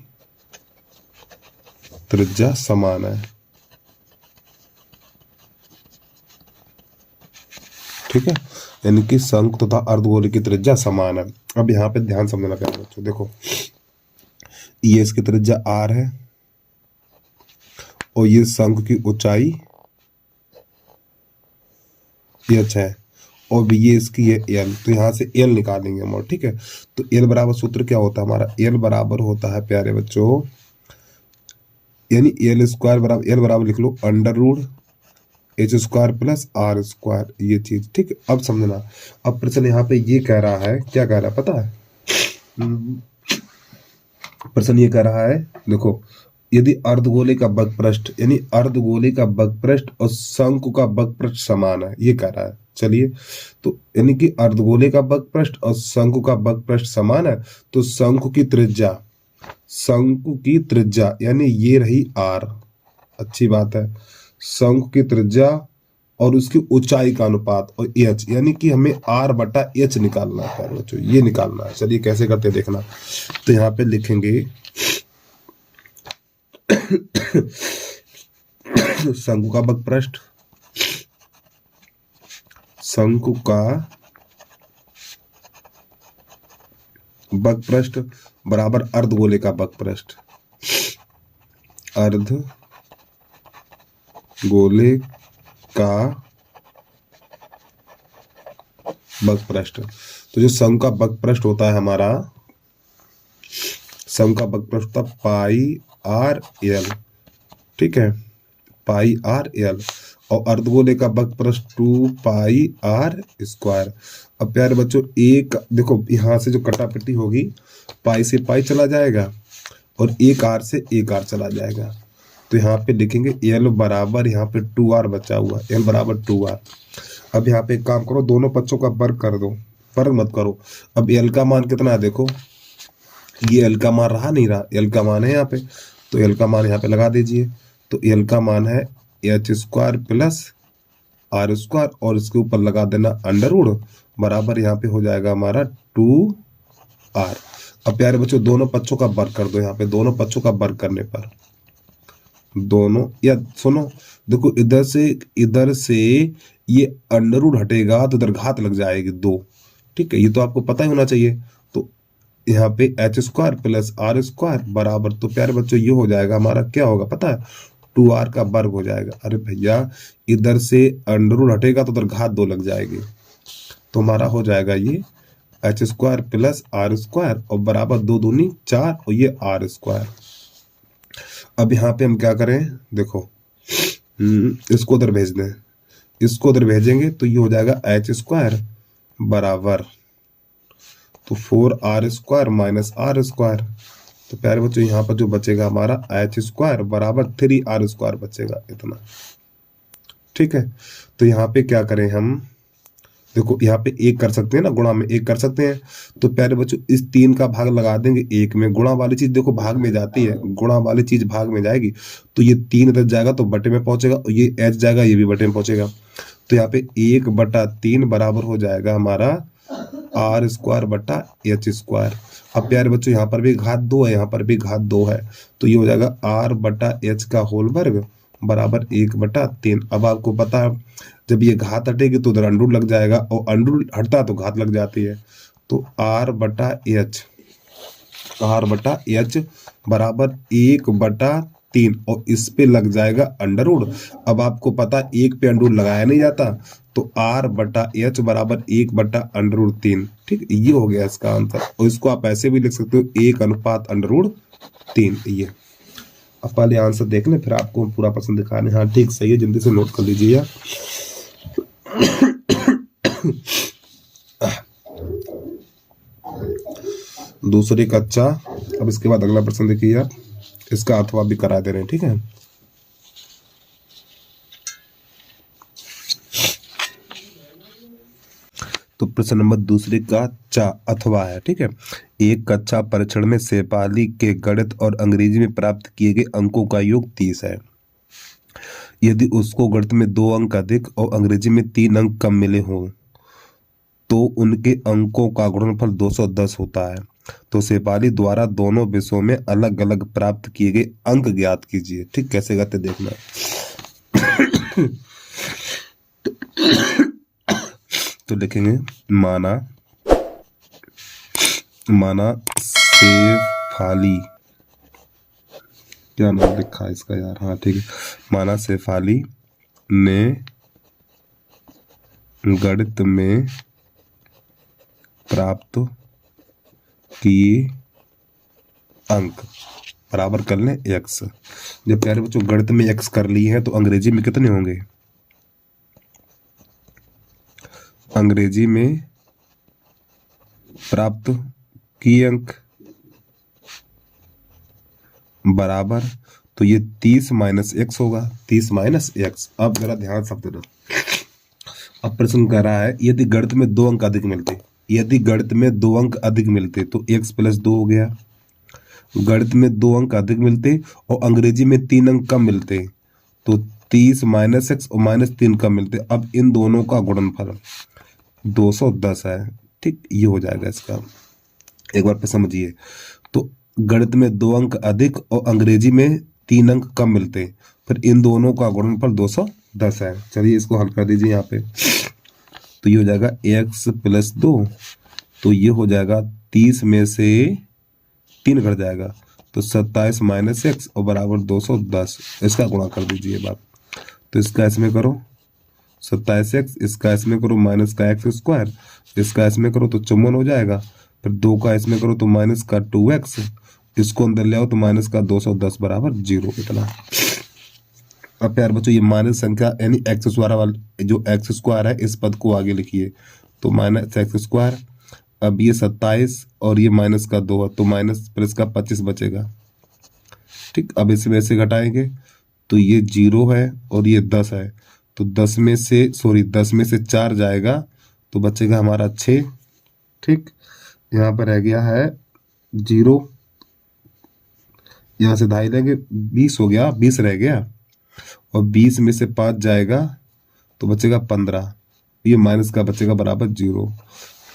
त्रिज्या समान है, ठीक है। यानी कि शंकु तथा अर्धगोले की त्रिज्या समान है। अब यहाँ पे ध्यान समझना प्यारे बच्चों, देखो ये इसकी त्रिज्या r है और ये शंकु की ऊंचाई h है और ये इसकी है l। तो यहाँ से l निकालेंगे हम, और ठीक है। तो l बराबर सूत्र क्या होता है हमारा, l बराबर होता है प्यारे बच्चों, यानी l स्क्वायर बराबर, l बराबर लिख लो under root h square plus r square, ये चीज, ठीक है। अब समझना, अब प्रश्न यहाँ पे ये कह रहा है, क्या कह रहा है पता है, प्रश्न ये कह रहा है, देखो यदि अर्धगोले का वक्रपृष्ठ, यानी अर्धगोले का वक्रपृष्ठ और शंकु का वक्रपृष्ठ समान है, ये कह रहा है। चलिए, तो यानी कि अर्धगोले का वक्रपृष्ठ और शंकु का वक्रपृष्ठ समान है, तो शंकु की त्रिज्या यानी ये रही r, अच्छी बात है, शंकु की त्रिज्या और उसकी ऊंचाई का अनुपात और h, यानी कि हमें r बटा h निकालना है बच्चों, ये निकालना है। चलिए कैसे करते हैं देखना। तो यहाँ पे लिखेंगे शंकु का वक्रपृष्ठ, शंकु का वक्रपृष्ठ बराबर अर्धगोले का वक्रपृष्ठ, अर्धगोले का वक्रपृष्ठ। तो जो शंकु का वक्रपृष्ठ होता है हमारा, शंकु का वक्रपृष्ठ होता पाई आर एल, ठीक है, पाई आर एल, और अर्धगोले का वक्रपृष्ठ 2 पाई आर स्क्वायर। अब प्यारे बच्चों एक देखो, यहाँ से जो कटापटी होगी, पाई से पाई चला जाएगा और एक आर से एक आर चला जाएगा। तो यहाँ पे लिखेंगे एल बराबर, यहाँ पे 2r बचा हुआ, एल बराबर 2r। अब यहाँ पे एक काम करो, दोनों पक्षों का वर्ग कर दो, वर्ग मत करो। अब एल का मान कितना है, देखो ये एल का मान रहा नहीं रहा, एल का मान है यहाँ पे, तो एल का मान यहाँ पे लगा दीजिए। तो एल का मान है h square plus r square और इसके ऊपर लगा देना अंडर रूट, बराबर यहाँ पे हो जाएगा हमारा 2r। अब प्यारे बच्चों दोनों पक्षों का वर्ग कर दो, यहाँ पे दोनों पक्षों का वर्ग करने पर दोनों, या सुनो देखो इधर से ये अंडर रूट हटेगा तो इधर घात लग जाएगी 2, ठीक है, ये तो आपको पता ही होना चाहिए। तो यहाँ पे h square plus r square बराबर, तो प्यारे बच्चों ये हो जाएगा हमारा, क्या होगा पता है, 2r का वर्ग हो जाएगा। अरे भैया इधर से अंडर रूट हटेगा तो उधर घात 2 लग जाएगी, तो हमारा हो जाएगा ये h square plus r square और बराबर 2 दूनी 4 और ये r स्क्वायर। अब यहाँ पे हम क्या करें, देखो इसको उधर भेज दें, इसको उधर भेजेंगे तो ये हो जाएगा h स्क्वायर बराबर, तो 4r square minus r square. तो प्यारे बच्चों यहाँ पर जो बचेगा हमारा h स्क्वायर बराबर 3r स्क्वायर बचेगा, इतना, ठीक है। तो यहाँ पे क्या करें हम, देखो यहाँ पे एक कर सकते हैं ना, गुणा में एक कर सकते हैं। तो प्यारे बच्चों इस 3 का भाग लगा देंगे 1 में, गुणा वाली चीज देखो भाग में जाती है, गुणा वाली चीज भाग में जाएगी, तो ये 3 इधर जाएगा तो बटे में पहुंचेगा और ये h जाएगा, ये भी बटे में पहुंचेगा। तो यहाँ पे 1/3 बराबर हो जाएगा हमारा r स्क्वायर बटा h स्क्वायर। अब प्यारे बच्चों यहाँ पर भी घात 2 है, यहाँ पर भी घात 2 है, तो ये हो जाएगा r बटा h का होल वर्ग बराबर 1/3। अब आपको पता है जब ये घात हटेगी तो उधर अंडर लग जाएगा और अंडर हटता तो घात लग जाती है, तो R/H बराबर 1/3 और इस पे लग जाएगा अंडर रूट। अब आपको पता 1 पे अंडर रूट लगाया नहीं जाता, तो R/H बराबर 1/√3। ठीक, ये हो गया इसका आंसर। और इसको आप ऐसे भी लिख सकते हो 1/√3। ये अब पहले आंसर देख लें, फिर आपको पूरा प्रश्न दिखाने। हाँ ठीक, सही है, जल्दी से नोट कर लीजिए। दूसरी कक्षा। अब इसके बाद अगला प्रश्न देखिए आप, इसका अथवा भी करा दे रहे हैं। ठीक है, तो प्रश्न नंबर दूसरे का चा अथवा है। ठीक है, एक कक्षा परीक्षण में शेफाली के गणित और अंग्रेजी में प्राप्त किए गए अंकों का योग 30 है। यदि उसको गणित में 2 अंक अधिक और अंग्रेजी में 3 अंक कम मिले हों तो उनके अंकों का गुणनफल 210 होता है। तो शेफाली द्वारा दोनों विषयों में अलग अलग प्राप्त किए गए अंक ज्ञात कीजिए। ठीक, कैसे करते देखना। तो लिखेंगे माना शेफाली, क्या नाम लिखा है इसका यार, हाँ ठीक है, माना शेफाली ने गणित में प्राप्त किए अंक बराबर कर लें x। जब प्यारे बच्चों गणित में x कर लिए हैं तो अंग्रेजी में कितने होंगे? अंग्रेजी में प्राप्त किए अंक बराबर, तो ये 30 माइनस x होगा, 30 माइनस x। अब जरा ध्यान सब देना। अब प्रश्न कह रहा है यदि गणित में 2 अंक अधिक मिलते, यदि गणित में 2 अंक अधिक मिलते तो x + 2 हो गया। गणित में 2 अंक अधिक मिलते और अंग्रेजी में 3 अंक कम मिलते तो 30 माइनस x और -3 कम मिलते। अब इन दोनों का गुणनफल 210 है। ठीक, ये हो जाएगा इसका। एक बार पे समझिए, तो गणित में 2 अंक अधिक और अंग्रेजी में 3 अंक कम मिलते, फिर इन दोनों का गुणनफल 210 है। चलिए इसको हल कर दीजिए यहाँ पे। तो ये हो जाएगा x + 2, तो ये हो जाएगा 30 में से 3 घट जाएगा तो 27 माइनस x और बराबर 210। इसका गुणा कर दीजिए बात। तो इसका इसमें करो 27x, इसका इसमें करो माइनस का x², इसका इसमें करो तो 54 हो जाएगा। फिर 2 का इसमें करो तो माइनस का 2x, इसको अंदर ले आओ तो माइनस का 210 बराबर 0। इतना। अब प्यार बच्चों ये माइनस संख्या यानी x² वाला जो x² है इस पद को आगे लिखिए, तो माइनस x²। अब ये 27 और ये माइनस का 2 तो माइनस प्लस का 25 बचेगा। ठीक, अब इसमें से घटाएंगे तो ये 0 है और ये 10 है, तो 10 में से 4 जाएगा तो बचेगा हमारा 6। ठीक, यहाँ पर रह गया है 0, यहाँ से ढाई लेंगे 20 हो गया, 20 रह गया और 20 में से 5 जाएगा तो बचेगा 15। ये माइनस का बचेगा बराबर 0।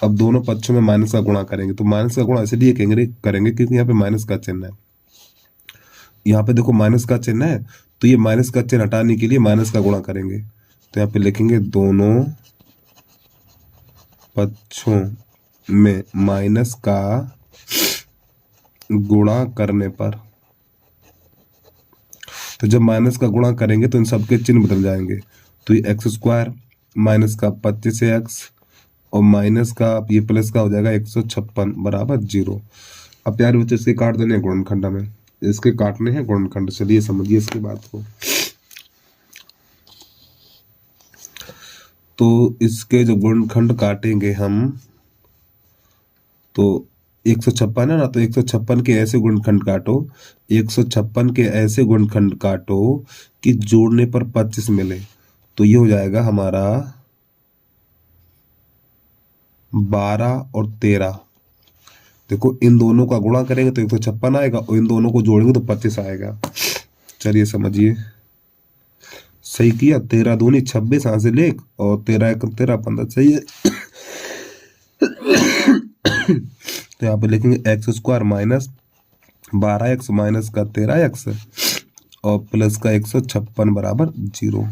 अब दोनों पक्षों में माइनस का गुणा करेंगे, तो माइनस का गुणा इसलिए करेंगे क्योंकि यहाँ पे माइनस का चिन्ह है। यहाँ पे देखो माइनस का चिन्ह है, तो ये माइनस का चिन्ह हटाने के लिए माइनस का गुणा करेंगे। तो यहाँ पे लिखेंगे दोनों पक्षों में माइनस का गुणा करने पर, तो जब माइनस का गुणा करेंगे तो इन सबके चिन्ह बदल जाएंगे। तो ये x² माइनस का 25x और माइनस का ये प्लस का हो जाएगा 156 बराबर 0। अब प्यारे बच्चे इसके काट देने हैं गुणनखंड में, इसके काटने हैं गुणनखंड। चलिए समझिए इसकी बात को। तो इसके जो गुणनखंड काटेंगे हम, तो 156 है ना, तो 156 के ऐसे गुणनखंड काटो, 156 के ऐसे गुणनखंड काटो कि जोड़ने पर 25 मिले। तो ये हो जाएगा हमारा 12 और 13। देखो इन दोनों का गुणा करेंगे तो 156 आएगा और इन दोनों को जोड़ेंगे तो 25 आएगा। चलिए समझिए, सही किया। 13 दूनी 26 यहाँ से लेख और 13 एकम 13 15, सही है। तो यहाँ पे लिखेंगे x² माइनस 12x माइनस का 13x और प्लस का 156 बराबर 0।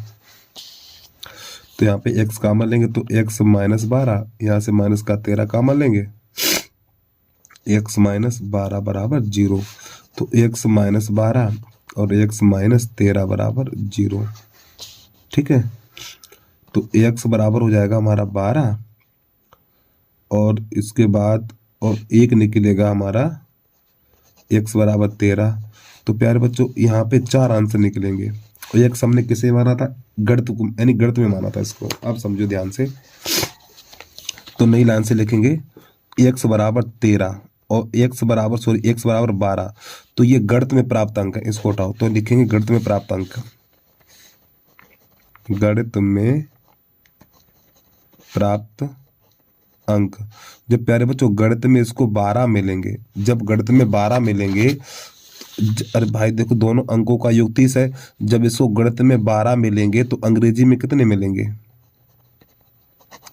तो यहाँ पे x कॉमन लेंगे तो x - 12, यहाँ से माइनस का 13 कॉमन लेंगे x माइनस 12 बराबर 0। तो x माइनस 12 और x माइनस 13 बराबर 0। ठीक है, तो x बराबर हो जाएगा हमारा 12 और इसके बाद और 1 निकलेगा हमारा x बराबर 13। तो प्यारे बच्चों यहाँ पे 4 आंसर निकलेंगे। और x हमने किसे माना था? गणित को, यानी गणित में माना था इसको। आप समझो ध्यान से। तो नई लाइन से लिखेंगे x बराबर 13 और x बराबर 12। तो ये गणित में प्राप्त अंक है, इसको हटाओ। तो लिखेंगे गणित में प्राप्त अंक। गणित में प्राप्त अंक। जब प्यारे बच्चों गणित में इसको 12 मिलेंगे, जब गणित में 12 मिलेंगे, अरे भाई देखो दोनों अंकों का योग 30 है। जब इसको गणित में 12 मिलेंगे तो अंग्रेजी में कितने मिलेंगे?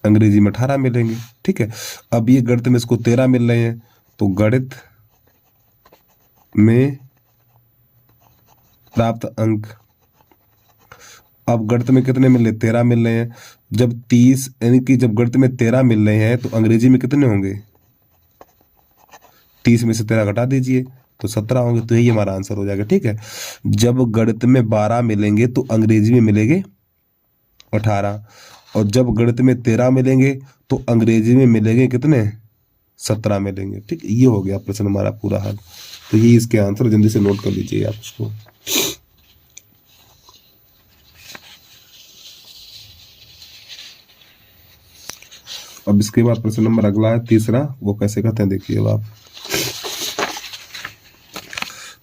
अंग्रेजी में 18 मिलेंगे। ठीक है, अब ये गणित में इसको 13 मिल रहे हैं, तो गणित में प्राप्त अंक। अब गणित में कितने मिल रहे? 13 मिल रहे हैं। जब 30 यानी कि जब गणित में 13 मिल रहे हैं तो अंग्रेजी में कितने होंगे? 30 में से 13 घटा दीजिए तो 17 होंगे। तो यही हमारा आंसर हो जाएगा। ठीक है, जब गणित में 12 मिलेंगे तो अंग्रेजी में मिलेंगे 18 और जब गणित में 13 मिलेंगे तो अंग्रेजी में मिलेंगे कितने? 17 मिलेंगे। ठीक, ये हो गया प्रश्न हमारा पूरा हल। तो ये इसके आंसर, जल्दी से नोट कर लीजिए आप इसको। अब इसके बाद प्रश्न नंबर अगला है तीसरा, वो कैसे करते हैं देखिए। अब आप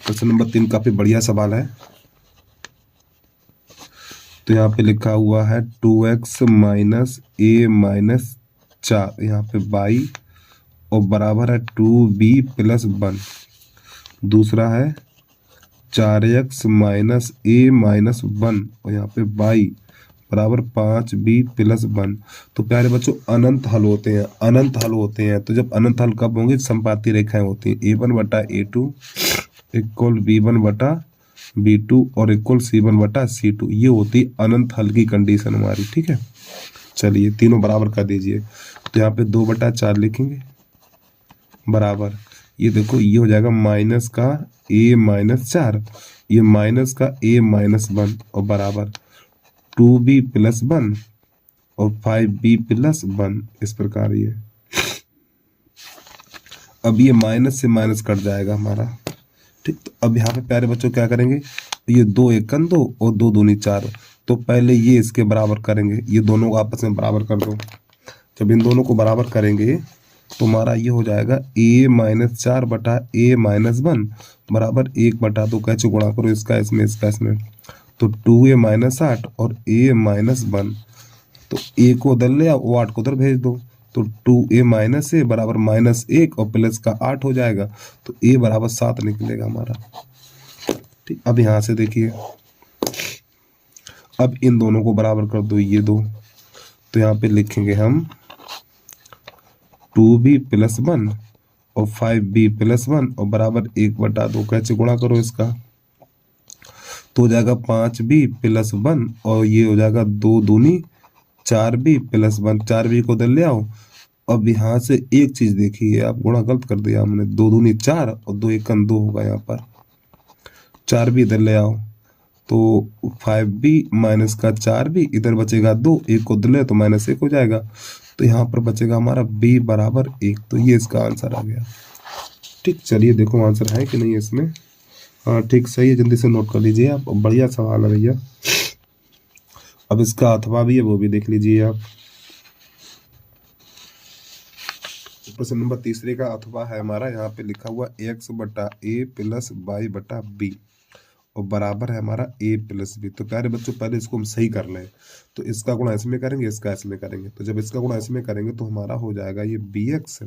प्रश्न नंबर 3 काफी बढ़िया सवाल है। तो यहाँ पे लिखा हुआ है 2x माइनस ए माइनस 4, यहाँ पे y और बराबर है 2b प्लस 1। दूसरा है 4x माइनस ए माइनस 1 और यहाँ पे y बराबर 5b प्लस 1। तो प्यारे बच्चों अनंत हल होते हैं, अनंत हल होते हैं। तो जब अनंत हल कब होंगे? संपाती रेखाएं होती हैं। a1 बटा a2 इक्वल b1 बटा b2 और इक्वल c1 बटा c2। ये होती अनंत हल की कंडीशन हमारी। ठीक है, चलिए तीनों बराबर कर दीजिए। तो यहाँ पे 2 बटा 4 लिखेंगे बराबर, ये देखो ये हो जाएगा माइनस का a माइनस 4, ये माइनस का a माइनस 1 और बराबर 2b प्लस 1 और 5b प्लस 1। इस प्रकार ये अब ये माइनस से माइनस कट जाएगा हमारा। ठीक, तो अब यहाँ पे प्यारे बच्चों क्या करेंगे? ये 2 एकन 2 और 2 दूनी 4। तो पहले ये इसके बराबर करेंगे, ये दोनों को आपस में बराबर कर दो। जब इन दोनों को बराबर करेंगे तो हमारा ये हो जाएगा a माइनस 4 बटा a माइनस 1 बराबर 1 बटा 2। कैसे गुणा करो इसका इसमें, इसका इसमें, तो 2a माइनस 8 और a माइनस 1। तो a को उधर ले आओ, 8 को उधर भेज दो। तो 2a माइनस a बराबर माइनस 1 और प्लस का 8 हो जाएगा। तो a बराबर 7 निकलेगा हमारा। ठीक, अब यहाँ से देखिए, अब इन दोनों को बराबर कर दो, ये दो। तो यहाँ पे लिखेंगे हम 2b प्लस 1 और 5b प्लस 1 और बराबर 1 बटा 2। कैसे गुणा करो इसका? तो हो जाएगा 5b प्लस 1 और ये हो जाएगा 2 दूनी 4b प्लस 1। 4b को उधर ले आओ। अब यहाँ से एक चीज देखिए, आप गुणा गलत कर दिया हमने। 2 दूनी 4 और 2 एकन 2 होगा यहाँ पर। 4b इधर ले आओ तो 5b माइनस का 4b इधर बचेगा 2, 1 को उधर ले तो माइनस 1 हो जाएगा। तो यहाँ पर बचेगा हमारा b बराबर 1। तो ये इसका आंसर आ गया। ठीक, चलिए देखो आंसर है कि नहीं है इसमें। हाँ ठीक, सही है, जल्दी से नोट कर लीजिए आप। बढ़िया सवाल है भैया। अब इसका अथवा भी है, वो भी देख लीजिए आप। प्रश्न नंबर तीसरे का अथवा है हमारा, यहाँ पे लिखा हुआ x बटा a प्लस y बटा b और बराबर है हमारा a प्लस b। तो प्यारे बच्चों पहले इसको हम सही कर लें। तो इसका गुणा इसमें करेंगे, इसका इसमें करेंगे। तो जब इसका गुणा इसमें करेंगे तो हमारा हो जाएगा ये bx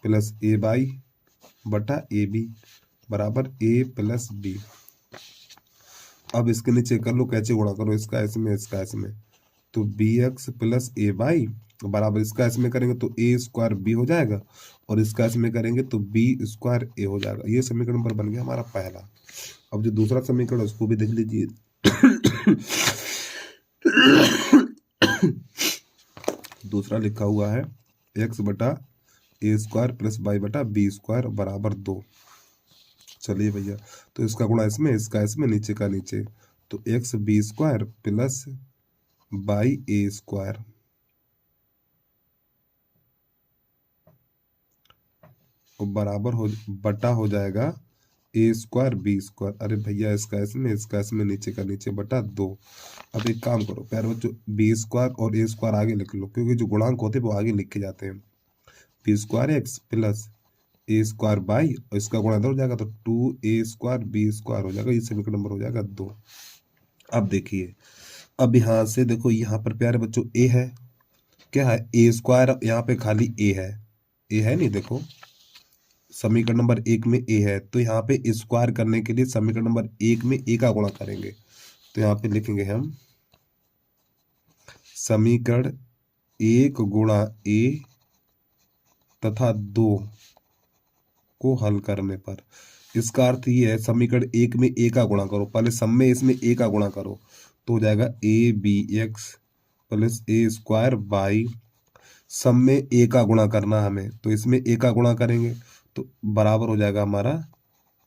प्लस a y बटा ए बी बराबर a प्लस b। अब इसके नीचे कर लो, कैसे गुणा करो, इसका इसमें, इसका इसमें। तो bx प्लस ए वाई बराबर, इसका इसमें करेंगे तो a स्क्वायर b हो जाएगा और इसका इसमें करेंगे तो b स्क्वायर a हो जाएगा। ये समीकरण नंबर बन गया हमारा पहला। अब जो दूसरा समीकरण है उसको भी देख लीजिए। दूसरा लिखा हुआ है x बटा ए स्क्वायर प्लस बाई बटा बी स्क्वायर बराबर 2। चलिए भैया, तो इसका गुणा इसमें, इसका इसमें, नीचे का नीचे, तो X B square plus by A square बराबर हो बटा हो जाएगा ए स्क्वायर बी स्क्वायर। अरे भैया, इसका इसमें, नीचे का नीचे बटा 2। अब एक काम करो प्यारे बच्चों, बी स्क्वायर और ए स्क्वायर आगे लिख लो, क्योंकि जो गुणांक होते हैं वो आगे लिख के जाते हैं। B square X plus A square by, और इसका गुणा इधर हो जाएगा तो 2 ए स्क्वायर बी स्क्वायर हो जाएगा, ये समीकरण नंबर हो जाएगा 2। अब देखिए, अब यहाँ से देखो, यहाँ पर प्यारे बच्चों ए है, क्या है, ए स्क्वायर, यहाँ पे खाली ए है नहीं, देखो समीकरण नंबर 1 में ए है, तो यहाँ पे स्क्वायर करने के लिए समीकरण नंबर 1 में ए का गुणा करेंगे। तो यहाँ पे लिखेंगे हम समीकरण 1 गुणा ए तथा 2 को हल करने पर, इसका अर्थ ये है समीकरण 1 में ए का गुणा करो, पहले सब में इसमें ए का गुणा करो, तो हो जाएगा A B X plus A square by, सब में ए का गुणा करना हमें, तो इसमें ए का गुणा करेंगे तो बराबर हो जाएगा हमारा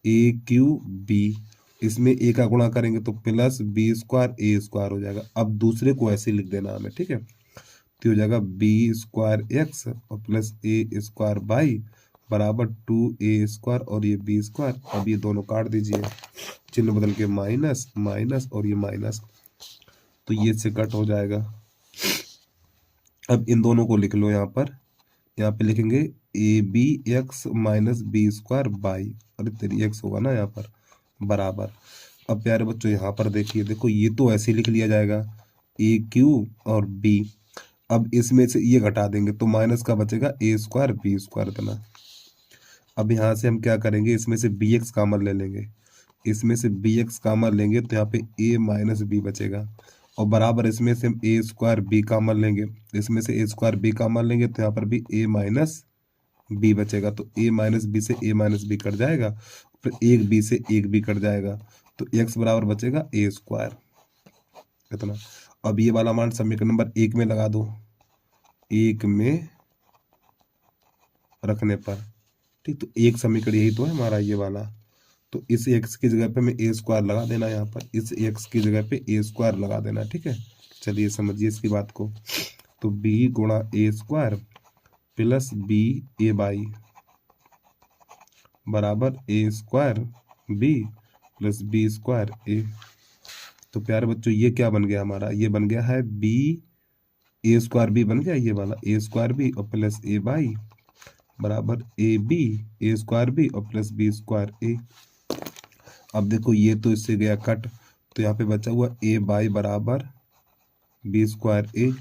ए क्यू बी, इसमें ए का गुणा करेंगे तो प्लस बी स्क्वायर ए स्क्वायर हो जाएगा। अब दूसरे को ऐसे लिख देना हमें, ठीक है, तो हो जाएगा बी स्क्वायर एक्स और प्लस ए स्क्वायर बाई बराबर 2 ए स्क्वायर और ये बी स्क्वायर। अब ये दोनों काट दीजिए, चिन्ह बदल के माइनस माइनस और ये माइनस, तो ये से कट हो जाएगा। अब इन दोनों को लिख लो यहाँ पे लिखेंगे A B X minus B square by, अरे तेरी एक्स होगा ना यहाँ पर, बराबर। अब प्यारे बच्चों यहाँ पर देखिए, देखो ये तो ऐसे लिख लिया जाएगा ए क्यू और बी, अब इसमें से ये घटा देंगे तो माइनस का बचेगा ए स्क्वायर बी स्क्वायर इतना। अब यहाँ से हम क्या करेंगे, इसमें से बी एक्स कामन ले लेंगे, इसमें से बी एक्स कामन लेंगे तो यहाँ पे ए माइनस बी बचेगा, और बराबर इसमें से हम ए स्क्वायर बी कामन लेंगे, इसमें से ए स्क्वायर बी कामन लेंगे तो यहाँ पर भी ए माइनस बी बचेगा, तो ए माइनस बी से ए माइनस बी कट जाएगा, फिर एक बी से एक बी कट जाएगा, तो एक्स बराबर बचेगा ए स्क्वायर इतना। अब ये वाला मान समीकरण नंबर 1 में लगा दो, 1 में रखने पर, ठीक, तो एक समीकरण यही तो है हमारा ये वाला, तो इस एक्स की जगह पे हमें ए स्क्वायर लगा देना, यहाँ पर इस एक्स की जगह पे ए स्क्वायर लगा देना, ठीक है। चलिए समझिए इसकी बात को, तो बी गुणा A square plus B A by बराबर A square B plus B square A. तो प्यारे बच्चों ये क्या बन गया हमारा, ये बन गया है बी ए स्क्वायर बी बन गया, ये वाला ए स्क्वायर बी और प्लस ए बाई बराबर A B A square B और प्लस बी स्क्वायर ए। अब देखो ये तो इससे गया कट, तो यहाँ पे बचा हुआ ए बाई बराबर बी स्क्वायर ए,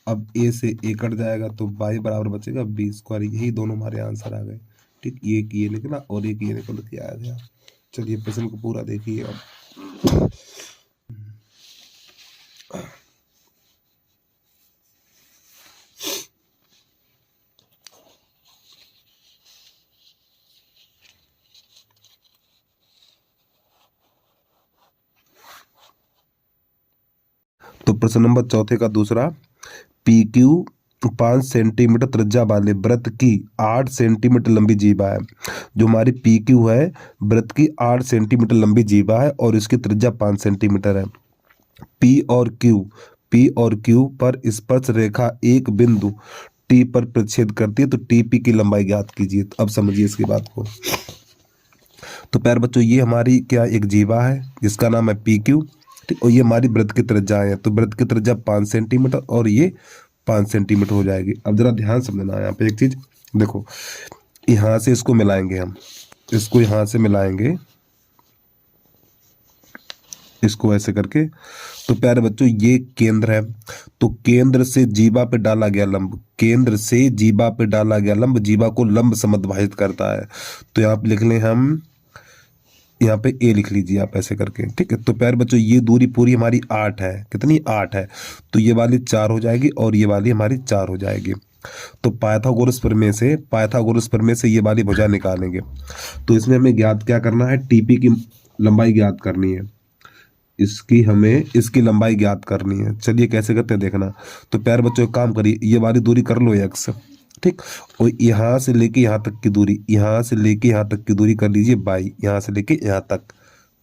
अब ए से ए कट जाएगा तो बाई बराबर बचेगा बी स्क्वायर, यही दोनों हमारे आंसर आ गए, ठीक, ये निकला और एक ये निकल के आ गया। चलिए प्रश्न को पूरा देखिए अब। तो प्रश्न नंबर 4 का दूसरा, पी क्यू 5 सेंटीमीटर त्रिज्या वाले वृत्त की 8 सेंटीमीटर लंबी जीवा है। जो हमारी पी क्यू है, वृत्त की 8 सेंटीमीटर लंबी जीवा है और इसकी त्रिज्या 5 सेंटीमीटर है। पी और क्यू पर स्पर्श रेखा एक बिंदु टी पर प्रतिच्छेद करती है, तो टीपी की लंबाई ज्ञात कीजिए। अब समझिए इसकी बात को। तो प्यारे बच्चों ये हमारी क्या एक जीवा है जिसका नाम है पी क्यू, ठीक, और ये हमारी वृत्त की त्रिज्या है, तो वृत्त की त्रिज्या 5 सेंटीमीटर और ये 5 सेंटीमीटर हो जाएगी। अब जरा ध्यान समझना है यहाँ पे एक चीज, देखो यहाँ से इसको मिलाएंगे, हम इसको यहाँ से मिलाएंगे, इसको ऐसे करके, तो प्यारे बच्चों ये केंद्र है, तो केंद्र से जीवा पे डाला गया लंब, केंद्र से जीवा पे डाला गया लंब जीवा को लंब समद्भाजित करता है। तो यहाँ पे लिख लें हम, यहाँ पे ए लिख लीजिए आप ऐसे करके, ठीक है। तो प्यारे बच्चों ये दूरी पूरी हमारी 8 है, कितनी 8 है, तो ये वाली 4 हो जाएगी और ये वाली हमारी 4 हो जाएगी। तो पाइथागोरस प्रमेय से ये वाली भुजा निकालेंगे। तो इसमें हमें ज्ञात क्या करना है, टीपी की लंबाई ज्ञात करनी है, इसकी लंबाई ज्ञात करनी है। चलिए कैसे करते हैं देखना। तो प्यारे बच्चों एक काम करिए, ये वाली दूरी कर लो एक्स, ठीक। और यहाँ से लेके यहाँ तक की दूरी, यहाँ से लेके यहाँ तक की दूरी कर लीजिए 22, यहाँ से लेके यहाँ तक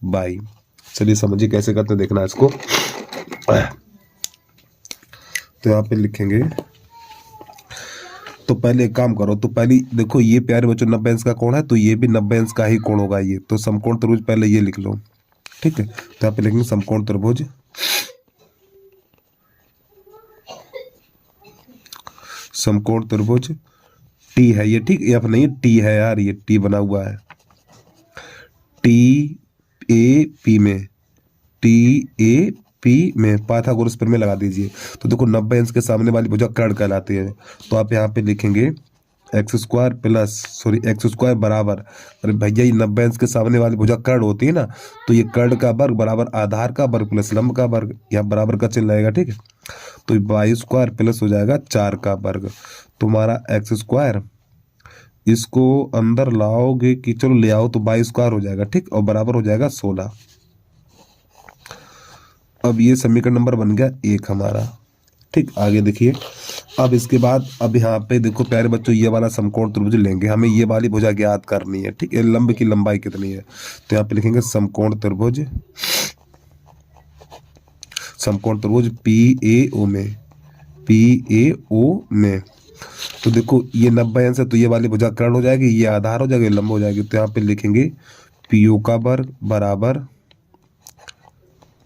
22। चलिए समझिए कैसे करते हैं, देखना इसको। तो यहाँ पे लिखेंगे, तो पहले एक काम करो, तो पहले देखो ये प्यारे बच्चों 90 अंश का कोण है, तो ये भी 90 अंश का ही कोण होगा ये, तो समकोण त्रिभुज पहले ये लिख लो। ठीक है, तो यहाँ पे लिखेंगे समकोण त्रिभुज, समकोण त्रिभुज टी है ये, ठीक, एफ नहीं टी है यार, ये टी बना हुआ है, टी ए पी में, टी ए पी में पाइथागोरस प्रमेय लगा दीजिए। तो देखो 90 अंश के सामने वाली भुजा कर्ण कहलाती है, तो आप यहाँ पे लिखेंगे एक्स स्क्वायर बराबर, अरे भैया ये 90 अंश के सामने वाली भुजा कर्ण होती है ना, तो ये कर्ण का वर्ग बराबर आधार का वर्ग प्लस लंब का वर्ग, यहाँ बराबर का चिन्ह लगेगा। ठीक है, तो y स्क्वायर प्लस हो जाएगा 4 का वर्ग, तुम्हारा एक्स स्क्वायर, इसको अंदर लाओगे कि चलो ले आओ, तो y स्क्वायर हो जाएगा। ठीक, और बराबर हो जाएगा 16। अब ये समीकरण नंबर बन गया 1 हमारा। ठीक, आगे देखिए, अब इसके बाद अब यहाँ पे देखो प्यारे बच्चों, ये वाला समकोण त्रिभुज लेंगे, हमें ये वाली भुजा ज्ञात करनी है। ठीक है, लंब की लंबाई कितनी है, तो यहाँ पे लिखेंगे समकोण त्रिभुज, समकोण त्रिभुज PAO में, PAO में। तो देखो ये 90 अंश है, तो ये वाली भुजा कर्ण हो जाएगी, ये आधार हो जाएगा, ये लंब हो जाएगी, तो यहाँ पे लिखेंगे PO का वर्ग बराबर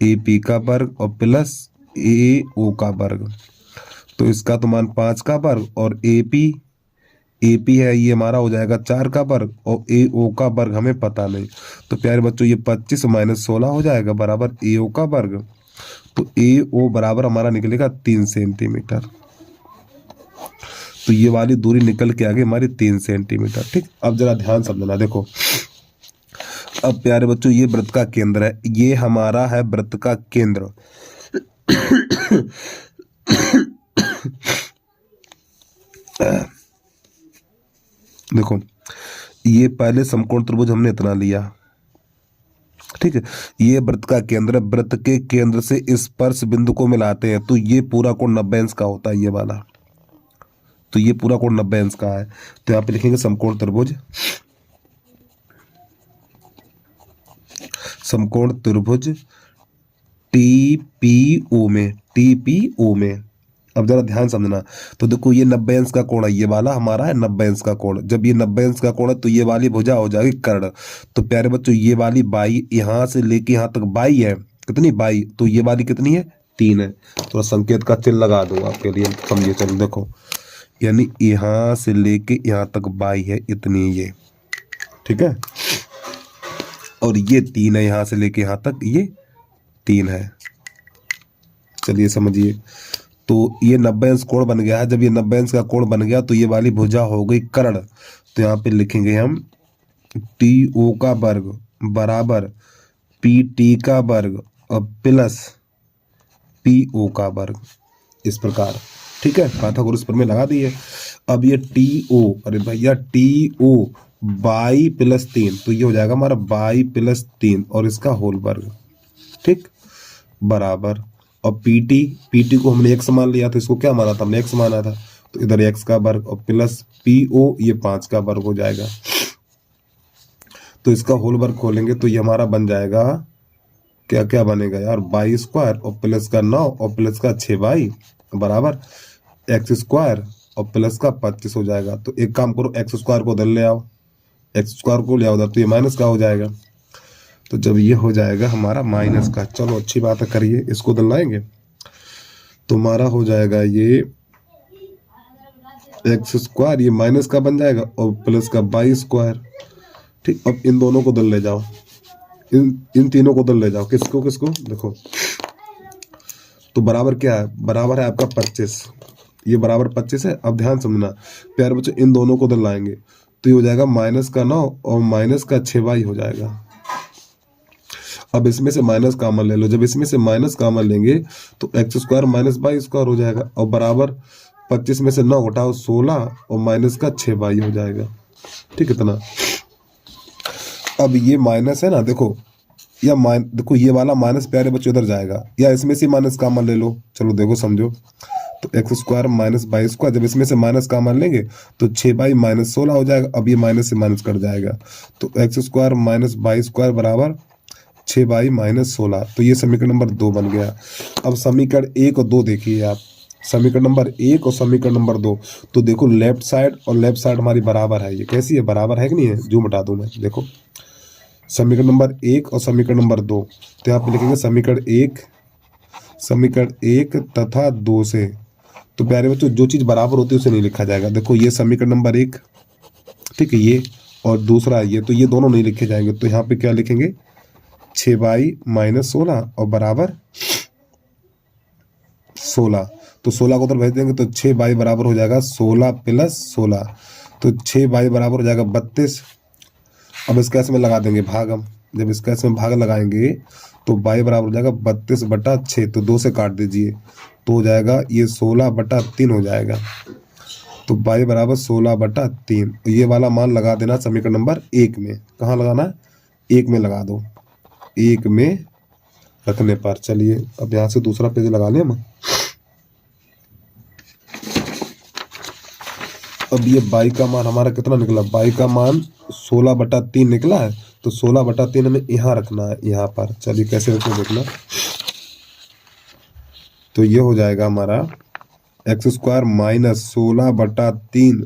AP का वर्ग और प्लस AO का वर्ग, तो इसका तो मान 5 का वर्ग, और AP है ये हमारा हो जाएगा 4 का वर्ग, और AO का वर्ग हमें पता नहीं, तो प्यारे बच्चों ये 25 माइनस 16 हो जाएगा बराबर AO का वर्ग, तो AO बराबर हमारा निकलेगा 3 सेंटीमीटर। तो ये वाली दूरी निकल के आ गई हमारी 3 सेंटीमीटर। ठीक, अब जरा ध्यान समझना, देखो अब प्यारे बच्चों ये वृत्त का केंद्र है, ये हमारा है वृत्त का केंद्र। देखो ये पहले समकोण त्रिभुज हमने इतना लिया, ठीक है, ये वृत्त का केंद्र, वृत्त के केंद्र से स्पर्श बिंदु को मिलाते हैं, तो ये पूरा कोण 90 अंश का होता है, ये वाला, तो ये पूरा कोण 90 अंश का है। तो यहाँ पे लिखेंगे समकोण त्रिभुज, समकोण त्रिभुज TPO में, TPO में। अब जरा ध्यान समझना, तो देखो ये 90 अंश का कोण है, ये वाला हमारा है 90 अंश का कोण, जब ये 90 अंश का कोण है तो ये वाली भुजा हो जाएगी कर्ण। तो प्यारे बच्चों ये वाली 22 यहाँ से लेके यहाँ तक 22 है, कितनी 22, तो ये वाली कितनी है 3 है, थोड़ा संकेत का चिन्ह लगा दूं आपके लिए समझिए। चलो देखो, यानी यहाँ से लेके यहाँ तक 22 है, इतनी ये, ठीक है, और ये 3 है, यहाँ से लेके यहाँ तक ये 3 है। चलिए समझिए, तो ये 90 अंश कोण बन गया है, जब ये 90 अंश का कोण बन गया तो ये वाली भुजा हो गई कर्ण। तो यहाँ पे लिखेंगे हम TO का वर्ग बराबर PT का वर्ग और प्लस PO का वर्ग, इस प्रकार। ठीक है, पाइथागोरस प्रमेय लगा दिए। अब ये TO, अरे भैया TO 22 प्लस 3, तो ये हो जाएगा हमारा 22 प्लस 3 और इसका होल वर्ग, ठीक, बराबर, और PT को हमने x मान लिया, तो इसको क्या माना था हमने, x माना था, तो इधर x का वर्ग और प्लस PO ये 5 का वर्ग हो जाएगा। तो इसका होल वर्ग खोलेंगे तो ये हमारा बन जाएगा, क्या क्या बनेगा यार, 22 स्क्वायर और प्लस का 9 और प्लस का 6y बराबर x स्क्वायर और प्लस का 25 हो जाएगा। तो एक काम करो, x स्क्वायर को उधर ले आओ, x स्क्वायर को ले आओ उधर, तो ये माइनस का हो जाएगा। तो जब ये हो जाएगा हमारा माइनस का, चलो अच्छी बात है, करिए इसको उधर लाएंगे, तो हमारा हो जाएगा ये x स्क्वायर, ये माइनस का बन जाएगा और प्लस का 22 स्क्वायर। ठीक, अब इन दोनों को उधर ले जाओ, इन तीनों को उधर ले जाओ, किसको किसको, देखो तो बराबर क्या है, बराबर है आपका 25, ये बराबर 25 है। अब ध्यान समझना प्यारे बच्चों, इन दोनों को उधर लाएंगे तो ये हो जाएगा माइनस का 9 और माइनस का 6y हो जाएगा। अब इसमें से माइनस कॉमन ले लो, जब इसमें से माइनस कॉमन लेंगे तो x स्क्वायर माइनस 22 स्क्वायर हो जाएगा, और बराबर 25 में से 9 घटाओ 16 और माइनस का 6y हो जाएगा। ठीक, इतना। अब ये माइनस है ना, देखो या देखो ये वाला माइनस प्यारे बच्चों इधर जाएगा, या इसमें से माइनस कॉमन ले लो, चलो देखो समझो, तो x square minus by square, जब इसमें से माइनस का मान लेंगे तो 6/-16 हो जाएगा। अब ये माइनस से माइनस कट जाएगा, तो x square minus by square बराबर 6/-16। तो ये समीकरण नंबर 2 बन गया। अब समीकरण 1 और 2 देखिए आप, समीकरण नंबर 1 और समीकरण नंबर 2। तो देखो लेफ्ट साइड और लेफ्ट साइड हमारी बराबर है, ये कैसी है, बराबर है कि नहीं है, जो मिटा दूं मैं, देखो समीकरण नंबर 1 और समीकरण नंबर 2। तो यहाँ पे लिखेंगे समीकरण 1 तथा 2 से। तो प्यारे बच्चों जो चीज़ बराबर होती है उसे नहीं लिखा जाएगा। देखो ये समीकरण नंबर 1, ठीक है, ये और दूसरा ये, तो ये दोनों नहीं लिखे जाएंगे। तो यहाँ पे क्या लिखेंगे, 6/-16 और बराबर 16। तो 16 को उधर भेज देंगे तो 6/, बराबर हो जाएगा 16 + 16। तो 6/, बराबर हो जाएगा 32। अब इसका इसमें लगा देंगे भाग हम, जब इसका इसमें भाग लगाएंगे तो y बराबर हो जाएगा 32/6। तो 2 से काट दीजिए तो हो जाएगा ये 16/3 हो जाएगा। तो y बराबर 16/3। ये वाला मान लगा देना समीकरण नंबर 1 में। कहाँ लगाना, 1 में लगा दो, 1 में रखने पर। चलिए अब यहाँ से दूसरा पेज लगा लें हम। अब ये y का मान हमारा कितना निकला, y का मान 16/3 निकला है। तो 16/3 हमें यहाँ रखना है, यहाँ पर। चलिए कैसे रखना देखना। तो ये हो जाएगा हमारा एक्स स्क्वायर माइनस 16/3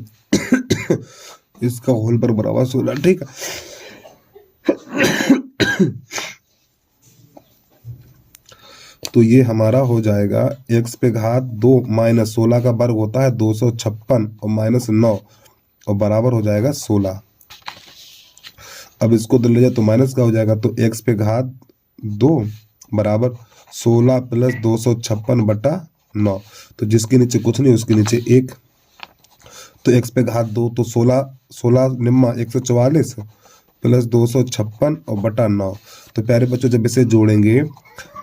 इसका होल पर बराबर 16, ठीक है। तो ये हमारा हो जाएगा x पे घात 2 माइनस 16 का वर्ग होता है 256 और माइनस 9 और बराबर हो जाएगा 16। अब इसको ले जाए तो माइनस का हो जाएगा। तो x पे घात 2 बराबर 16 + 256/9। तो जिसके नीचे कुछ नहीं उसके नीचे 1। तो x पे घात 2 तो 16 निम्मा 144 + 256 और बटा 9। तो प्यारे बच्चों जब इसे जोड़ेंगे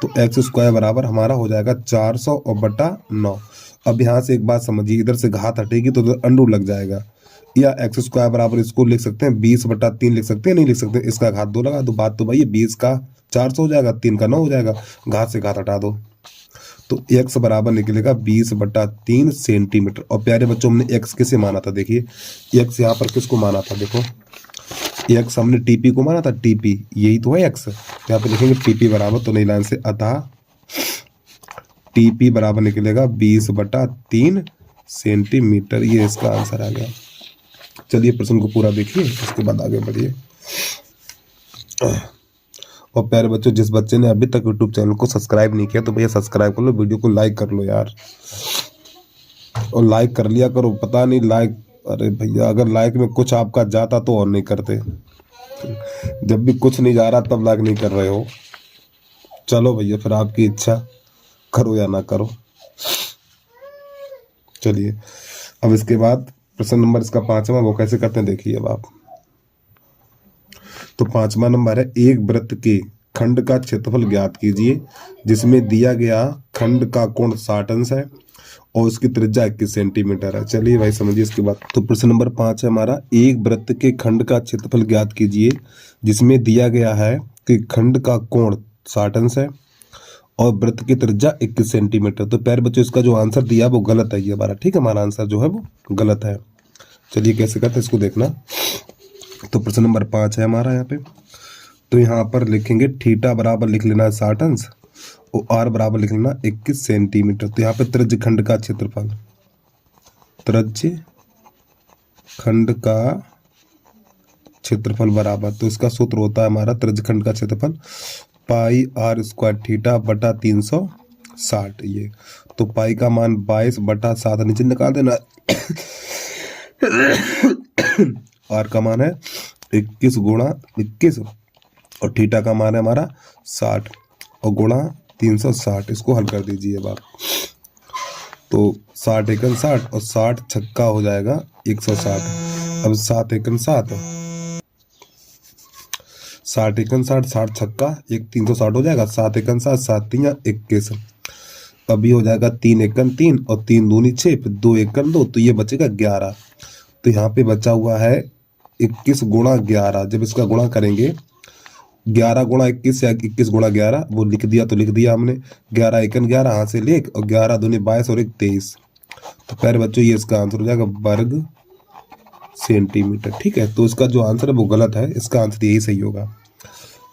तो एक्स स्क्वायर बराबर हमारा हो जाएगा 400 और बटा 9। अब यहाँ से एक बात समझिए, इधर से घात हटेगी तो उधर अंडू लग जाएगा। या एक्स स्क्वायर बराबर इसको लिख सकते हैं 20/3 लिख सकते हैं, नहीं लिख सकते, इसका घात 2 लगा दो। बात तो भाई 20 का 400 हो जाएगा, 3 का 9 हो जाएगा, घात से घात हटा दो। तो x बराबर निकलेगा 20/3 सेंटीमीटर। और प्यारे बच्चों हमने x किसे माना था, देखिए x यहाँ पर किसको माना था, देखो x हमने TP को माना था, TP यही तो है x। यहाँ पे लिखेंगे TP बराबर, तो नई लाइन से अतः TP बराबर निकलेगा 20/3 सेंटीमीटर। ये इसका आंसर आ गया। चलिए प्रश्न को पूरा देखिए, उसके बाद आगे बढ़िए। और प्यारे बच्चों जिस बच्चे ने अभी तक यूट्यूब चैनल को सब्सक्राइब नहीं किया तो भैया सब्सक्राइब कर लो, वीडियो को लाइक कर लो यार, और लाइक कर लिया करो। पता नहीं लाइक, अरे भैया अगर लाइक में कुछ आपका जाता तो और नहीं करते, जब भी कुछ नहीं जा रहा तब लाइक नहीं कर रहे हो। चलो भैया फिर आपकी इच्छा, करो या ना करो। चलिए अब इसके बाद प्रश्न नंबर इसका 5वां, वो कैसे करते हैं देखिए अब आप। तो 5वां नंबर है, एक वृत्त के खंड का क्षेत्रफल ज्ञात कीजिए जिसमें दिया गया खंड का कोण 60 अंश है और उसकी त्रिज्या 21 सेंटीमीटर है। चलिए भाई समझिए इसके बाद। तो प्रश्न नंबर 5 है हमारा, एक वृत्त के खंड का क्षेत्रफल ज्ञात कीजिए जिसमें दिया गया है कि खंड का कोण 60 अंश है और वृत्त की त्रिज्या 21 सेंटीमीटर। तो प्यारे बच्चों इसका जो आंसर दिया वो गलत है ये हमारा, ठीक है, हमारा आंसर जो है वो गलत है। चलिए कैसे करते हैं इसको देखना। तो प्रश्न नंबर 5 है हमारा यहाँ पे। तो यहाँ पर लिखेंगे थीटा बराबर लिख लेना 60 अंश और आर बराबर लिख लेना 21 सेंटीमीटर। तो यहाँ पे त्रिज्य खंड का क्षेत्रफल, त्रिज्य खंड का क्षेत्रफल बराबर, तो इसका सूत्र होता है हमारा त्रिज्य खंड का क्षेत्रफल πr² थीटा बटा 360। ये तो पाई का मान 22/7 नीचे निकाल देना। आर का मान है 21 गुणा 21 और थीटा का मान है हमारा 60 और गुणा 360। इसको हल कर दीजिए अब आप। तो 60 एकम 60 और 60 छक्का हो जाएगा 160। अब 7 एकम 7, 60 एकम 60, 60 छक्का 360 हो जाएगा। 7 एकम 7, 7 तियां 21। अभी हो जाएगा 3 एकम 3 और 3 दूनी 6, फिर 2 एकम 2, तो ये बचेगा 11। तो यहाँ पे बचा हुआ है 21 गुणा 11। जब इसका गुणा करेंगे 11 गुणा 21 या 21 गुणा 11, वो लिख दिया तो लिख दिया हमने। 11 एकम 11 हाथ से लेख और 11 दूनी 22 और 1 23। तो प्यारे बच्चों ये इसका आंसर हो जाएगा वर्ग सेंटीमीटर। ठीक है, तो इसका जो आंसर है वो गलत है, इसका आंसर यही सही होगा।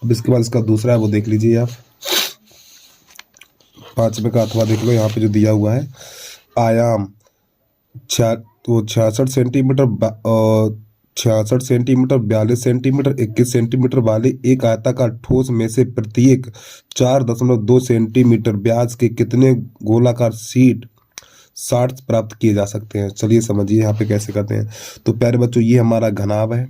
अब इसके बाद इसका दूसरा है वो देख लीजिए आप, 5वें का अथवा देख लो, यहाँ पे जो दिया हुआ है आयाम 66 सेंटीमीटर 66 सेंटीमीटर 42 सेंटीमीटर 21 सेंटीमीटर वाले एक आयताकार ठोस में से प्रत्येक 4.2 सेंटीमीटर व्यास के कितने गोलाकार शीट 60 प्राप्त किए जा सकते हैं। चलिए समझिए यहाँ पे कैसे करते हैं। तो प्यारे बच्चों ये हमारा घनाभ है,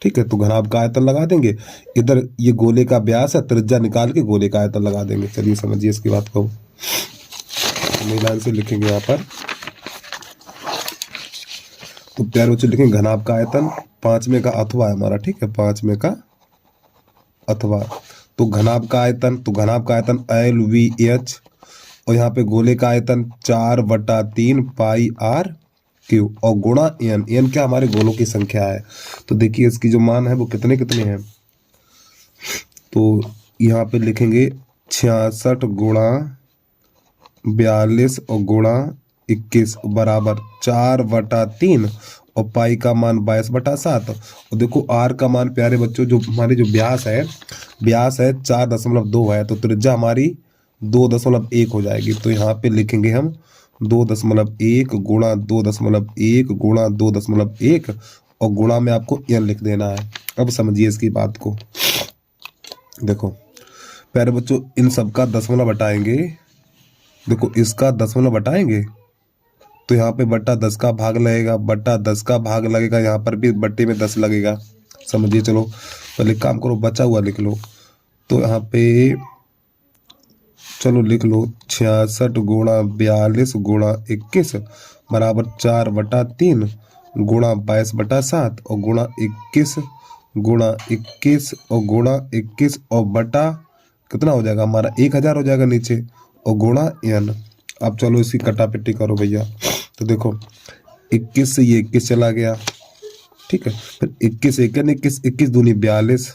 ठीक है, तो घनाभ का आयतन लगा देंगे, इधर ये गोले का व्यास है, त्रिज्या निकाल के गोले का आयतन लगा देंगे। चलिए समझिए इसकी बात को, नई लाइन से लिखेंगे यहाँ पर। तो प्यारे बच्चों लिखेंगे घनाभ का आयतन, 5वें का अथवा है हमारा, ठीक है, 5वें का अथवा। तो घनाभ का आयतन, तो घनाभ का आयतन LVH, और यहाँ पे गोले का आयतन 4/3 पाई R क्यूब, और गुणा n, n क्या हमारे गोलों की संख्या है। तो देखिए इसकी जो मान है वो कितने कितने हैं, तो यहाँ पे लिखेंगे 66 गुणा 42 और गुणा 21 बराबर 4/3 और पाई का मान 22/7। और देखो आर का मान प्यारे बच्चों जो हमारे जो व्यास है 4.2 है, तो त्रिज्या हमारी 2.1 हो जाएगी। तो यहाँ पे लिखेंगे हम 2.1 गुणा 2.1 गुणा 2.1 और गुणा में आपको n लिख देना है। अब समझिए इसकी बात को, देखो प्यारे बच्चों इन सब का दशमलव हटाएंगे, देखो इसका दशमलव हटाएंगे तो यहाँ पे बट्टा 10 का भाग लगेगा, बट्टा 10 का भाग लगेगा, यहाँ पर भी बट्टे में 10 लगेगा। समझिए, चलो पहले काम करो, बचा हुआ लिख लो। तो यहाँ पे चलो लिख लो 66 गुणा 42 गुणा 21 बराबर 4/3 गुणा 22/7 और गुणा 21 गुणा 21 और गुणा 21 और बटा कितना हो जाएगा हमारा 1000 हो जाएगा नीचे, और गुणा n। अब चलो इसकी कटापिट्टी करो भैया। तो देखो 21 से ये 21 चला गया, ठीक है, फिर 21 एकन 21 21 दूनी 42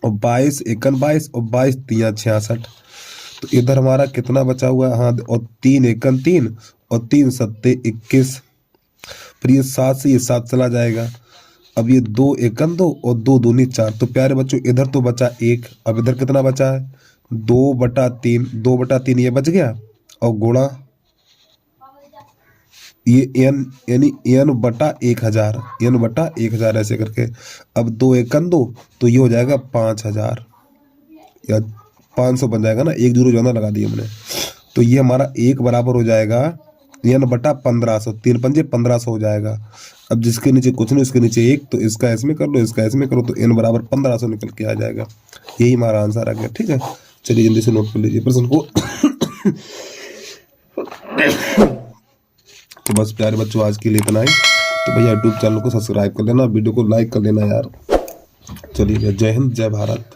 और 22 एकन 22 और 22 तिया 66। तो इधर हमारा कितना बचा हुआ है, हाँ, और 3 एकन 3 और 3 सत्ते 21, फिर ये 7 से ये 7 चला जाएगा। अब ये 2 एकन 2 और 2 दूनी 4। तो प्यारे बच्चों इधर तो बचा 1, अब इधर कितना बचा है 2/3, 2/3 ये बच गया, और गुणा ये n यानी n/1000, n/1000 ऐसे करके। अब 2 एकन 2 तो ये हो जाएगा 5000 या 500 बन जाएगा ना, 1 जीरो ज्यादा लगा दिया हमने। तो ये हमारा 1 बराबर हो जाएगा n/1500, 3 पंजे 1500 हो जाएगा। अब जिसके नीचे कुछ नहीं उसके नीचे 1, तो इसका इसमें कर लो, इसका इसमें करो, तो n बराबर 1500 निकल के आ जाएगा। यही हमारा आंसर आ गया, ठीक है। चलिए जल्दी से नोट कर लीजिए प्रश्न को। तो बस प्यारे बच्चों आज के लिए इतना ही। तो भैया यूट्यूब चैनल को सब्सक्राइब कर लेना, वीडियो को लाइक कर लेना यार। चलिए जय हिंद जय भारत।